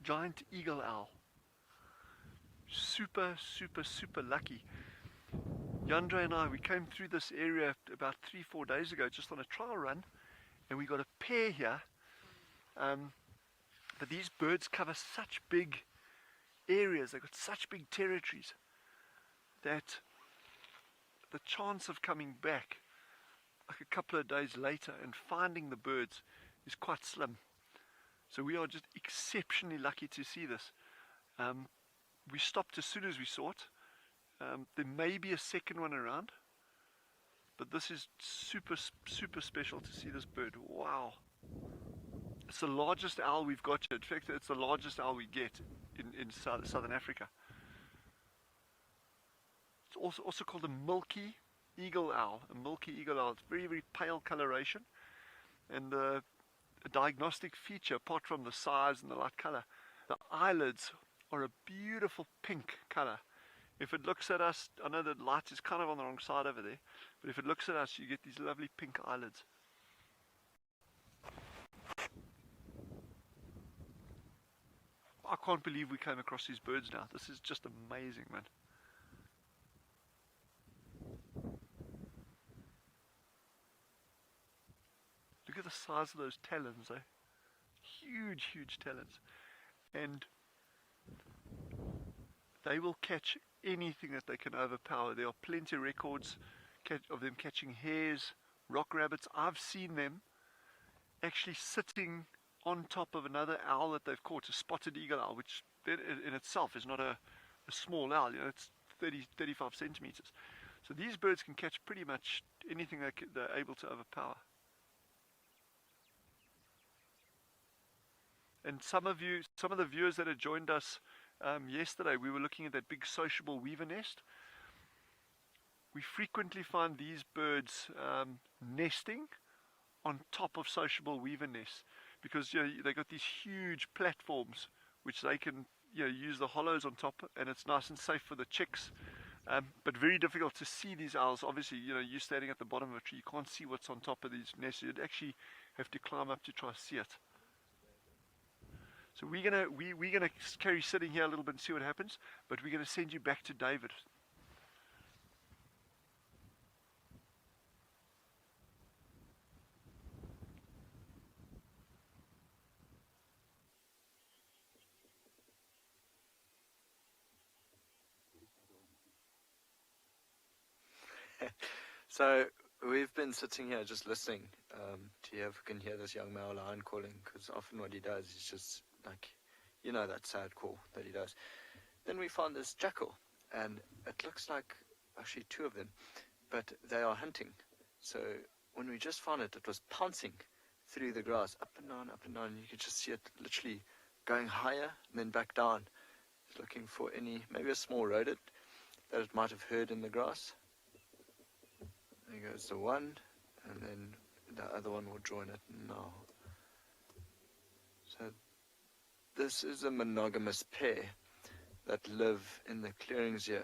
giant eagle owl. Super, super, super lucky. Yandre and I, we came through this area about 3-4 days ago just on a trial run, and we got a pair here. But these birds cover such big areas, they've got such big territories, that the chance of coming back like a couple of days later and finding the birds is quite slim. So we are just exceptionally lucky to see this. We stopped as soon as we saw it. There may be a second one around, but this is super, super special to see this bird. Wow. It's the largest owl we've got here. In fact, it's the largest owl we get in Southern Africa. It's also called a milky eagle owl. A milky eagle owl. It's very, very pale coloration, and a diagnostic feature, apart from the size and the light color, the eyelids are a beautiful pink color, If it looks at us, I know the light is kind of on the wrong side over there, but if it looks at us, you get these lovely pink eyelids. I can't believe we came across these birds now. This is just amazing, man. Look at the size of those talons, eh? Huge, huge talons. And they will catch anything that they can overpower. There are plenty of records of them catching hares, rock rabbits. I've seen them actually sitting on top of another owl that they've caught, a spotted eagle owl, which in itself is not a small owl, you know, it's 35 centimeters. So these birds can catch pretty much anything they're able to overpower. And some of the viewers that had joined us yesterday, we were looking at that big sociable weaver nest. We frequently find these birds nesting on top of sociable weaver nests, because they got these huge platforms which they can use the hollows on top, and it's nice and safe for the chicks, but very difficult to see these owls. Obviously, you're standing at the bottom of a tree, you can't see what's on top of these nests. You'd actually have to climb up to try to see it. So we're gonna carry sitting here a little bit and see what happens, but we're gonna send you back to David. So we've been sitting here just listening to hear if we can hear this young male lion calling, because often what he does is just like, that sad call that he does. Then we found this jackal, and it looks like actually two of them, but they are hunting. So when we just found it, it was pouncing through the grass, up and down, up and down. You could just see it literally going higher and then back down. It's looking for maybe a small rodent that it might have heard in the grass. There goes the one, and then the other one will join it now. So this is a monogamous pair that live in the clearings here.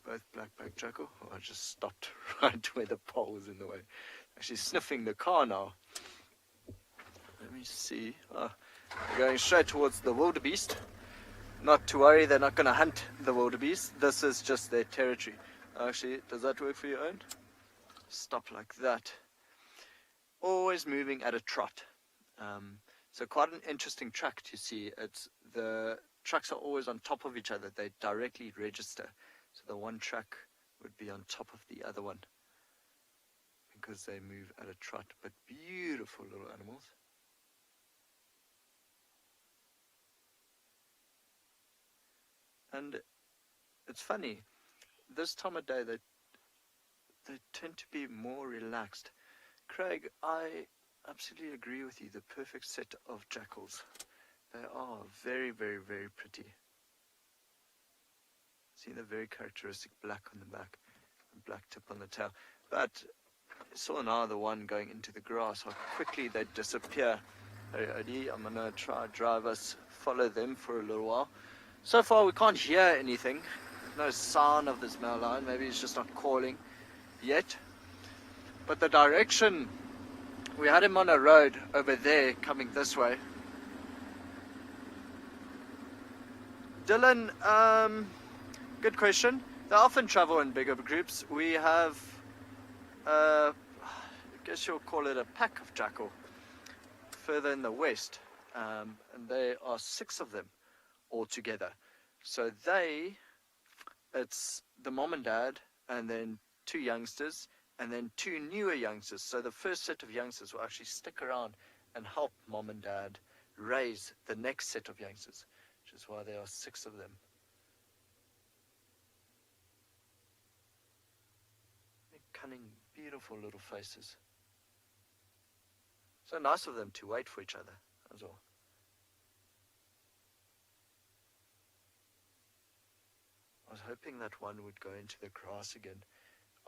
Both black-backed jackal. Oh, I just stopped right where the pole was in the way. Actually sniffing the car now. Let me see. They're going straight towards the wildebeest. Not to worry, they're not going to hunt the wildebeest. This is just their territory. Actually, does that work for your own? Stop like that. Always moving at a trot. So quite an interesting track to see. The tracks are always on top of each other. They directly register. So the one track would be on top of the other one, because they move at a trot. But beautiful little animals. And it's funny, this time of day they tend to be more relaxed. Craig, I absolutely agree with you. The perfect set of jackals. They are very, very, very pretty. See the very characteristic black on the back, and black tip on the tail. But you saw now the one going into the grass, how quickly they disappear. Hey, I'm going to follow them for a little while. So far we can't hear anything. No sound of this male lion. Maybe he's just not calling yet. But the direction, we had him on a road over there coming this way. Dylan, good question. They often travel in bigger groups. We have, I guess you'll call it a pack of jackal further in the west. And there are 6 of them altogether. So it's the mom and dad, and then 2 youngsters, and then 2 newer youngsters. So the first set of youngsters will actually stick around and help mom and dad raise the next set of youngsters, which is why there are 6 of them. They're cunning, beautiful little faces. So nice of them to wait for each other as well. I was hoping that one would go into the grass again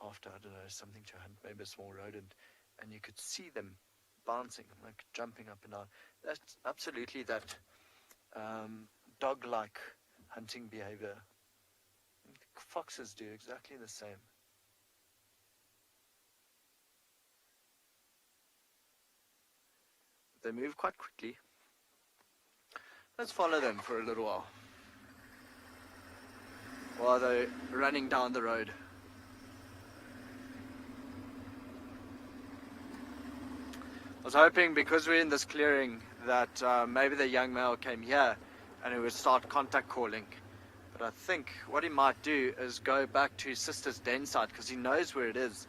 after, I don't know, something to hunt, maybe a small rodent, and you could see them bouncing, like jumping up and down. That's absolutely that dog-like hunting behavior. foxes do exactly the same. They move quite quickly. Let's follow them for a little while they're running down the road. I was hoping, because we're in this clearing, that maybe the young male came here and he would start contact calling. But I think what he might do is go back to his sister's den site, because he knows where it is,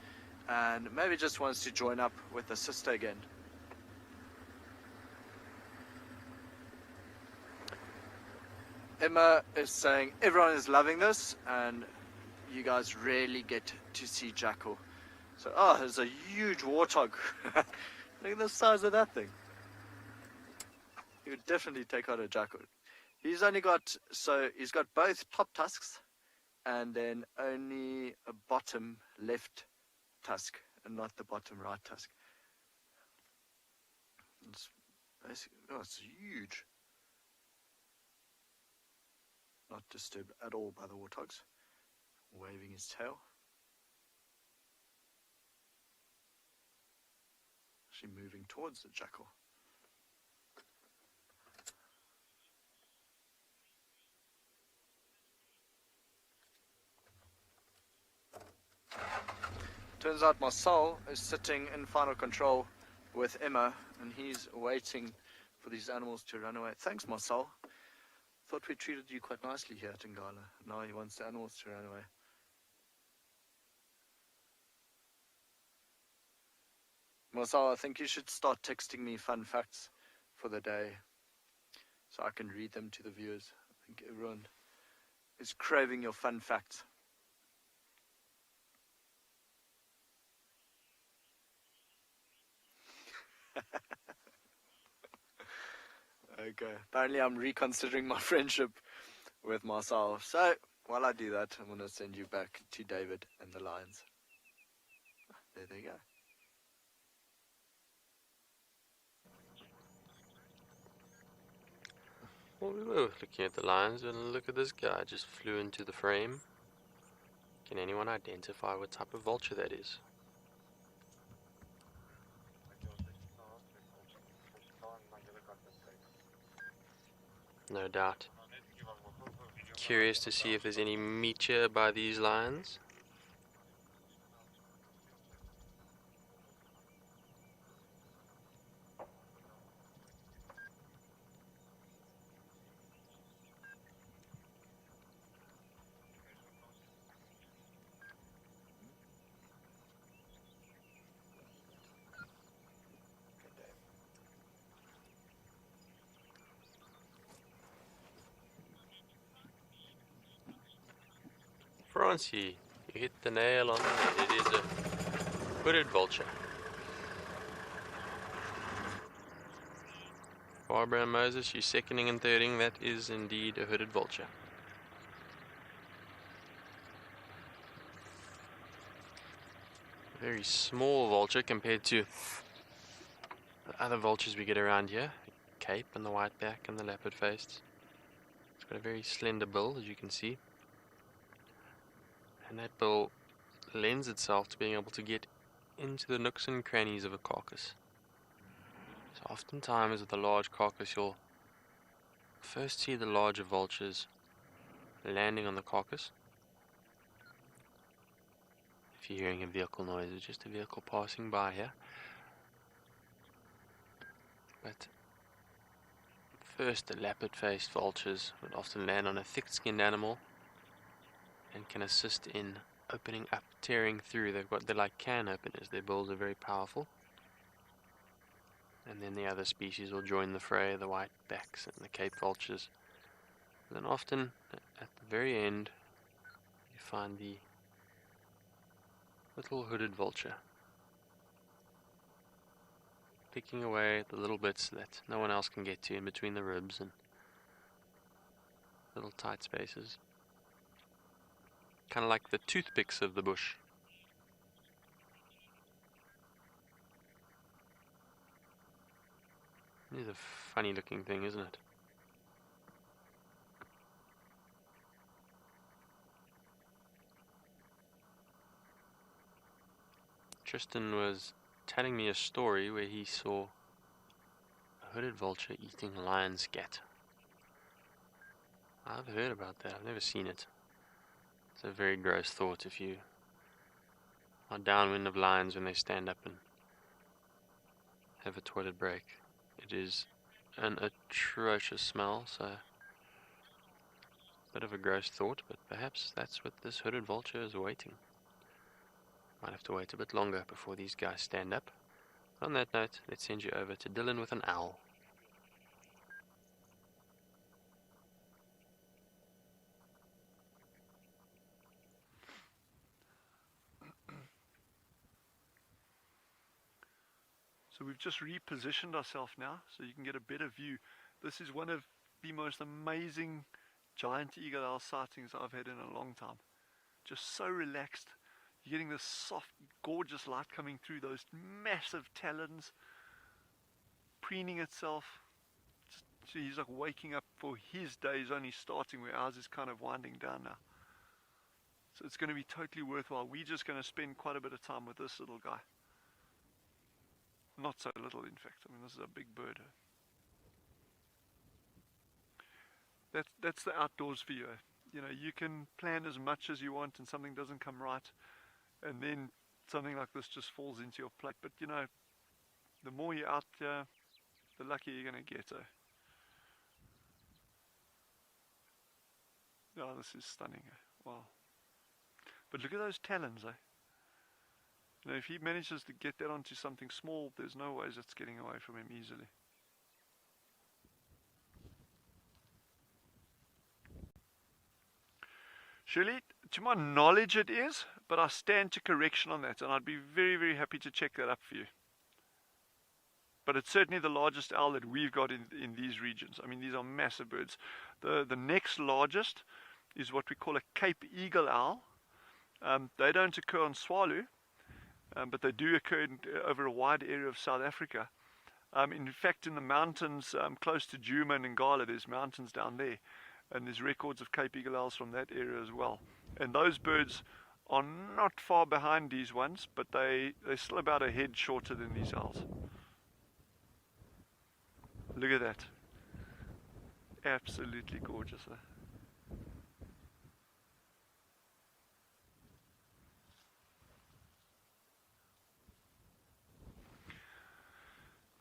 and maybe just wants to join up with the sister again. Emma is saying everyone is loving this, and you guys rarely get to see jackal. So, oh, there's a huge warthog. Look at the size of that thing. He would definitely take out a jackal. He's only got, so he's got both top tusks and then only a bottom left tusk and not the bottom right tusk. It's basically, oh, it's huge. Not disturbed at all by the warthogs. Waving his tail. Actually moving towards the jackal. Turns out Marcel is sitting in final control with Emma, and he's waiting for these animals to run away. Thanks, Marcel. Thought we treated you quite nicely here at Ngala. Now he wants the animals to run away. Marcel, I think you should start texting me fun facts for the day so I can read them to the viewers. I think everyone is craving your fun facts. Okay, apparently I'm reconsidering my friendship with Marcel. So, while I do that, I'm going to send you back to David and the lions. There they go. Well, we were looking at the lions, and look at this guy, just flew into the frame. Can anyone identify what type of vulture that is? No doubt. Curious to see if there's any meat here by these lions. Francie, you hit the nail on the head. It is a hooded vulture. Barbara and Moses, you seconding and thirding, that is indeed a hooded vulture. Very small vulture compared to the other vultures we get around here. The cape and the white back and the leopard faced. It's got a very slender bill, as you can see. And that bill lends itself to being able to get into the nooks and crannies of a carcass. So oftentimes with a large carcass, you'll first see the larger vultures landing on the carcass. If you're hearing a vehicle noise, it's just a vehicle passing by here. But first, the leopard-faced vultures would often land on a thick-skinned animal and can assist in opening up, tearing through. They're like can openers. Their bills are very powerful. And then the other species will join the fray, the white backs and the Cape vultures. And then often, at the very end, you find the little hooded vulture picking away at the little bits that no one else can get to in between the ribs and little tight spaces. Kind of like the toothpicks of the bush. It is a funny looking thing, isn't it? Tristan was telling me a story where he saw a hooded vulture eating lion scat. I've heard about that. I've never seen it. It's a very gross thought if you are downwind of lions when they stand up and have a toilet break. It is an atrocious smell, so a bit of a gross thought, but perhaps that's what this hooded vulture is awaiting. Might have to wait a bit longer before these guys stand up. On that note, let's send you over to Dylan with an owl. So we've just repositioned ourselves now so you can get a better view. This is one of the most amazing giant eagle owl sightings I've had in a long time. Just so relaxed. You're getting this soft, gorgeous light coming through those massive talons, preening itself. So he's like waking up for his day is only starting, where ours is kind of winding down now. So it's going to be totally worthwhile. We're just going to spend quite a bit of time with this little guy. Not so little, in fact. I mean, this is a big bird. That's the outdoors for you. You know, you can plan as much as you want and something doesn't come right, and then something like this just falls into your plate. But you know, the more you're out there, the luckier you're going to get. Oh, this is stunning. Wow. But look at those talons. You know, if he manages to get that onto something small, there's no ways it's getting away from him easily. Surely, to my knowledge it is, but I stand to correction on that, and I'd be very, very happy to check that up for you. But it's certainly the largest owl that we've got in these regions. I mean, these are massive birds. The next largest is what we call a Cape Eagle owl. They don't occur on Swalu, but they do occur over a wide area of South Africa. In fact, in the mountains close to Djuma and Ngala, there's mountains down there, and there's records of Cape Eagle owls from that area as well. And those birds are not far behind these ones, but they're still about a head shorter than these owls. Look at that. Absolutely gorgeous.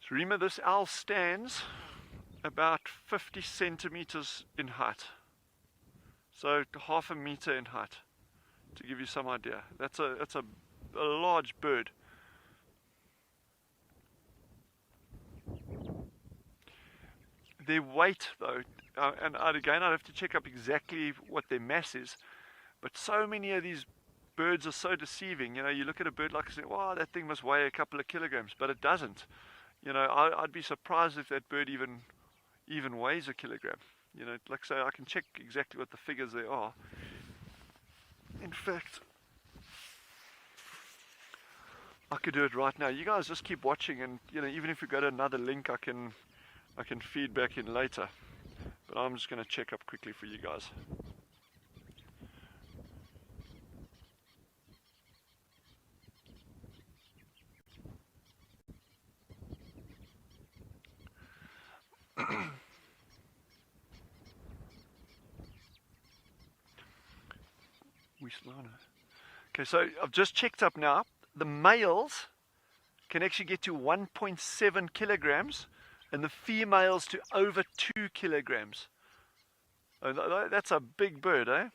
So remember, this owl stands about 50 centimeters in height. So half a meter in height, to give you some idea. That's a large bird. Their weight, though, and again, I'd have to check up exactly what their mass is, but so many of these birds are so deceiving. You know, you look at a bird like I said, wow, that thing must weigh a couple of kilograms, but it doesn't. You know, I'd be surprised if that bird even weighs a kilogram. You know, like I say, I can check exactly what the figures there are. In fact, I could do it right now. You guys just keep watching, and you know, even if we go to another link, I can feed back in later. But I'm just going to check up quickly for you guys. Okay, so I've just checked up now. The males can actually get to 1.7 kilograms, and the females to over 2 kilograms. That's a big bird, eh?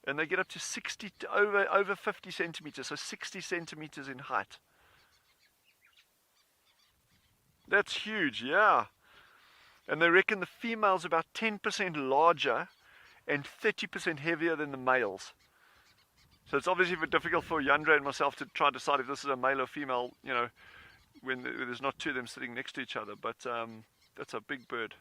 And they get up to 60 to over 50 centimeters, so 60 centimeters in height. That's huge, yeah. And they reckon the females about 10% larger and 30% heavier than the males. So it's obviously a bit difficult for Yandre and myself to try to decide if this is a male or female, you know, when there's not two of them sitting next to each other. But that's a big bird.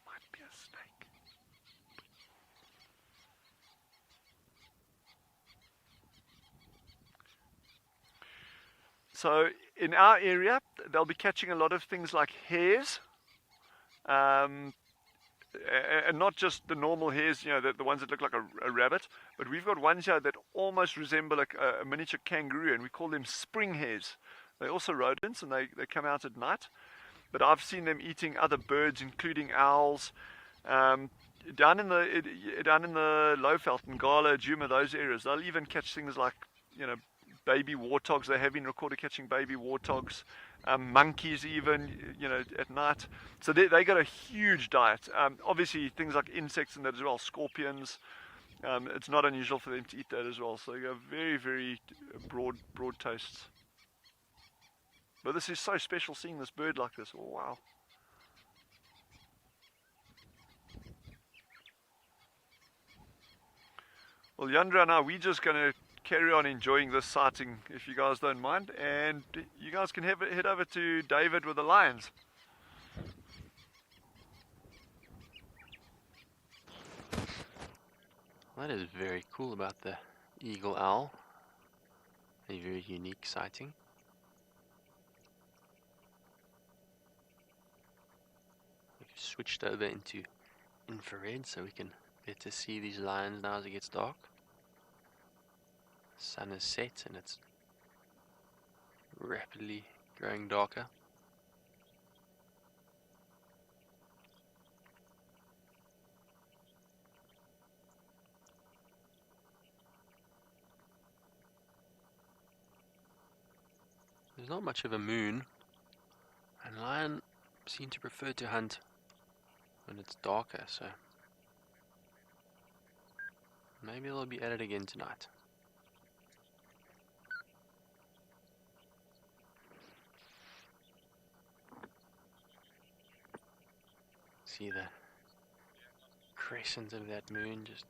Might be a snake. So in our area, they'll be catching a lot of things like hares, and not just the normal hares, the ones that look like a rabbit, but we've got ones here that almost resemble a miniature kangaroo, and we call them spring hares. They're also rodents, and they come out at night. But I've seen them eating other birds, including owls. Down in the Lowveld, Ngala, Djuma, those areas, they'll even catch things like, baby warthogs. They have been recorded catching baby warthogs, monkeys even, at night. So they got a huge diet. Obviously, things like insects in that as well, scorpions. It's not unusual for them to eat that as well. So they got very, very broad tastes. But this is so special seeing this bird like this. Oh, wow. Well, Yandra and I, we're just going to carry on enjoying this sighting, if you guys don't mind. And you guys can head over to David with the lions. That is very cool about the eagle owl. A very unique sighting. We've switched over into infrared so we can better see these lions now as it gets dark. The sun is set and it's rapidly growing darker. There's not much of a moon, and lion seem to prefer to hunt when it's darker, so maybe they'll be at it again tonight. See the crescent of that moon just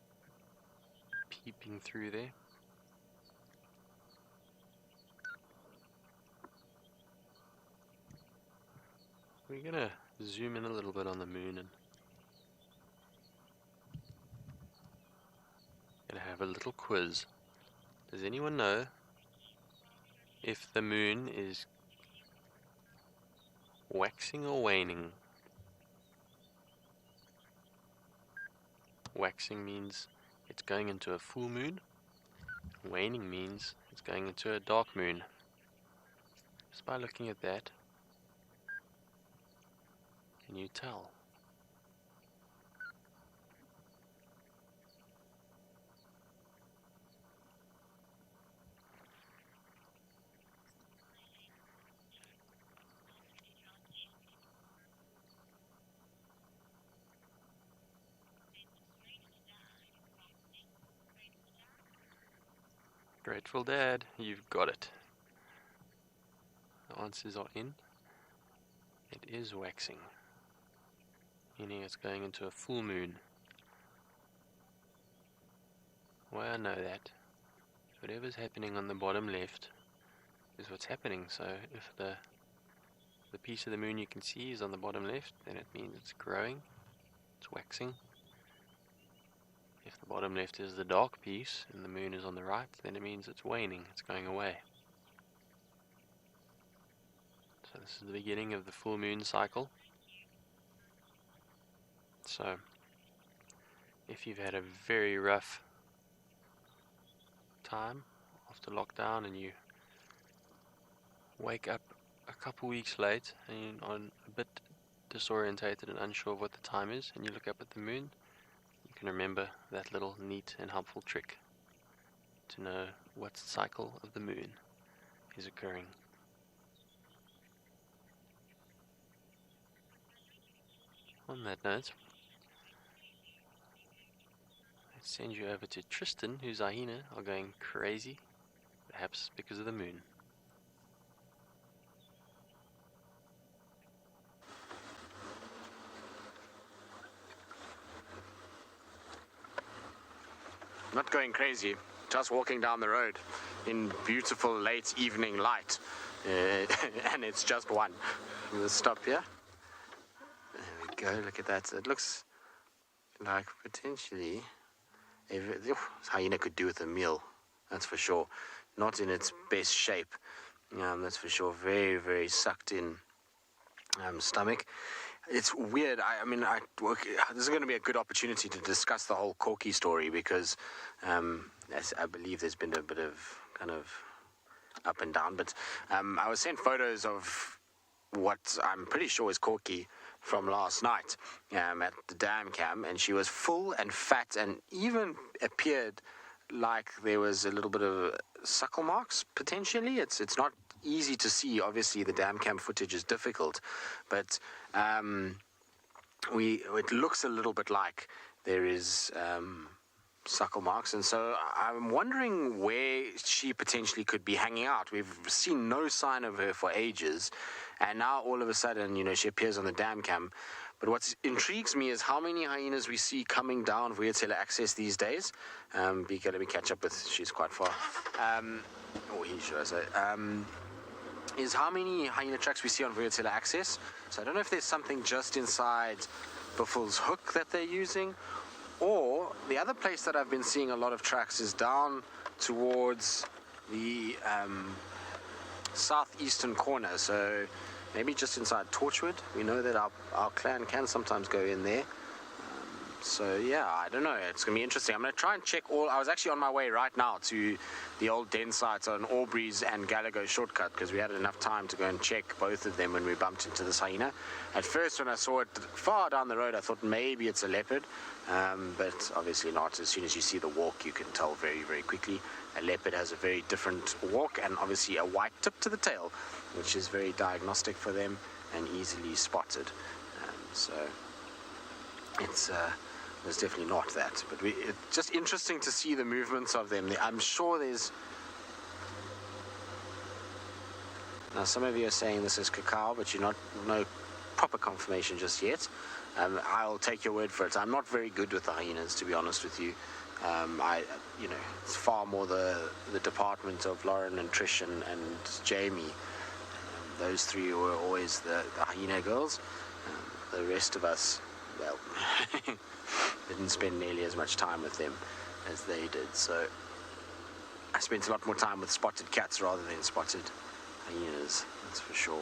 peeping through there. We're gonna zoom in a little bit on the moon and gonna have a little quiz. Does anyone know if the moon is waxing or waning? Waxing means it's going into a full moon. Waning means it's going into a dark moon. Just by looking at that, can you tell? Grateful Dad, you've got it. The answers are in. It is waxing, meaning it's going into a full moon. Why I know that, whatever's happening on the bottom left is what's happening. So if the piece of the moon you can see is on the bottom left, then it means it's growing, it's waxing. If the bottom left is the dark piece and the moon is on the right, then it means it's waning, it's going away. So this is the beginning of the full moon cycle. So if you've had a very rough time after lockdown and you wake up a couple weeks late and you're a bit disorientated and unsure of what the time is, and you look up at the moon, you can remember that little neat and helpful trick to know what cycle of the moon is occurring. On that note, let's send you over to Tristan, whose hyena are going crazy, perhaps because of the moon. Not going crazy, just walking down the road in beautiful late evening light. And it's just one. We'll stop here. There we go, look at that. It looks like potentially this hyena could do with a meal, that's for sure. Not in its best shape, that's for sure. Very, very sucked in stomach. It's weird. This is going to be a good opportunity to discuss the whole Corky story because I believe there's been a bit of kind of up and down. But I was sent photos of what I'm pretty sure is Corky from last night at the dam cam, and she was full and fat and even appeared like there was a little bit of suckle marks potentially. It's not easy to see. Obviously, the dam cam footage is difficult, but it looks a little bit like there is suckle marks, and so I'm wondering where she potentially could be hanging out. We've seen no sign of her for ages, and now all of a sudden, she appears on the dam cam. But what intrigues me is how many hyenas we see coming down Weirtail Access these days. Bika, let me catch up with, she's quite far. He should I say. Is how many hyena tracks we see on Weirtail Access. So I don't know if there's something just inside Buffalo's Hook that they're using, or the other place that I've been seeing a lot of tracks is down towards the southeastern corner. So maybe just inside Torchwood. We know that our clan can sometimes go in there. So yeah, I don't know. It's going to be interesting. I'm going to try and check all. I was actually on my way right now to the old den sites on Aubrey's and Gallagher shortcut because we had enough time to go and check both of them when we bumped into this hyena. At first, when I saw it far down the road, I thought maybe it's a leopard, but obviously not. As soon as you see the walk, you can tell very, very quickly. A leopard has a very different walk and obviously a white tip to the tail, which is very diagnostic for them and easily spotted. So it's definitely not that, but it's just interesting to see the movements of them. I'm sure there's... Now, some of you are saying this is cacao, but you're not no proper confirmation just yet. I'll take your word for it. I'm not very good with the hyenas, to be honest with you. It's far more the department of Lauren and Trish and Jamie. Those three were always the hyena girls. The rest of us, well, didn't spend nearly as much time with them as they did. So I spent a lot more time with spotted cats rather than spotted hyenas, that's for sure.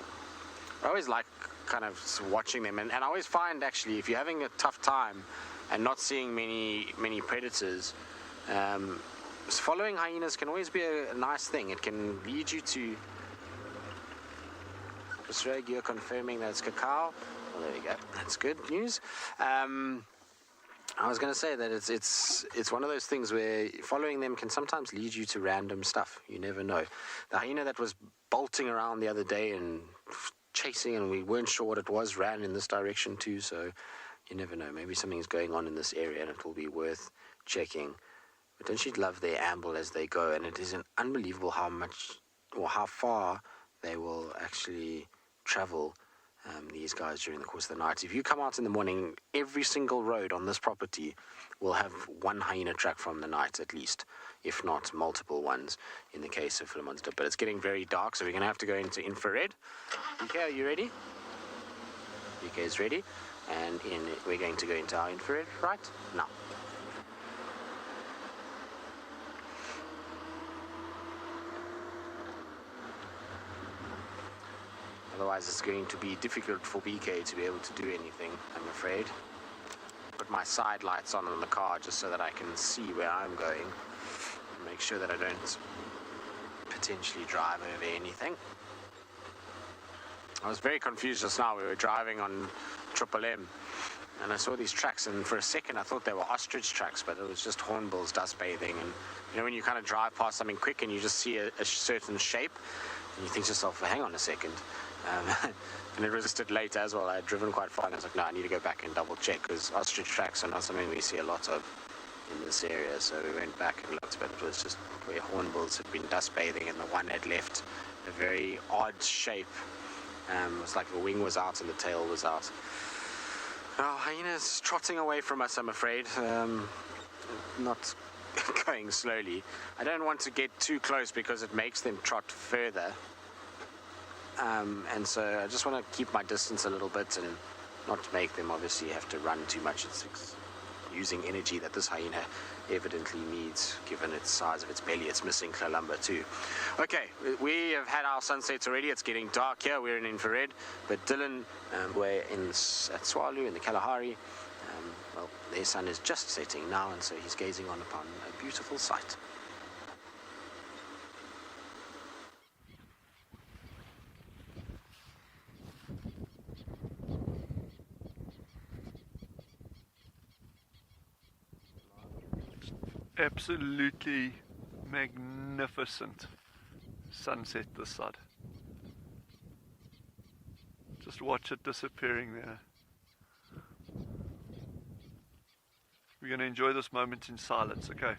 I always like kind of watching them, and I always find actually if you're having a tough time and not seeing many predators, following hyenas can always be a nice thing. It can lead you to... You're confirming that it's cacao. Well, there we go. That's good news. I was going to say that it's one of those things where following them can sometimes lead you to random stuff. You never know. The hyena that was bolting around the other day and chasing, and we weren't sure what it was, ran in this direction too. So you never know. Maybe something's going on in this area, and it will be worth checking. But don't you love their amble as they go? And it is unbelievable how much or how far they will actually travel. These guys during the course of the night. If you come out in the morning, every single road on this property will have one hyena track from the night at least, if not multiple ones in the case of Monster. But it's getting very dark, so we're going to have to go into infrared. BK, are you ready? BK is ready, and we're going to go into our infrared right now. Otherwise, it's going to be difficult for BK to be able to do anything, I'm afraid. Put my side lights on the car just so that I can see where I'm going. And make sure that I don't potentially drive over anything. I was very confused just now. We were driving on Triple M, and I saw these tracks, and for a second I thought they were ostrich tracks, but it was just hornbills dust bathing. And when you kind of drive past something quick and you just see a certain shape, and you think to yourself, well, hang on a second. And it resisted later as well. I had driven quite far, and I was like, no, I need to go back and double check, because ostrich tracks are not something we see a lot of in this area. So we went back and looked, but it was just where hornbills had been dust bathing, and the one had left a very odd shape. It was like the wing was out and the tail was out. Oh, hyenas trotting away from us, I'm afraid. Not going slowly. I don't want to get too close because it makes them trot further. And so I just want to keep my distance a little bit and not make them obviously have to run too much. It's using energy that this hyena evidently needs, given its size of its belly. It's missing lumber too. Okay, we have had our sunsets already. It's getting dark here. We're in infrared, but Dylan, we're at Swalu in the Kalahari. Well, their sun is just setting now, and so he's gazing on upon a beautiful sight. Absolutely magnificent sunset this side. Just watch it disappearing there. We're going to enjoy this moment in silence, okay?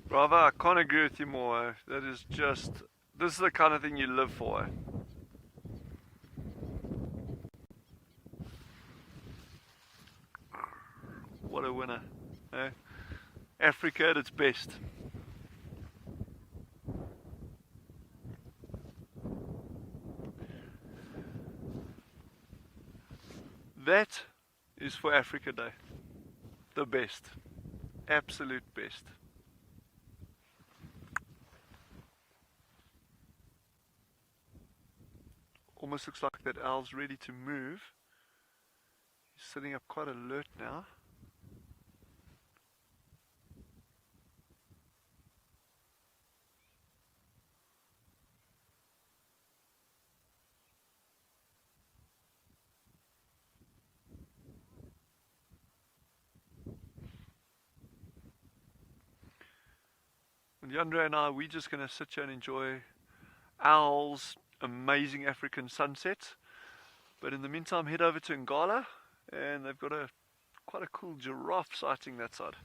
Bravo, I can't agree with you more. That is just, this is the kind of thing you live for. What a winner. Africa at its best. That is for Africa Day. The best. Absolute best. Almost looks like that owl's ready to move. He's sitting up quite alert now. And Yandre and I, we're just going to sit here and enjoy owls, amazing African sunsets. But in the meantime, head over to Ngala, and they've got quite a cool giraffe sighting that side.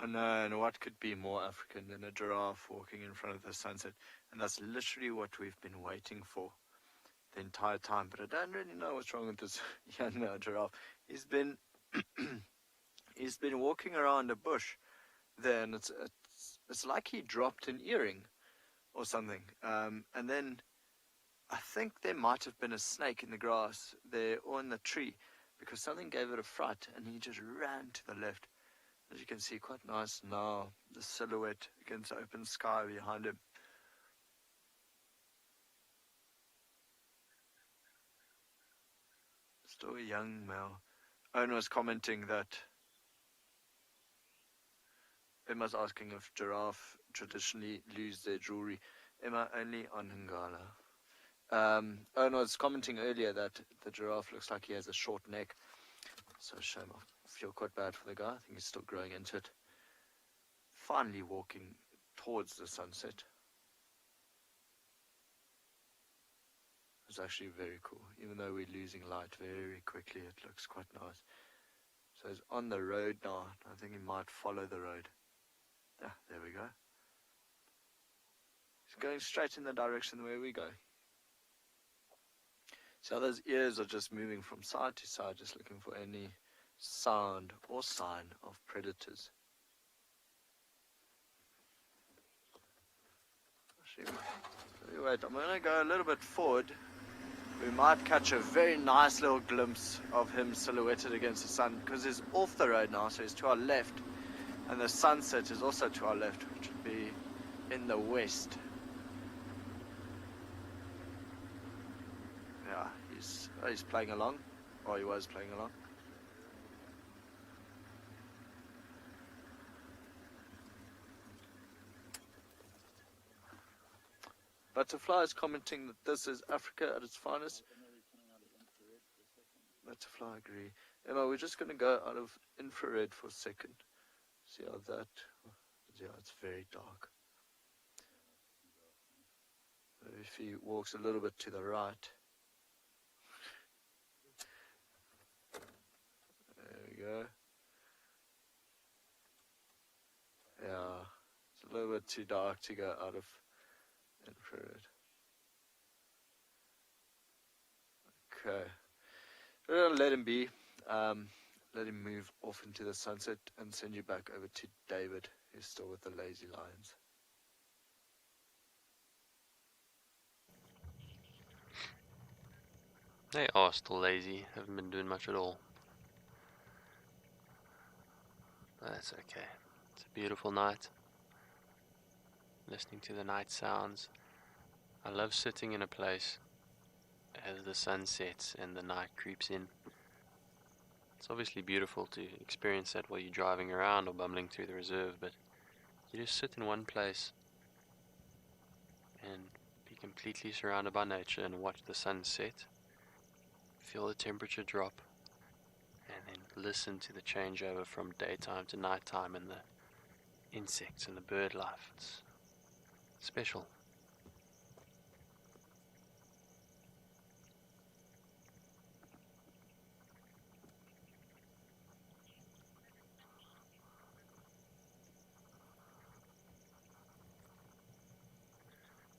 And what could be more African than a giraffe walking in front of the sunset? And that's literally what we've been waiting for the entire time. But I don't really know what's wrong with this young giraffe. He's been walking around a bush there, and it's like he dropped an earring or something. And then I think there might have been a snake in the grass there or in the tree, because something gave it a fright, and he just ran to the left. As you can see, quite nice now, the silhouette against the open sky behind him. Still a young male. Owen was commenting that Emma's asking if giraffe traditionally lose their jewelry. Emma, only on Ngala. Owen was commenting earlier that the giraffe looks like he has a short neck. So shame, I feel quite bad for the guy. I think he's still growing into it. Finally walking towards the sunset. It's actually very cool. Even though we're losing light very quickly, it looks quite nice. So he's on the road now. I think he might follow the road. Yeah, there we go. He's going straight in the direction where we go. So those ears are just moving from side to side, just looking for any sound or sign of predators. wait, I'm going to go a little bit forward. We might catch a very nice little glimpse of him silhouetted against the sun, because he's off the road now, so he's to our left, and the sunset is also to our left, which would be in the west. Yeah, he's playing along, or he was playing along. Butterfly is commenting that this is Africa at its finest. Butterfly agree. Emma, we're just going to go out of infrared for a second. See how that... Yeah, it's very dark. If he walks a little bit to the right. There we go. Yeah, it's a little bit too dark to go out of infrared. Okay. We're going to let him be. Let him move off into the sunset and send you back over to David, who's still with the lazy lions. They are still lazy, haven't been doing much at all. But that's okay. It's a beautiful night. Listening to the night sounds. I love sitting in a place as the sun sets and the night creeps in. It's obviously beautiful to experience that while you're driving around or bumbling through the reserve, but you just sit in one place and be completely surrounded by nature and watch the sun set, feel the temperature drop, and then listen to the changeover from daytime to nighttime and the insects and the bird life. It's special.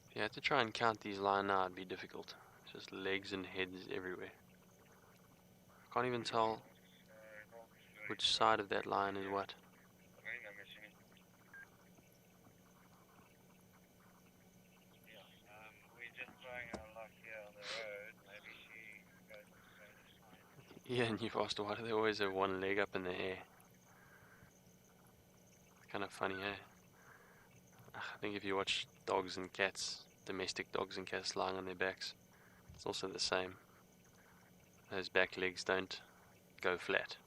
If you had to try and count these lions now, it'd be difficult. It's just legs and heads everywhere. I can't even tell which side of that lion is what. Yeah, and you've asked why do they always have one leg up in the air? Kind of funny, eh? I think if you watch dogs and cats, domestic dogs and cats lying on their backs, it's also the same. Those back legs don't go flat.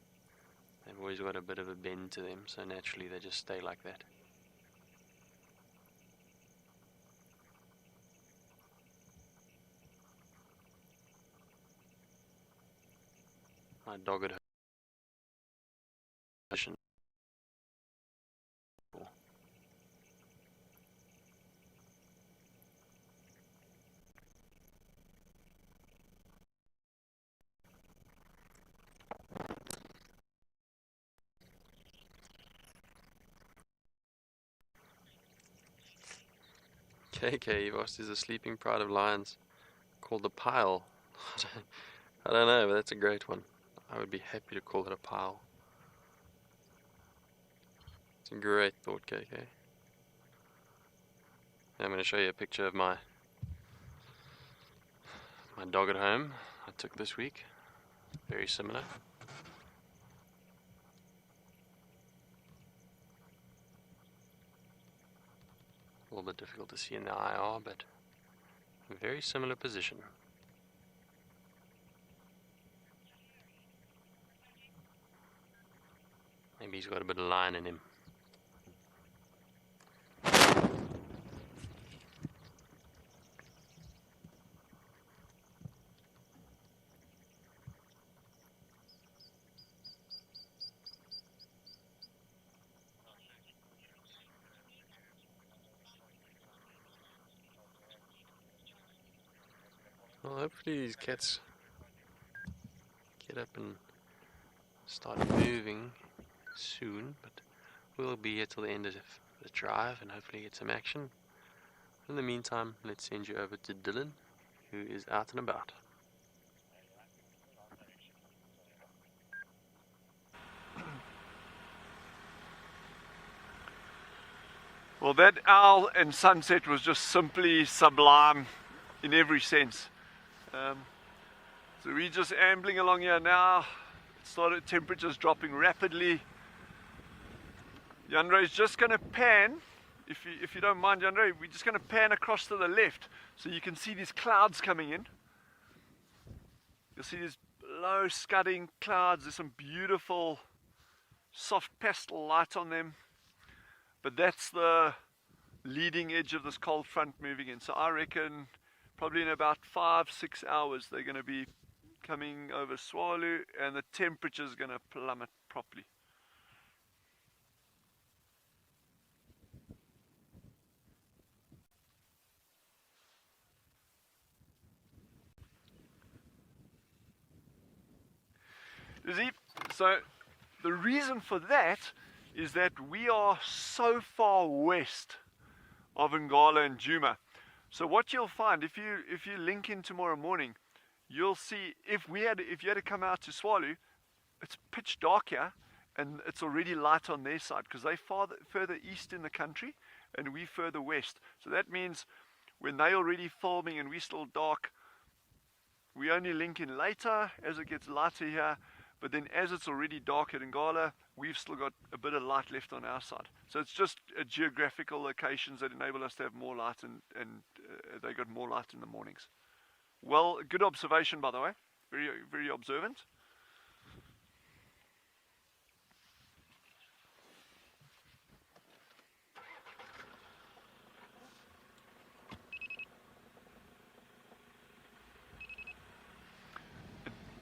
They've always got a bit of a bend to them, so naturally they just stay like that. My dog at home. KK, you've asked, is a sleeping pride of lions called the pile? I don't know, but that's a great one. I would be happy to call it a pile. It's a great thought, KK. I'm going to show you a picture of my dog at home I took this week. Very similar. A little bit difficult to see in the IR, but a very similar position. Maybe he's got a bit of line in him. Well, hopefully these cats get up and start moving soon, but we'll be here till the end of the drive and hopefully get some action. In the meantime, let's send you over to Dylan, who is out and about. Well, that owl and sunset was just simply sublime in every sense. So we're just ambling along here now. It started temperatures dropping rapidly. Yandre is just going to pan, if you don't mind, Yandre, we're just going to pan across to the left so you can see these clouds coming in. You'll see these low scudding clouds. There's some beautiful soft pastel light on them. But that's the leading edge of this cold front moving in. So I reckon probably in about 5-6 hours they're going to be coming over Swallow and the temperature's going to plummet properly. So the reason for that is that we are so far west of Ngala and Djuma. So what you'll find if you link in tomorrow morning, you'll see if you had to come out to Swallow, it's pitch dark here and it's already light on their side because they're further east in the country and we further west. So that means when they're already filming and we're still dark, we only link in later as it gets lighter here. But then as it's already dark at Ngala, we've still got a bit of light left on our side. So it's just geographical locations that enable us to have more light and they got more light in the mornings. Well, good observation, by the way. Very, very observant.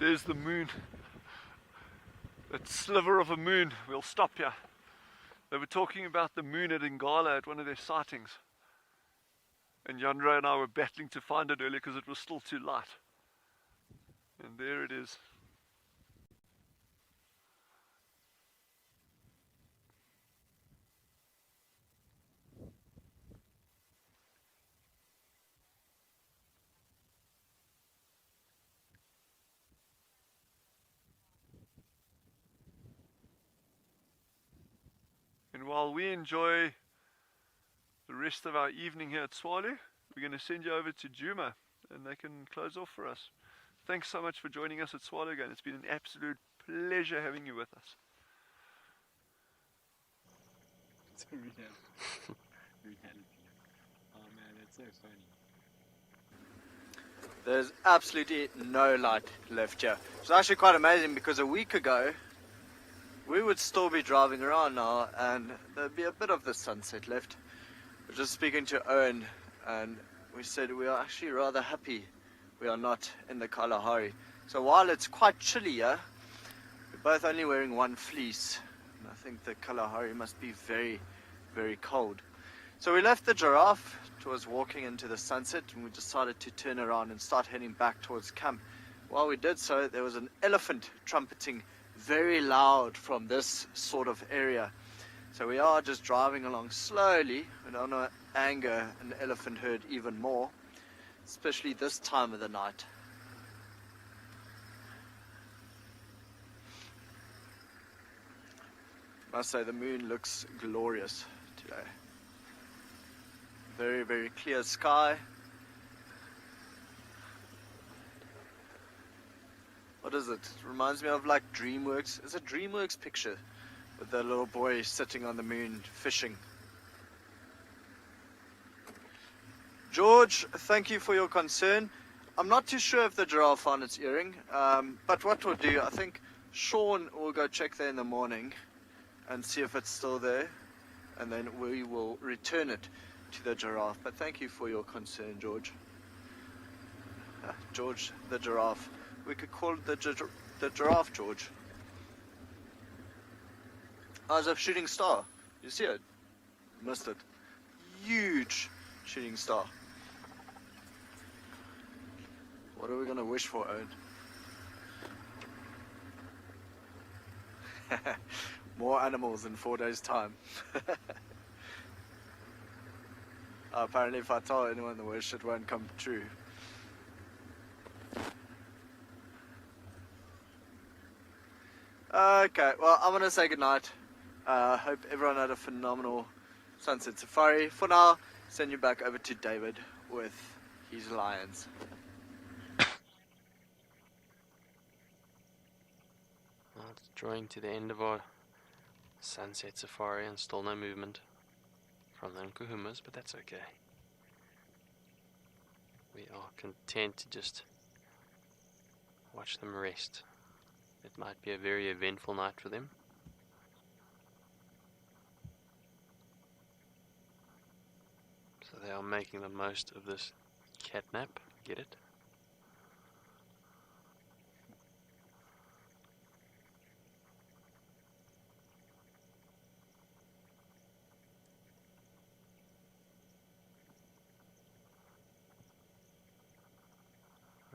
There's the moon. That sliver of a moon. We'll stop here. They were talking about the moon at Ngala at one of their sightings. And Yandre and I were battling to find it earlier because it was still too light. And there it is. And while we enjoy the rest of our evening here at Swallow, we're going to send you over to Djuma and they can close off for us. Thanks so much for joining us at Swallow again. It's been an absolute pleasure having you with us. It's a reality. Oh man, it's so funny. There's absolutely no light left here. It's actually quite amazing because a week ago we would still be driving around now and there'd be a bit of the sunset left. We're just speaking to Owen and we said we are actually rather happy we are not in the Kalahari. So while it's quite chilly here, we're both only wearing one fleece. And I think the Kalahari must be very, very cold. So we left the giraffe towards walking into the sunset and we decided to turn around and start heading back towards camp. While we did so, there was an elephant trumpeting very loud from this sort of area. So we are just driving along slowly. We don't want to anger an elephant herd even more, especially this time of the night. I must say the moon looks glorious today. Very, very clear sky. What is it? It reminds me of like DreamWorks. It's a DreamWorks picture with the little boy sitting on the moon fishing. George, thank you for your concern. I'm not too sure if the giraffe found its earring, but what we'll do, I think Sean will go check there in the morning and see if it's still there, and then we will return it to the giraffe. But thank you for your concern, George. George the giraffe. We could call it the giraffe George. Oh, it's a shooting star. You see it? Missed it. Huge shooting star. What are we going to wish for, Owen? More animals in 4 days' time. Apparently if I tell anyone the wish, it won't come true. Okay, well, I'm going to say goodnight. Hope everyone had a phenomenal Sunset Safari. For now, send you back over to David with his lions. Well, it's drawing to the end of our Sunset Safari and still no movement from the Nkuhumas, but that's okay. We are content to just watch them rest. It might be a very eventful night for them. So they are making the most of this catnap. Get it?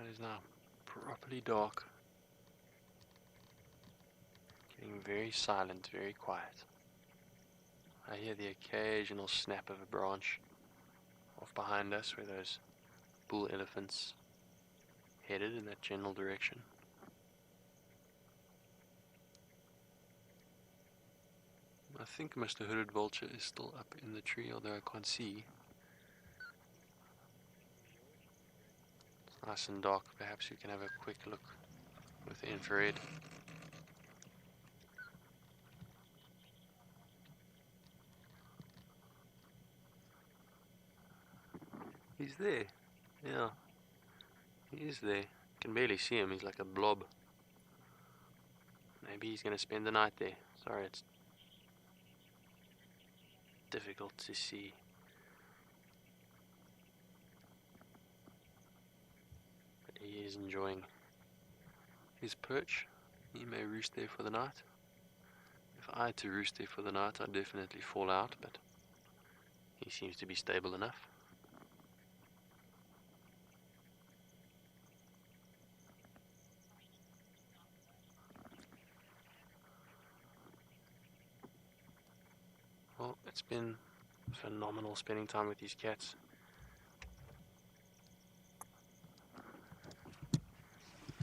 It is now properly dark. Getting very silent, very quiet. I hear the occasional snap of a branch off behind us where those bull elephants headed in that general direction. I think Mr. Hooded Vulture is still up in the tree, although I can't see. It's nice and dark. Perhaps you can have a quick look with the infrared. He's there. Yeah. He is there. Can barely see him. He's like a blob. Maybe he's going to spend the night there. Sorry, it's difficult to see. But he is enjoying his perch. He may roost there for the night. If I had to roost there for the night, I'd definitely fall out, but he seems to be stable enough. Well, it's been phenomenal spending time with these cats.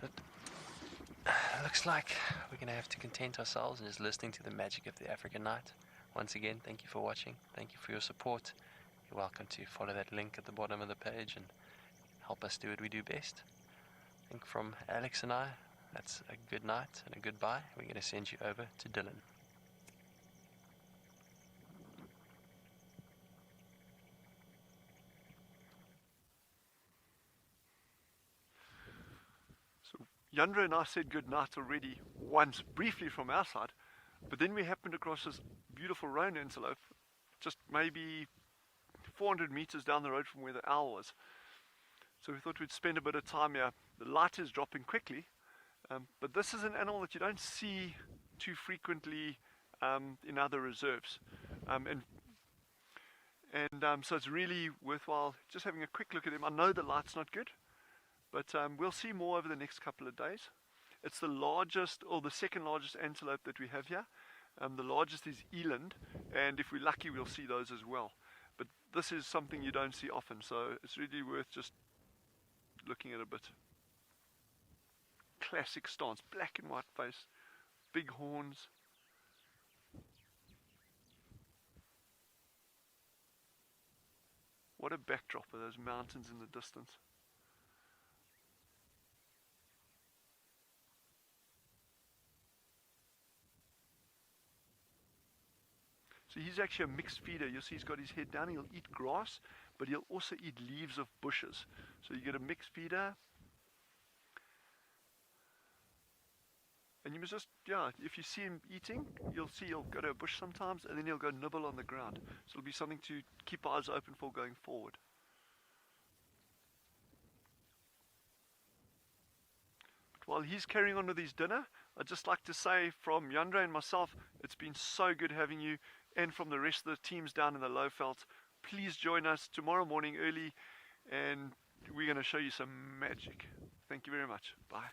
But looks like we're going to have to content ourselves and just listening to the magic of the African night. Once again, thank you for watching. Thank you for your support. You're welcome to follow that link at the bottom of the page and help us do what we do best. I think from Alex and I, that's a good night and a goodbye. We're going to send you over to Dylan. Yandra and I said good night already once, briefly from our side, but then we happened across this beautiful roan antelope, just maybe 400 meters down the road from where the owl was. So we thought we'd spend a bit of time here. The light is dropping quickly, but this is an animal that you don't see too frequently in other reserves. So it's really worthwhile just having a quick look at him. I know the light's not good, but we'll see more over the next couple of days. It's the largest, or the second largest antelope that we have here. The largest is eland, and if we're lucky we'll see those as well. But this is something you don't see often, so it's really worth just looking at a bit. Classic stance, black and white face, big horns. What a backdrop of those mountains in the distance. So he's actually a mixed feeder. You'll see he's got his head down. He'll eat grass, but he'll also eat leaves of bushes. So you get a mixed feeder. And you must just, if you see him eating, you'll see he'll go to a bush sometimes, and then he'll go nibble on the ground. So it'll be something to keep our eyes open for going forward. But while he's carrying on with his dinner, I'd just like to say from Yandra and myself, it's been so good having you, and from the rest of the teams down in the Lowveld. Please join us tomorrow morning early, and we're going to show you some magic. Thank you very much. Bye.